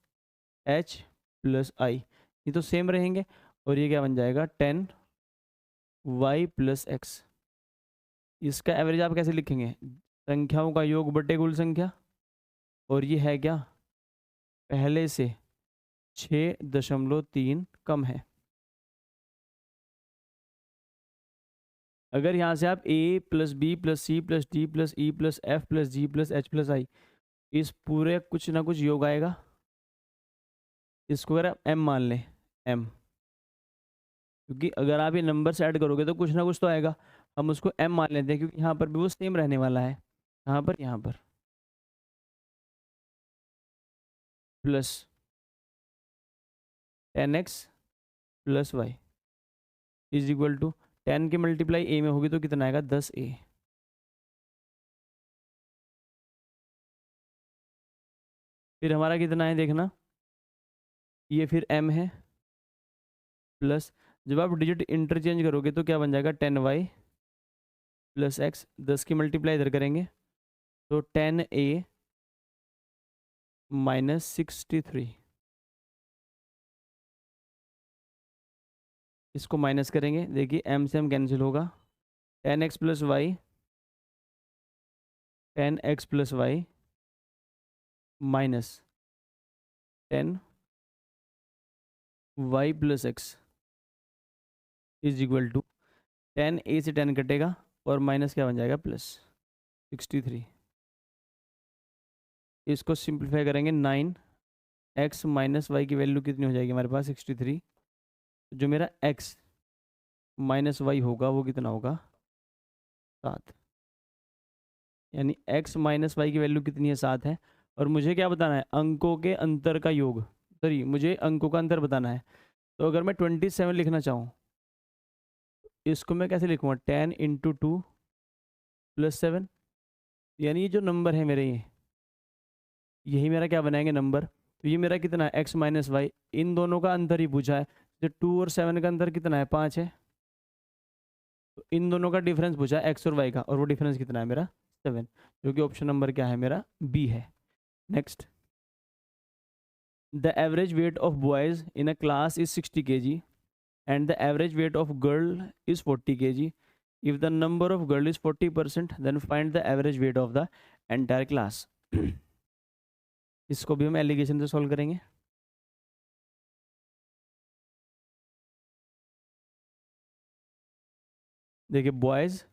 H plus I, ये तो सेम रहेंगे, और ये क्या बन जाएगा 10y प्लस एक्स। इसका एवरेज आप कैसे लिखेंगे, संख्याओं का योग बटे कुल संख्या, और ये है क्या पहले से 6.3 कम है। अगर यहाँ से आप a plus B plus C plus D plus E plus F plus G plus H plus I, इस पूरे कुछ ना कुछ योग आएगा। इसको अगर आप m मान लें m, क्योंकि अगर आप ये नंबर से ऐड करोगे तो कुछ ना कुछ तो आएगा, हम उसको m मान लेते हैं, क्योंकि यहाँ पर भी वो सेम रहने वाला है। यहाँ पर plus 10x plus Y is equal to 10 की मल्टीप्लाई a में होगी तो कितना आएगा 10a। फिर हमारा कितना है देखना, ये फिर m है प्लस, जब आप डिजिट इंटरचेंज करोगे तो क्या बन जाएगा 10y प्लस एक्स, 10 की मल्टीप्लाई इधर करेंगे तो 10A माइनस 63, इसको माइनस करेंगे। देखिए m से m कैंसिल होगा, 10x plus Y, 10x plus Y minus 10y plus X is equal to 10A से 10 कटेगा और माइनस क्या बन जाएगा, प्लस 63। इसको सिंप्लीफाई करेंगे, 9x माइनस वाई की वैल्यू कितनी हो जाएगी हमारे पास, 63। जो मेरा x माइनस वाई होगा वो कितना होगा, 7। यानी x माइनस वाई की वैल्यू कितनी है, 7 है। और मुझे क्या बताना है, अंकों के अंतर का योग, सॉरी मुझे अंकों का अंतर बताना है। तो अगर मैं 27 लिखना चाहूँ, इसको मैं कैसे लिखूँगा, 10 इंटू 2 प्लस 7, यानी ये जो नंबर है मेरे, ये यही मेरा क्या बनाएंगे, नंबर। तो ये मेरा कितना है, x माइनस वाई, इन दोनों का अंतर ही पूछा है। जो 2 और 7 का अंतर कितना है, 5 है। तो इन दोनों का डिफरेंस पूछा है x और y का, और वो डिफरेंस कितना है मेरा, 7, जो कि ऑप्शन नंबर क्या है मेरा, बी है। Next, the average weight of boys in a class is 60 kg and the average weight of girl is 40 kg. If the number of girl is 40%, then find the average weight of the entire class. इसको भी हम allegation से solve करेंगे। देखिए boys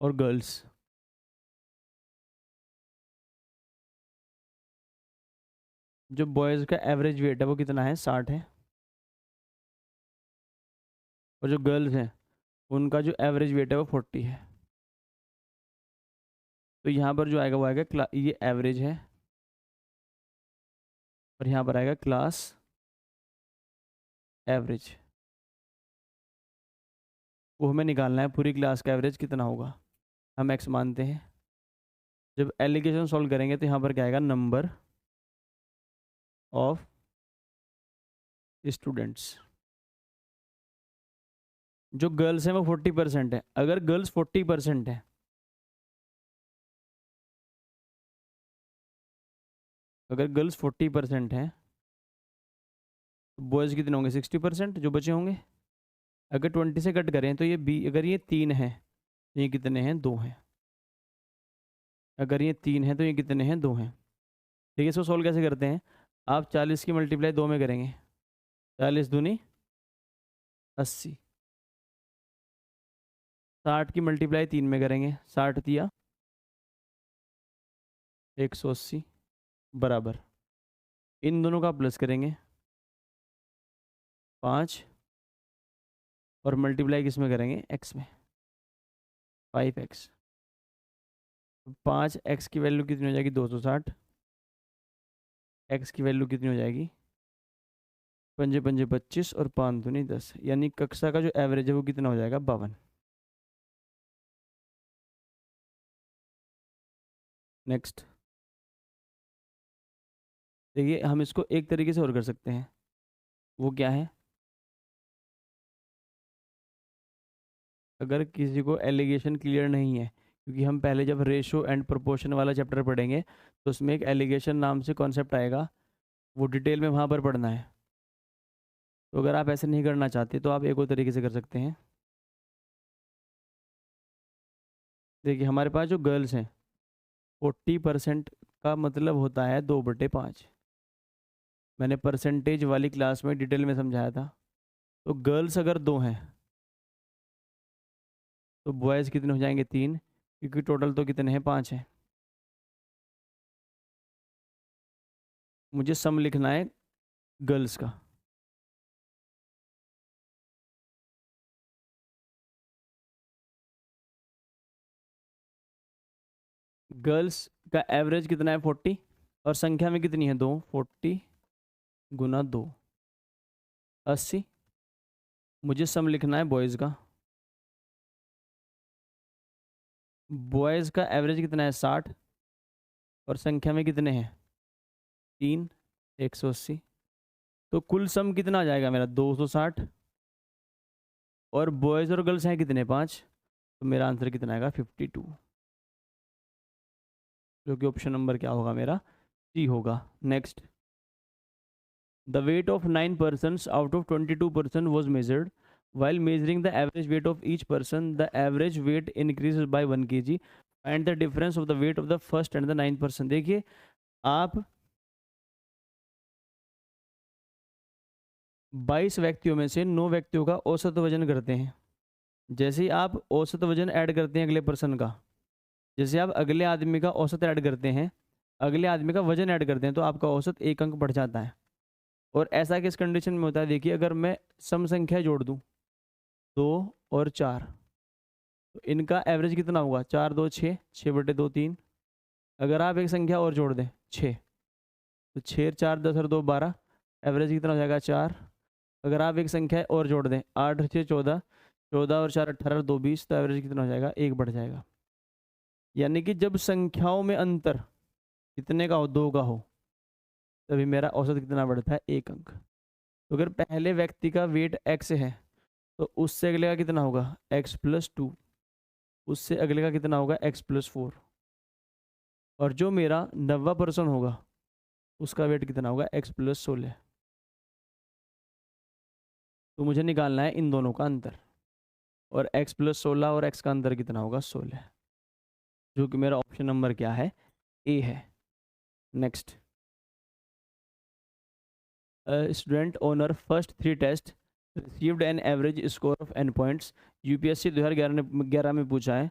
और girls, जो boys का average weight है वो कितना है, 60 है। और जो गर्ल्स हैं उनका जो एवरेज वेट है वो 40 है। तो यहाँ पर जो आएगा वो आएगा ये एवरेज है, और यहाँ पर आएगा क्लास एवरेज। वो हमें निकालना है, पूरी क्लास का एवरेज कितना होगा, हम एक्स मानते हैं। जब एलिगेशन सॉल्व करेंगे तो यहाँ पर क्या आएगा, नंबर ऑफ स्टूडेंट्स। जो गर्ल्स हैं वो 40% है। अगर गर्ल्स 40% है, अगर गर्ल्स 40% है तो बॉयज़ कितने होंगे, 60% जो बचे होंगे। अगर 20 से कट करें तो ये बी, अगर ये 3 है तो ये कितने हैं, 2 हैं। अगर ये 3 है तो ये कितने हैं, 2 हैं। ठीक है, इसको सोल्व कैसे करते हैं, आप 40 की मल्टीप्लाई 2 में करेंगे, 40 दूनी 80। 60 की मल्टीप्लाई 3 में करेंगे, 60 दिया 180, बराबर इन दोनों का प्लस करेंगे 5, और मल्टीप्लाई किस में करेंगे, x में, 5x। 5x की वैल्यू कितनी हो जाएगी, 260। x की वैल्यू कितनी हो जाएगी, 5 5 25 और 5 दूनी 10, यानी कक्षा का जो एवरेज है वो कितना हो जाएगा, 52। नेक्स्ट, देखिए हम इसको एक तरीके से और कर सकते हैं, वो क्या है, अगर किसी को एलिगेशन क्लियर नहीं है, क्योंकि हम पहले जब रेशो एंड प्रोपोर्शन वाला चैप्टर पढ़ेंगे तो उसमें एक एलिगेशन नाम से कॉन्सेप्ट आएगा, वो डिटेल में वहाँ पर पढ़ना है। तो अगर आप ऐसे नहीं करना चाहते तो आप एक और तरीके से कर सकते हैं। देखिए हमारे पास जो गर्ल्स हैं 40% का मतलब होता है 2/5। मैंने परसेंटेज वाली क्लास में डिटेल में समझाया था। तो गर्ल्स अगर 2 हैं तो बॉयज़ कितने हो जाएंगे, 3, क्योंकि टोटल तो कितने हैं, 5 हैं। मुझे सम लिखना है गर्ल्स का। गर्ल्स का एवरेज कितना है, 40, और संख्या में कितनी है, 2, 40 गुना 2 80। मुझे सम लिखना है बॉयज़ का। बॉयज़ का एवरेज कितना है, 60, और संख्या में कितने हैं, 3, 180। तो कुल सम कितना आ जाएगा मेरा, 260। और बॉयज़ और गर्ल्स हैं कितने, 5। तो मेरा आंसर कितना आएगा 52, जो कि ऑप्शन नंबर क्या होगा मेरा सी होगा। Next, the weight of 9 persons out of 22 person was measured. While measuring the average weight of each person, the average weight increases by 1 kg. Find the difference of the weight of the first and the 9th person. देखिए आप 22 व्यक्तियों में से 9 व्यक्तियों का औसत वजन करते हैं। जैसे ही आप औसत वजन ऐड करते हैं अगले पर्सन का, जैसे आप अगले आदमी का औसत ऐड करते हैं, अगले आदमी का वजन ऐड करते हैं, तो आपका औसत 1 अंक बढ़ जाता है। और ऐसा किस कंडीशन में होता है, देखिए अगर मैं सम संख्या जोड़ दूं 2 और 4, तो इनका एवरेज कितना होगा, 4 2 6, 6/2 3। अगर आप एक संख्या और जोड़ दें 6, तो 6 4 10 और 2 12, एवरेज कितना हो जाएगा 4। अगर आप एक संख्या और जोड़ दें 8 6 14, 14 और 4 18 और 2 20, तो एवरेज कितना हो जाएगा 1 बढ़ जाएगा। यानी कि जब संख्याओं में अंतर कितने का हो, 2 का हो, तभी मेरा औसत कितना बढ़ता है 1 अंक। तो अगर पहले व्यक्ति का वेट x है, तो उससे अगले का कितना होगा x+2, उससे अगले का कितना होगा x+4, और जो मेरा 90वां पर्सन होगा उसका वेट कितना होगा x+16। तो मुझे निकालना है इन दोनों का अंतर, और x+16 और x का अंतर कितना होगा 16, जो कि मेरा ऑप्शन नंबर क्या है ए है। Next, student on her first 3 test received an average score of n points. UPSC 2011 में पूछा है,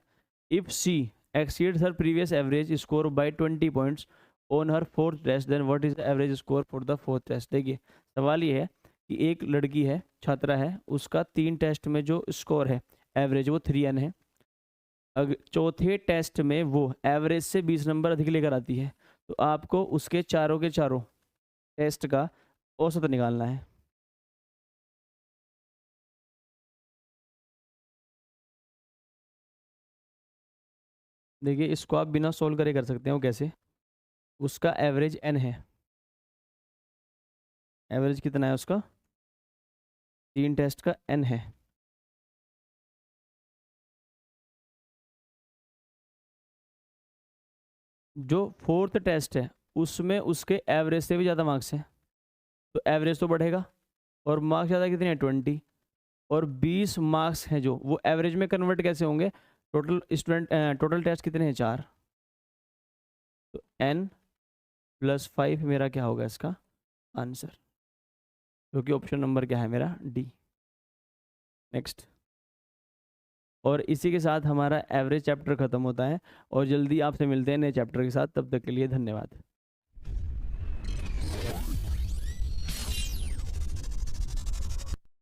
if she exceeds her previous average score by 20 points on her 4th test, then what is the average score for the 4th test। देखिए सवाल ये है कि एक लड़की है, छात्रा है, उसका 3 टेस्ट में जो स्कोर है एवरेज वो 3n है। अगर चौथे टेस्ट में वो एवरेज से 20 नंबर अधिक लेकर आती है, तो आपको उसके चारों के चारों टेस्ट का औसत निकालना है। देखिए इसको आप बिना सोल्व करे कर सकते हो। कैसे, उसका एवरेज n है, एवरेज कितना है उसका 3 टेस्ट का n है, जो 4th टेस्ट है उसमें उसके एवरेज से भी ज़्यादा मार्क्स हैं, तो एवरेज तो बढ़ेगा, और मार्क्स ज़्यादा कितने हैं 20, और 20 मार्क्स हैं जो वो एवरेज में कन्वर्ट कैसे होंगे, टोटल टेस्ट कितने हैं 4, तो n+5 मेरा क्या होगा इसका आंसर, जो कि ऑप्शन नंबर क्या है मेरा डी। नेक्स्ट, और इसी के साथ हमारा एवरेज चैप्टर ख़त्म होता है, और जल्दी आपसे मिलते हैं नए चैप्टर के साथ। तब तक के लिए धन्यवाद।